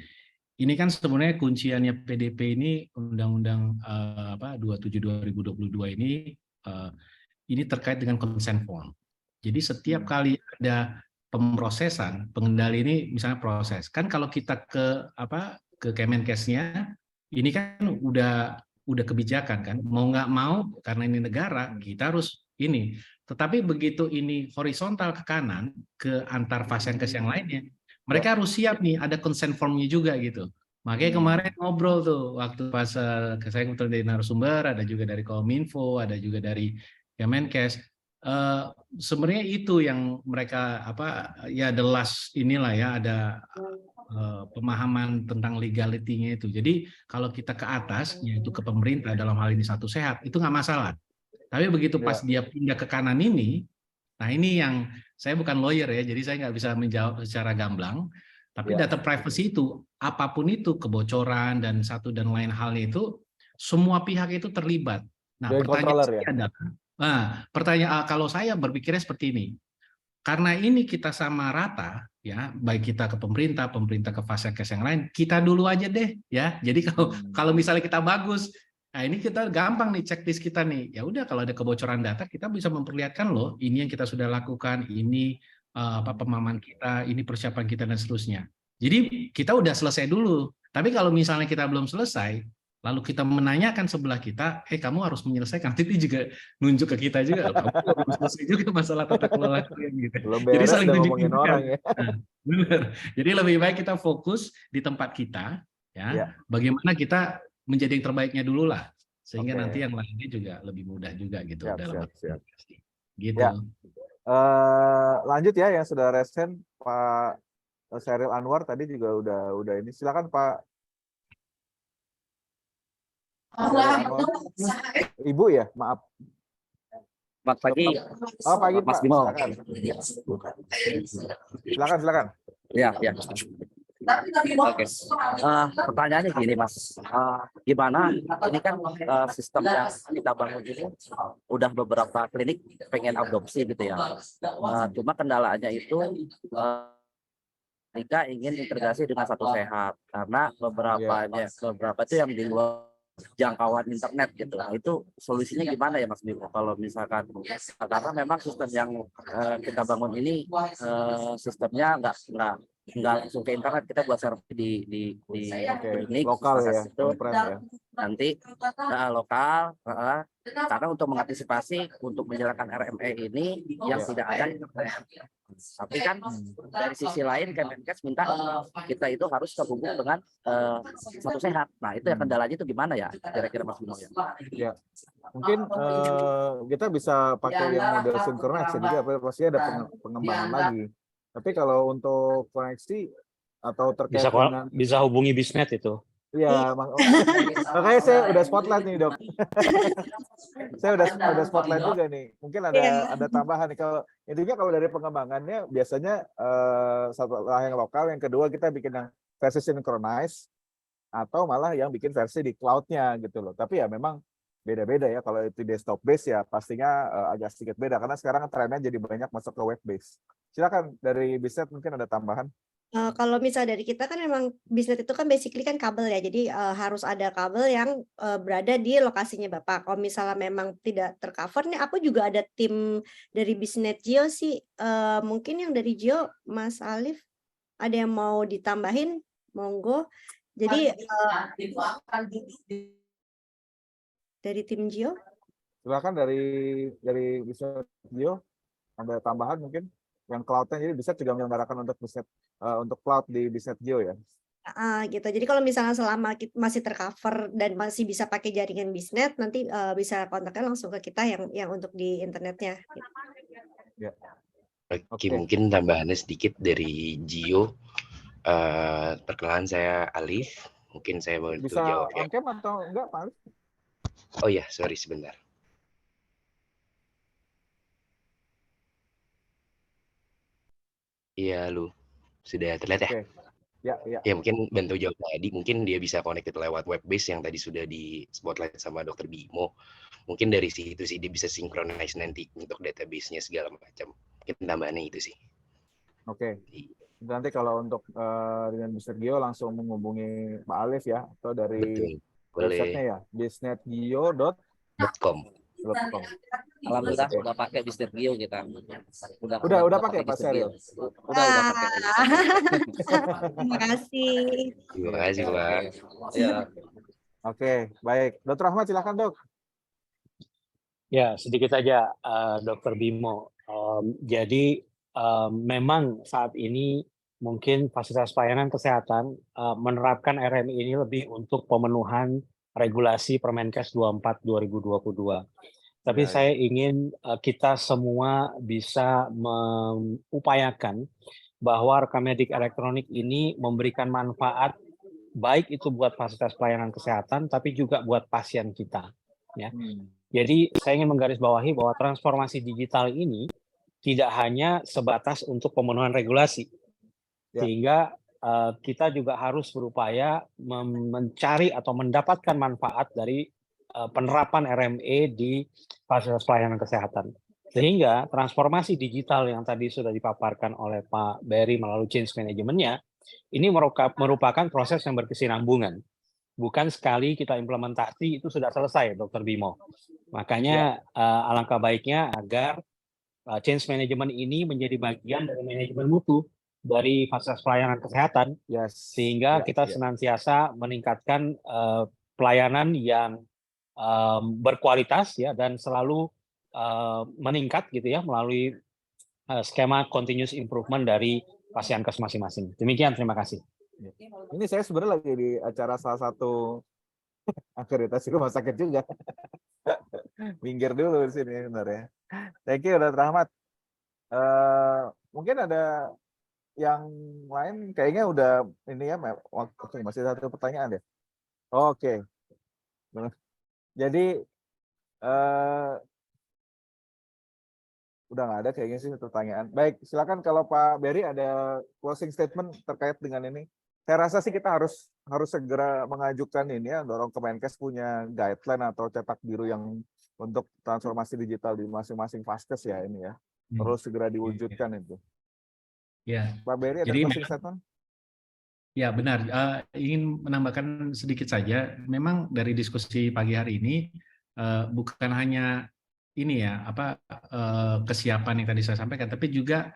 Ini kan sebenarnya kunciannya PDP ini Undang-Undang 27/2022 ini terkait dengan consent form. Jadi setiap kali ada pemrosesan, pengendali ini misalnya proses. Kan kalau kita ke Kemenkesnya, ini kan udah kebijakan kan. Mau nggak mau karena ini negara, kita harus ini. Tetapi begitu ini horizontal ke kanan ke antar vaskes yang lainnya, mereka harus siap nih ada consent formnya juga gitu. Makanya kemarin ngobrol tuh waktu pas saya kebetulan dari narasumber, ada juga dari Kominfo, ada juga dari Kemenkes. Sebenarnya itu yang mereka the last inilah ya, ada pemahaman tentang legality-nya itu. Jadi kalau kita ke atas, yaitu ke pemerintah dalam hal ini Satu Sehat, itu nggak masalah. Tapi begitu pas dia pindah ke kanan ini, nah ini yang saya bukan lawyer ya, jadi saya nggak bisa menjawab secara gamblang. Tapi data privacy itu, apapun itu, kebocoran dan satu dan lain halnya itu, semua pihak itu terlibat. Nah, pertanyaan kalau saya berpikirnya seperti ini, karena ini kita sama rata, ya, baik kita ke pemerintah, pemerintah ke vaskes yang lain, kita dulu aja deh, ya. Jadi kalau misalnya kita bagus, nah ini kita gampang nih checklist kita nih. Ya udah kalau ada kebocoran data, kita bisa memperlihatkan loh, ini yang kita sudah lakukan, ini pemahaman kita, ini persiapan kita dan seterusnya. Jadi kita udah selesai dulu. Tapi kalau misalnya kita belum selesai, lalu kita menanyakan sebelah kita, kamu harus menyelesaikan. Nanti juga nunjuk ke kita juga, kamu belum selesai juga masalah tata kelola kalian gitu. Jadi saling ngomongin orang ya. Benar. Jadi lebih baik kita fokus di tempat kita, ya. Bagaimana kita menjadi yang terbaiknya dulu lah, sehingga nanti yang lainnya juga lebih mudah juga gitu dalam aplikasi. Gitu. Ya. Lanjut ya yang sudah resen Pak Sheryl Anwar tadi juga udah ini. Silakan Pak. Ibu ya, maaf. Selamat pagi. Oh, pagi Mas Pak. Bimo. Silakan. Ya. Oke. Pertanyaannya gini Mas, gimana ini kan sistem yang kita bangun ini udah beberapa klinik pengen adopsi gitu ya. Cuma kendalanya itu mereka ingin integrasi dengan Satu Sehat karena beberapa itu yang di luar jangkauan internet gitu. Nah, itu solusinya gimana ya Mas Bimo? Kalau misalkan karena memang sistem yang kita bangun ini sistemnya nggak langsung ke internet, kita buat server di klinik lokal ya, itu nanti lokal karena untuk mengantisipasi untuk menjalankan RME ini yang tidak ada internet. Tapi kan dari sisi lain Kemenkes minta kita itu harus terhubung dengan Satu Sehat. Nah itu yang kendalanya itu gimana ya kira-kira Mas Bimo ya? Ya. Mungkin kita bisa pakai yang model sinkronis juga, pasti ada pengembangan lagi. Tapi kalau untuk koneksi atau terkait dengan bisa hubungi Bisnet itu. Iya, makanya saya udah spotlight nih Dok. Saya udah spotlight juga nih. Mungkin ada tambahan nih. Kalau intinya kalau dari pengembangannya biasanya satu yang lokal, yang kedua kita bikin yang versi synchronize atau malah yang bikin versi di cloud-nya gitu loh. Tapi ya memang beda-beda ya. Kalau itu desktop base ya pastinya agak sedikit beda karena sekarang trennya jadi banyak masuk ke web base. Silakan dari Bisnet mungkin ada tambahan. Kalau misalnya dari kita kan memang Bisnet itu kan basically kan kabel ya, jadi harus ada kabel yang berada di lokasinya Bapak. Kalau misalnya memang tidak tercover nih, aku juga ada tim dari Bisnet Geo sih. Mungkin yang dari Geo, Mas Alif, ada yang mau ditambahin? Monggo. Jadi dari tim Geo. Silakan dari Bisnet Geo ada tambahan mungkin. yang cloud-nya, jadi bisa juga menyelenggarakan untuk untuk cloud di BiznetGeo ya. Gitu. Jadi kalau misalnya selama masih tercover dan masih bisa pakai jaringan Biznet, nanti bisa kontaknya langsung ke kita yang untuk di internetnya. Gitu. Ya. Oke, mungkin tambahannya sedikit dari Gio. Perkenalan saya Alif. Mungkin saya mau Bisa jawab on cam atau enggak, Pak Alif? Oh ya, sorry sebentar. Iya, lu sudah terlihat ya? Oke. Ya. Ya mungkin bantu jawab tadi, mungkin dia bisa connected lewat web base yang tadi sudah di spotlight sama Dr. Bimo. Mungkin dari situ sih dia bisa synchronize nanti untuk database-nya segala macam. Mungkin tambahannya itu sih. Oke. Nanti kalau untuk dengan BiznetGeo langsung menghubungi Pak Alif ya, atau dari website-nya ya, biznetgeo.com. Alhamdulillah udah pakai BiznetGeo kita. Udah pakai Pak Serius. Udah pakai. Terima kasih. Terima kasih, Pak. Ya. Oke, baik. Dr. Ahmad silakan, Dok. Ya, sedikit saja, Dr. Bimo. Jadi memang saat ini mungkin fasilitas pelayanan kesehatan menerapkan RMI ini lebih untuk pemenuhan regulasi Permenkes 24 2022. Tapi saya ingin kita semua bisa mengupayakan bahwa rekam medik elektronik ini memberikan manfaat baik itu buat fasilitas pelayanan kesehatan, tapi juga buat pasien kita. Ya. Jadi saya ingin menggarisbawahi bahwa transformasi digital ini tidak hanya sebatas untuk pemenuhan regulasi, sehingga kita juga harus berupaya mencari atau mendapatkan manfaat dari penerapan RME di fasilitas pelayanan kesehatan. Sehingga transformasi digital yang tadi sudah dipaparkan oleh Pak Berry melalui change management-nya, ini merupakan proses yang berkesinambungan. Bukan sekali kita implementasi itu sudah selesai, Dr. Bimo. Makanya alangkah baiknya agar change management ini menjadi bagian dari manajemen mutu dari fasilitas pelayanan kesehatan, sehingga kita senantiasa meningkatkan pelayanan yang berkualitas ya dan selalu meningkat gitu ya melalui skema continuous improvement dari pasienkes masing-masing. Demikian, terima kasih. Ini saya sebenarnya lagi di acara salah satu akreditasi rumah sakit juga. Minggir dulu di sini sebenarnya. Thank you, Dr. Ahmad. Mungkin ada yang lain, kayaknya udah ini ya, masih satu pertanyaan deh. Oke. Jadi udah nggak ada kayaknya sih pertanyaan. Baik, silakan kalau Pak Berry ada closing statement terkait dengan ini. Saya rasa sih kita harus segera mengajukan ini ya, dorong Kemenkes punya guideline atau cetak biru yang untuk transformasi digital di masing-masing vaskes ya ini ya. Perlu segera diwujudkan itu. Ya. Pak Berry ada closing statement? Ya benar, ingin menambahkan sedikit saja, memang dari diskusi pagi hari ini bukan hanya ini ya, kesiapan yang tadi saya sampaikan, tapi juga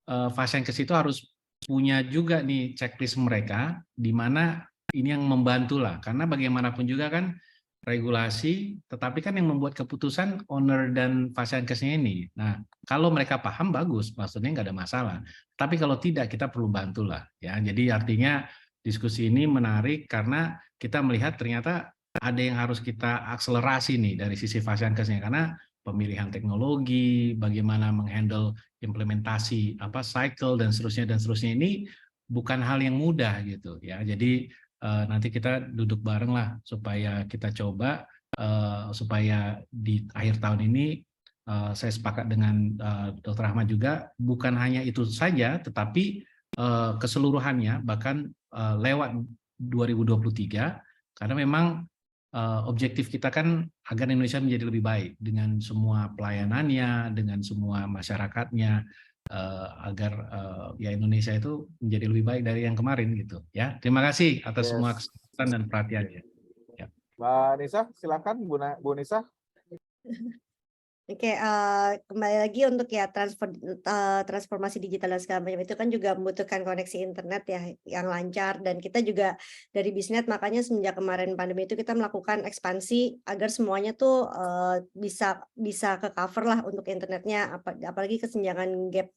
Fasienkes itu harus punya juga nih checklist mereka, di mana ini yang membantu lah, karena bagaimanapun juga kan regulasi, tetapi kan yang membuat keputusan owner dan Fasienkesnya ini. Nah, kalau mereka paham bagus, maksudnya nggak ada masalah. Tapi kalau tidak, kita perlu bantulah ya. Jadi artinya diskusi ini menarik karena kita melihat ternyata ada yang harus kita akselerasi nih dari sisi Fasienkesnya, karena pemilihan teknologi, bagaimana menghandle implementasi cycle dan seterusnya ini bukan hal yang mudah gitu ya. Jadi nanti kita duduk bareng lah supaya kita coba supaya di akhir tahun ini saya sepakat dengan Dr. Ahmad juga bukan hanya itu saja tetapi keseluruhannya bahkan lewat 2023 karena memang objektif kita kan agar Indonesia menjadi lebih baik dengan semua pelayanannya, dengan semua masyarakatnya, agar ya Indonesia itu menjadi lebih baik dari yang kemarin gitu ya. Terima kasih atas semua kesempatan dan perhatiannya. Ya. Mbak Nisa, silakan Bu Nisa. Oke, kembali lagi untuk ya transformasi digital dan segala macam itu kan juga membutuhkan koneksi internet ya yang lancar, dan kita juga dari Bisnet makanya semenjak kemarin pandemi itu kita melakukan ekspansi agar semuanya tuh bisa ke-cover lah untuk internetnya, apalagi kesenjangan gap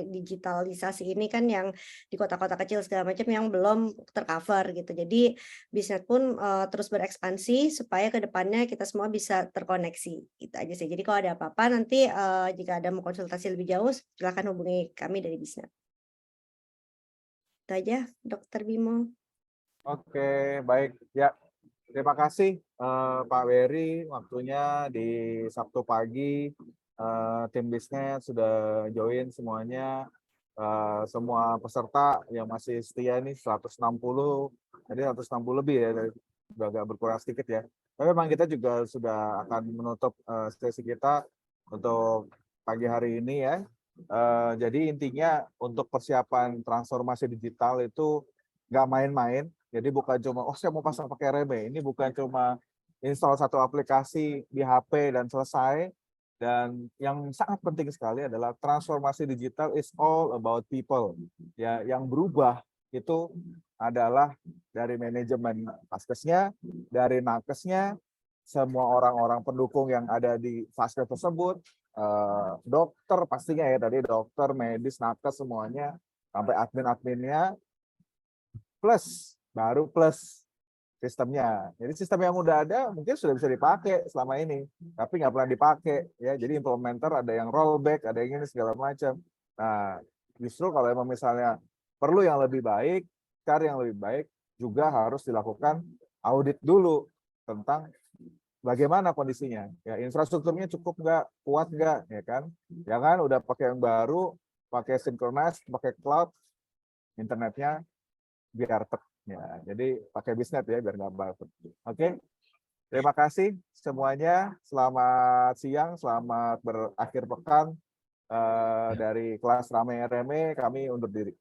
digitalisasi ini kan yang di kota-kota kecil segala macam yang belum tercover gitu. Jadi Bisnet pun terus berekspansi supaya ke depannya kita semua bisa terkoneksi. Gitu aja sih. Jadi kalau ada apa-apa nanti jika ada mau konsultasi lebih jauh silakan hubungi kami dari Bisnet. Itu aja, Dr. Bimo. Oke, baik. Ya, terima kasih Pak Wery waktunya di Sabtu pagi. Tim Bisnet sudah join semuanya. Semua peserta yang masih setia nih 160, jadi 160 lebih ya, udah agak berkurang sedikit ya. Tapi memang kita juga sudah akan menutup sesi kita untuk pagi hari ini ya. Jadi intinya untuk persiapan transformasi digital itu nggak main-main. Jadi bukan cuma, oh saya mau pasang pakai Reme. Ini bukan cuma install satu aplikasi di HP dan selesai. Dan yang sangat penting sekali adalah transformasi digital is all about people. Ya, yang berubah itu adalah dari manajemen Vaskesnya, dari nakesnya, semua orang-orang pendukung yang ada di Vaskes tersebut, dokter pastinya ya tadi dokter, medis, nakes semuanya, sampai admin-adminnya, plus sistemnya. Jadi sistem yang udah ada mungkin sudah bisa dipakai selama ini, tapi nggak pernah dipakai ya. Jadi implementer ada yang rollback, ada yang ini segala macam. Nah, justru kalau emang misalnya perlu yang lebih baik, cari yang lebih baik, juga harus dilakukan audit dulu tentang bagaimana kondisinya. Ya, infrastrukturnya cukup nggak, kuat nggak, ya kan? Jangan udah pakai yang baru, pakai synchronize, pakai cloud, internetnya biar ya, jadi pakai Bisnet ya biar nggak balik. Oke, terima kasih semuanya. Selamat siang, selamat berakhir pekan. Dari kelas Rame Reme kami undur diri.